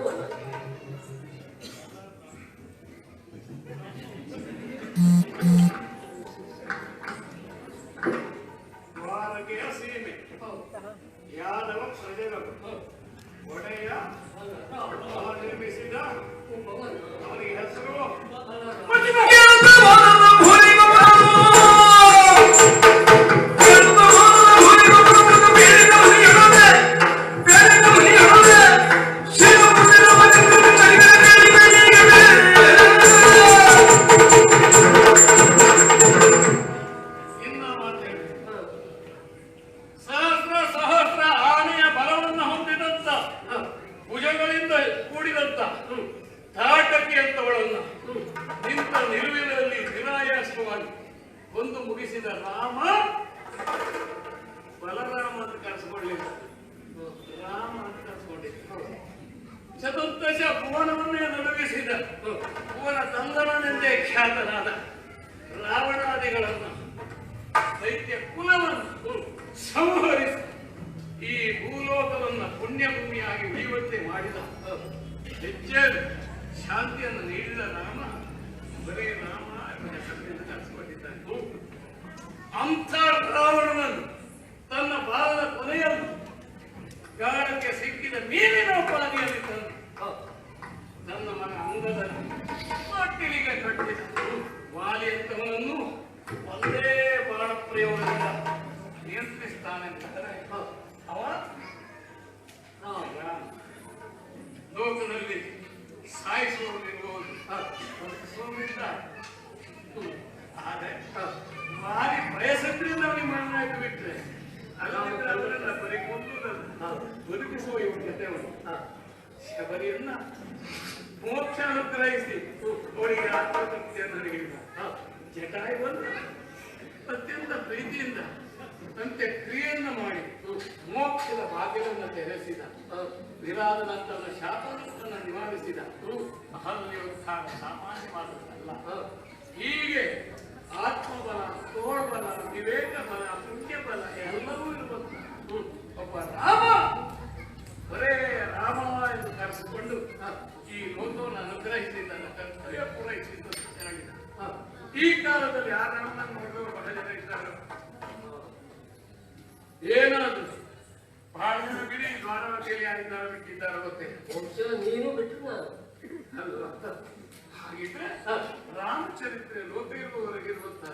ದ್ವಾರಕೆಯ ಸೀಮೆ ಯಾದವ ಪ್ರಜೆಗಳು ಒಡೆಯ ನಿರ್ಮಿಸಿದ ಅವನಿಗೆ ಹೆಸರು ಒಂದು ಮುಗಿಸಿದ ರಾಮ ಬಲರಾಮ ಅಂತ ಕರೆಸಿಕೊಳ್ಳಿಲ್ಲ, ರಾಮ ಅಂತ ಕರೆಸಿಕೊಂಡಿದ್ದ. ಚತುರ್ದಶ ಭುವನವನ್ನೇ ನಡುಗಿಸಿದ ಭುವನ ತಂದನನೆಂದೇ ಖ್ಯಾತನಾದ ರಾವಣಾದಿಗಳನ್ನು ದೈತ್ಯ ಕುಲವನ್ನು ಸಂಹರಿಸಿ ಈ ಭೂಲೋಕವನ್ನು ಪುಣ್ಯಭೂಮಿಯಾಗಿ ಉಳಿಯುವಂತೆ ಮಾಡಿದ ಹೆಚ್ಚೆ ಶಾಂತಿಯನ್ನು ನೀಡಿದ ರಾಮ ಬರೀ ರಾಮ ಹೆಸರಿನಿಂದ ಕರೆಸಿಕೊಂಡಿದ್ದಾನೆ. ಅಂಥ ರಾವಣನನ್ನು ತನ್ನ ಬಾಲದ ಕೊನೆಯಲ್ಲಿ ಗಾಳಕ್ಕೆ ಸಿಕ್ಕಿದ ಮೀನಿನ ಉಪಾಧಿಯಲ್ಲಿ ತಂದು ನನ್ನ ಮನ ಅಂಗದಲ್ಲಿ ತೊಟ್ಟಿಲಿಗೆ ಕಟ್ಟಿದ ವಾಲಿ ಅಂತವನನ್ನು ಒಂದೇ ಬಾಣ ಪ್ರಯೋಗದಿಂದ ನಿಯಂತ್ರಿಸ್ತಾನೆ ಅಂತಂದರೆ ಅವ ಲೋಕದಲ್ಲಿ ಸಾಯಿಸುವವರಿರುವುದು ಆದರೆ ಭಾರಿ ಬಯಸದ್ರಿಂದ ಅವನಿಗೆ ಮಣ್ಣಾಯ್ತು ಬಿಟ್ರೆ ಅಲ್ಲದಿದ್ರೆ ಅವರನ್ನ ಬರೀ ಕೊಂದುದಲ್ಲ ಬದುಕಿಸುವ ಯೋಗ್ಯತೆ ಅವನು ಶಬರಿಯನ್ನ ಮೋಕ್ಷ ಅನುಗ್ರಹಿಸಿ ಅವರಿಗೆ ಆತ್ಮತೃಪ್ತಿಯನ್ನು ನೀಡಿದ ಜಟಾಯಿ ಬಂದು ಅತ್ಯಂತ ಪ್ರೀತಿಯಿಂದ ಅಂತ್ಯಕ್ರಿಯೆಯನ್ನು ಮಾಡಿ ಮೋಕ್ಷದ ಭಾಗ್ಯವನ್ನು ತೆರೆಸಿದ ವಿರಾಧನಂತನ ಶಾಪನನ್ನು ನಿವಾರಿಸಿದ ಅಹಲ್ಯೋತ್ಥಾನ ಸಾಮಾನ್ಯವಾದದ್ದಲ್ಲ. ಹೀಗೆ ಆತ್ಮಬಲ, ತೋಳ್ಬಲ, ವಿವೇಕ ಬಲ, ಪುಣ್ಯ ಬಲ ಎಲ್ಲವೂ ಇರುವಂತ ಒಬ್ಬ ರಾಮ ಬರೇ ರಾಮ ಎಂದು ಕರೆಸಿಕೊಂಡು ಈ ಲೋಕವನ್ನು ಅನುಗ್ರಹಿಸಿದ ಕರ್ತವ್ಯ ಪೂರೈಸಿದ ಹೇಳಿದ. ಈ ಕಾಲದಲ್ಲಿ ಆ ರಾಮನನ್ನು ನೋಡುವ ಬಹಳ ಜನ ಇದ್ದಾರೆ. ಏನಾದ್ರು ಬಹಳ ಜನ ಬಿಡಿ ದ್ವಾರವತಿಯಲ್ಲಿ ಯಾರಿದ್ದಾರೆ ಬಿಟ್ಟಿದ್ದಾರೆ ಗೊತ್ತೇ. ಬಹುಶಃ ನೀನು ಬಿಟ್ಟು ಅಲ್ವಾ? ಹಾಗಿದ್ರೆ ರಾಮಚರಿತ್ರೆ ಲೋಕ ಇರುವವರೆಗಿರುವಂತಹ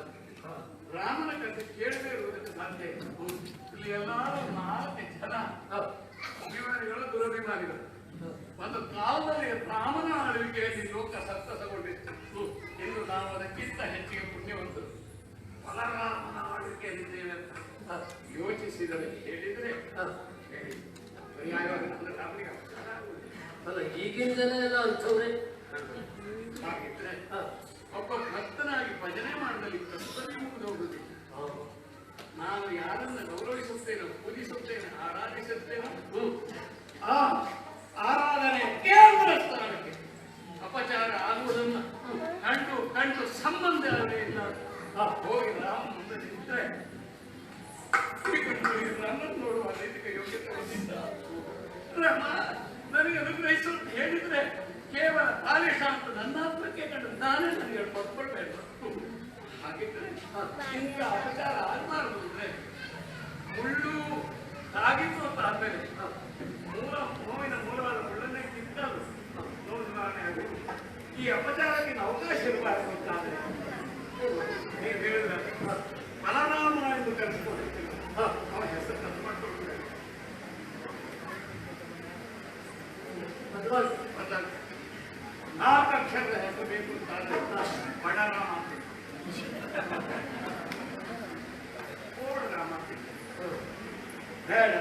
ರಾಮನ ಕಥೆ ಕೇಳದೇ ಇರುವುದಕ್ಕೆ ಸಾಧ್ಯ ಇಲ್ಲ. ಇಲ್ಲಿ ಎಲ್ಲರೂ 4 ಜನ ಅಭಿಮಾನಿಗಳು, ದುರಭಿಮಾನಿಗಳು. ಒಂದು ಕಾಲದಲ್ಲಿ ರಾಮನ ಆಳ್ವಿಕೆಯಲ್ಲಿ ಲೋಕ ಸಂತಸಗೊಂಡಿತ್ತು. ಎಂದು ನಾವು ಅದಕ್ಕಿಂತ ಹೆಚ್ಚಿಗೆ ಪುಣ್ಯವಂತರು ಬಲರಾಮನ ಆಳ್ವಿಕೆಯಲ್ಲಿದ್ದೇವೆ ಅಂತ ಯೋಚಿಸಿದರೆ ಹೇಳಿದ್ರೆ ಅಲ್ಲ, ಈಗಿನ ಜನ ಎಲ್ಲ ಅಂಥವ್ರೆ. ಹಾಗಿದ್ರೆ ಒಬ್ಬ ಭಕ್ತನಾಗಿ ಭಜನೆ ಮಾಡಲಿ ಕರ್ತವ್ಯ ಮುಗಿದು ಹೋಗುದಿಲ್ಲ. ನಾನು ಯಾರನ್ನ ಗೌರವಿಸುತ್ತೇನೋ, ಪೂಜಿಸುತ್ತೇನೆ, ಆರಾಧಿಸುತ್ತೇನೋ ಆ ಆರಾಧನೆ ಕೇಂದ್ರ ಸ್ಥಾನಕ್ಕೆ ಅಪಚಾರ ಆಗುವುದನ್ನು ಕಂಡು ಸಂಬಂಧ ಇಲ್ಲ ಹೋಗಿ ರಾಮ ಮುಂದೆ ನಿಂತರೆ ನನ್ನನ್ನು ನೋಡುವ ನೈತಿಕ ಯೋಗ್ಯತೆ ಹೊಂದಿದ್ದ ನನಗೆ ಅನುಗ್ರಹಿಸು ಅಂತ ಹೇಳಿದ್ರೆ ಕೇವಲ ಆದೇಶ ಅಂತ ನನ್ನ ಹತ್ರಕ್ಕೆ ಕಂಡು ನಾನೇ ನನಗೆ ಕೊಟ್ಕೊಳ್ಬೇಕು. ಹಾಗಿದ್ರೆ ಇಂಥ ಅಪಚಾರ ಆಗಬಾರದು ಅಂದ್ರೆ ಮುಳ್ಳು ತಾಗಿತ್ತು ಅಂತ ಆದ್ಮೇಲೆ ನೋವಿನ ಮೂಲವಾದ ಮುಳ್ಳನ್ನೇ ತಿನ್ನಲು ನೋವು ನಿವಾರಣೆ ಆಗುತ್ತೆ. ಈ ಅಪಚಾರಕ್ಕೆ ಅವಕಾಶ ಇರಬಾರದು ಅಂತಾದ್ರೆ ನೀವು ಹೇಳಿದ್ರೆ ಬಲರಾಮ ಎಂದು ಕರೆಸಿಕೊಂಡಿರ್ತೀವಿ. ಅವನ ಹೆಸರು ಕತ್ತು ಮಾಡ್ಕೊಳ್ಬೇಕು. ಬದಲಾಗಿ 4 ಅಕ್ಷರದ ಹೆಸರು ಬೇಕು ಅಂತಾದ್ರೆ ಬಡರಾಮ ಅಂತ, ಕೋಡರಾಮ ಅಂತ, ಬೇಡ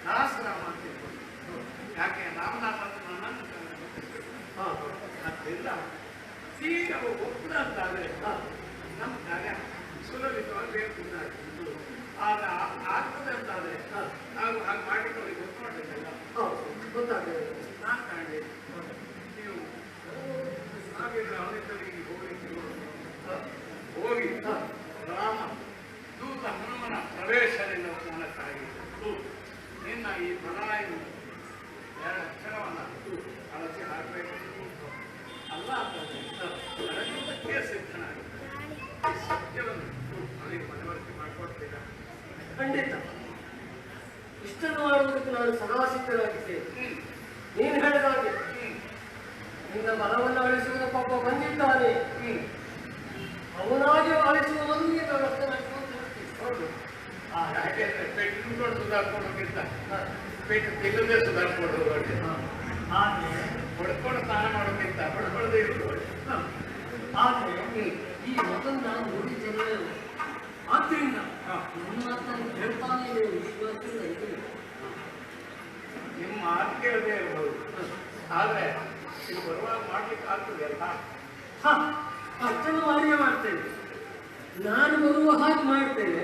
ದಾಸರಾಮ ಅಂತ. ಯಾಕೆ ರಾಮದಾಸ ಅಂತ ನನ್ನನ್ನು ಅದರಿಂದ ಈಗ ಒಪ್ಪದ ಅಂತಾದ್ರೆ ನಮ್ಮ ಕಾರ್ಯ ಸುಲಭಿತವಾಗಿ ಬೇಕು. ಆಗ ಆಗ್ತದೆ ಅಂತಾದ್ರೆ ನಾವು ಹಾಗೆ ಮಾಡಿಟ್ಟು ಅವ್ರಿಗೆ ಗೊತ್ತಾಗಬೇಕಲ್ಲ. ಗೊತ್ತಾಗ್ತದೆ. ನಾನು ಕಾಣಲಿ ನೀವು ಹಾಗಿದ್ರೆ ಅವನಿದ್ದರಿಗೆ ಹೋಗಿ ರಾಮ ದೂತ ಹನುಮನ ಪ್ರವೇಶದಿಂದ ನನಕ್ಕಾಗಿತ್ತು. ನಿನ್ನ ಈ ಬಲರಾಯನು 2 ಅಕ್ಷರವನ್ನು ಅಳಸಿ ಹಾಕಬೇಕು ಅಲ್ಲ ಅಂತಂದ್ರೆ ನನಗೆ ಸಿದ್ಧನಾಗಿ ಸತ್ಯವನ್ನು ಅವನಿಗೆ ಮನವರಿಕೆ ಮಾಡಿಕೊಡ್ತೀರ. ಖಂಡಿತ ಇಷ್ಟನ್ನು ಮಾಡುವುದಕ್ಕೆ ನಾನು ಸದಾ ಸಿದ್ಧನಾಗಿದ್ದೇನೆ. ನೀನು ಹೇಳಿದಾಗೆ ನಿನ್ನ ಬಲವನ್ನು ಅಳಿಸುವುದ ಪಾಪ ಬಂದಿದ್ದಾನೆ. ಅವನಾಗಿ ಅಳಿಸುವುದನ್ನು ನೀನು ಹೌದು. ಯಾಕೆಂದ್ರೆ ಪೆಟ್ಟು ತಿಂಕೊಂಡು ಸುಧಾರಿಸ್ಕೊಂಡೋಗಿರ್ತ ಪೆಟ್ಟು ತಿನ್ನದೇ ಸುಧಾರಿಸ್ಕೊಂಡು ಹೋಗಿ ಹೊಡ್ಕೊಂಡು ಸ್ನಾನ ಮಾಡೋಕ್ಕಿಂತ ಹೊಡ್ಕೊಳ್ಳದೆ ಇರೋದು ಒಳ್ಳೆ. ಆದರೆ ಈ ಮತನ್ನು ನಾನು ನೋಡಿದ್ದೇನೆ. ಆದ್ದರಿಂದ ನನ್ನ ಮಾತನ್ನು ಹೇಳ್ತಾನೆ ನೀವು ವಿಶ್ವಾಸದಿಂದ ಇದ್ದೀನಿ. ನಿಮ್ಮ ಮಾತು ಕೇಳದೇ ಇರ್ಬೋದು, ಆದ್ರೆ ಇಲ್ಲಿ ಬರುವಾಗ ಮಾಡ್ಲಿಕ್ಕೆ ಆಗ್ತದೆ ಅಲ್ಲ. ಅಷ್ಟನ್ನು ಮಾಡಿಯೇ ಮಾಡ್ತೇನೆ. ನಾನು ಬರುವ ಹಾಗೆ ಮಾಡ್ತೇನೆ,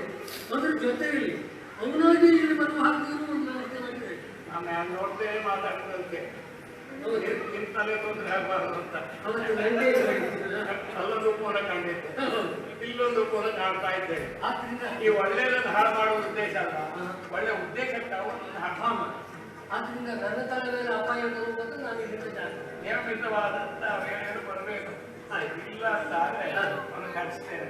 ಅದ್ರ ಜೊತೆಯಲ್ಲಿ ಅವನಾಗಿ ಇಲ್ಲಿ ಬರುವ ಹಾಗೆ ಒಂದು ವ್ಯವಸ್ಥೆ ಮಾಡ್ತೇನೆ. ನಾನು ಯಾರು ನೋಡ್ತೇ ಮಾತಾಡ್ತಂತೆ ನಿಮ್ ತಲೆ ತೊಂದರೆ ಆಗಬಾರದು ಅಂತ ಅವತ್ತು ನನಗೆ ಅಲ್ಲೊಂದು ಕೋನ ಕಂಡಿದ್ದೆ, ಇಲ್ಲೊಂದು ಕೋನ ಕಾಣ್ತಾ ಇದ್ದೇನೆ. ಆದ್ರಿಂದ ಈ ಒಳ್ಳೆಯದನ್ನು ಹಾಳು ಮಾಡುವ ಉದ್ದೇಶ ಅಲ್ಲ, ಒಳ್ಳೆ ಉದ್ದೇಶಕ್ಕೆ ಅವನನ್ನು ಹಾಳು ಮಾಡಿ ಆದ್ರಿಂದ ನನ್ನ ತಲೆ ಮೇಲೆ ಅಪಾಯ ಬರುವುದು ನಾನು ಇಲ್ಲಿಂದ ನಿಯಮಿತವಾದಂತ ವೇಳೆಯನ್ನು ಬರಬೇಕು. ಇಲ್ಲ ಅಂತ ಆದ್ರೆ ಅವನು ಕಳಿಸ್ತೇನೆ.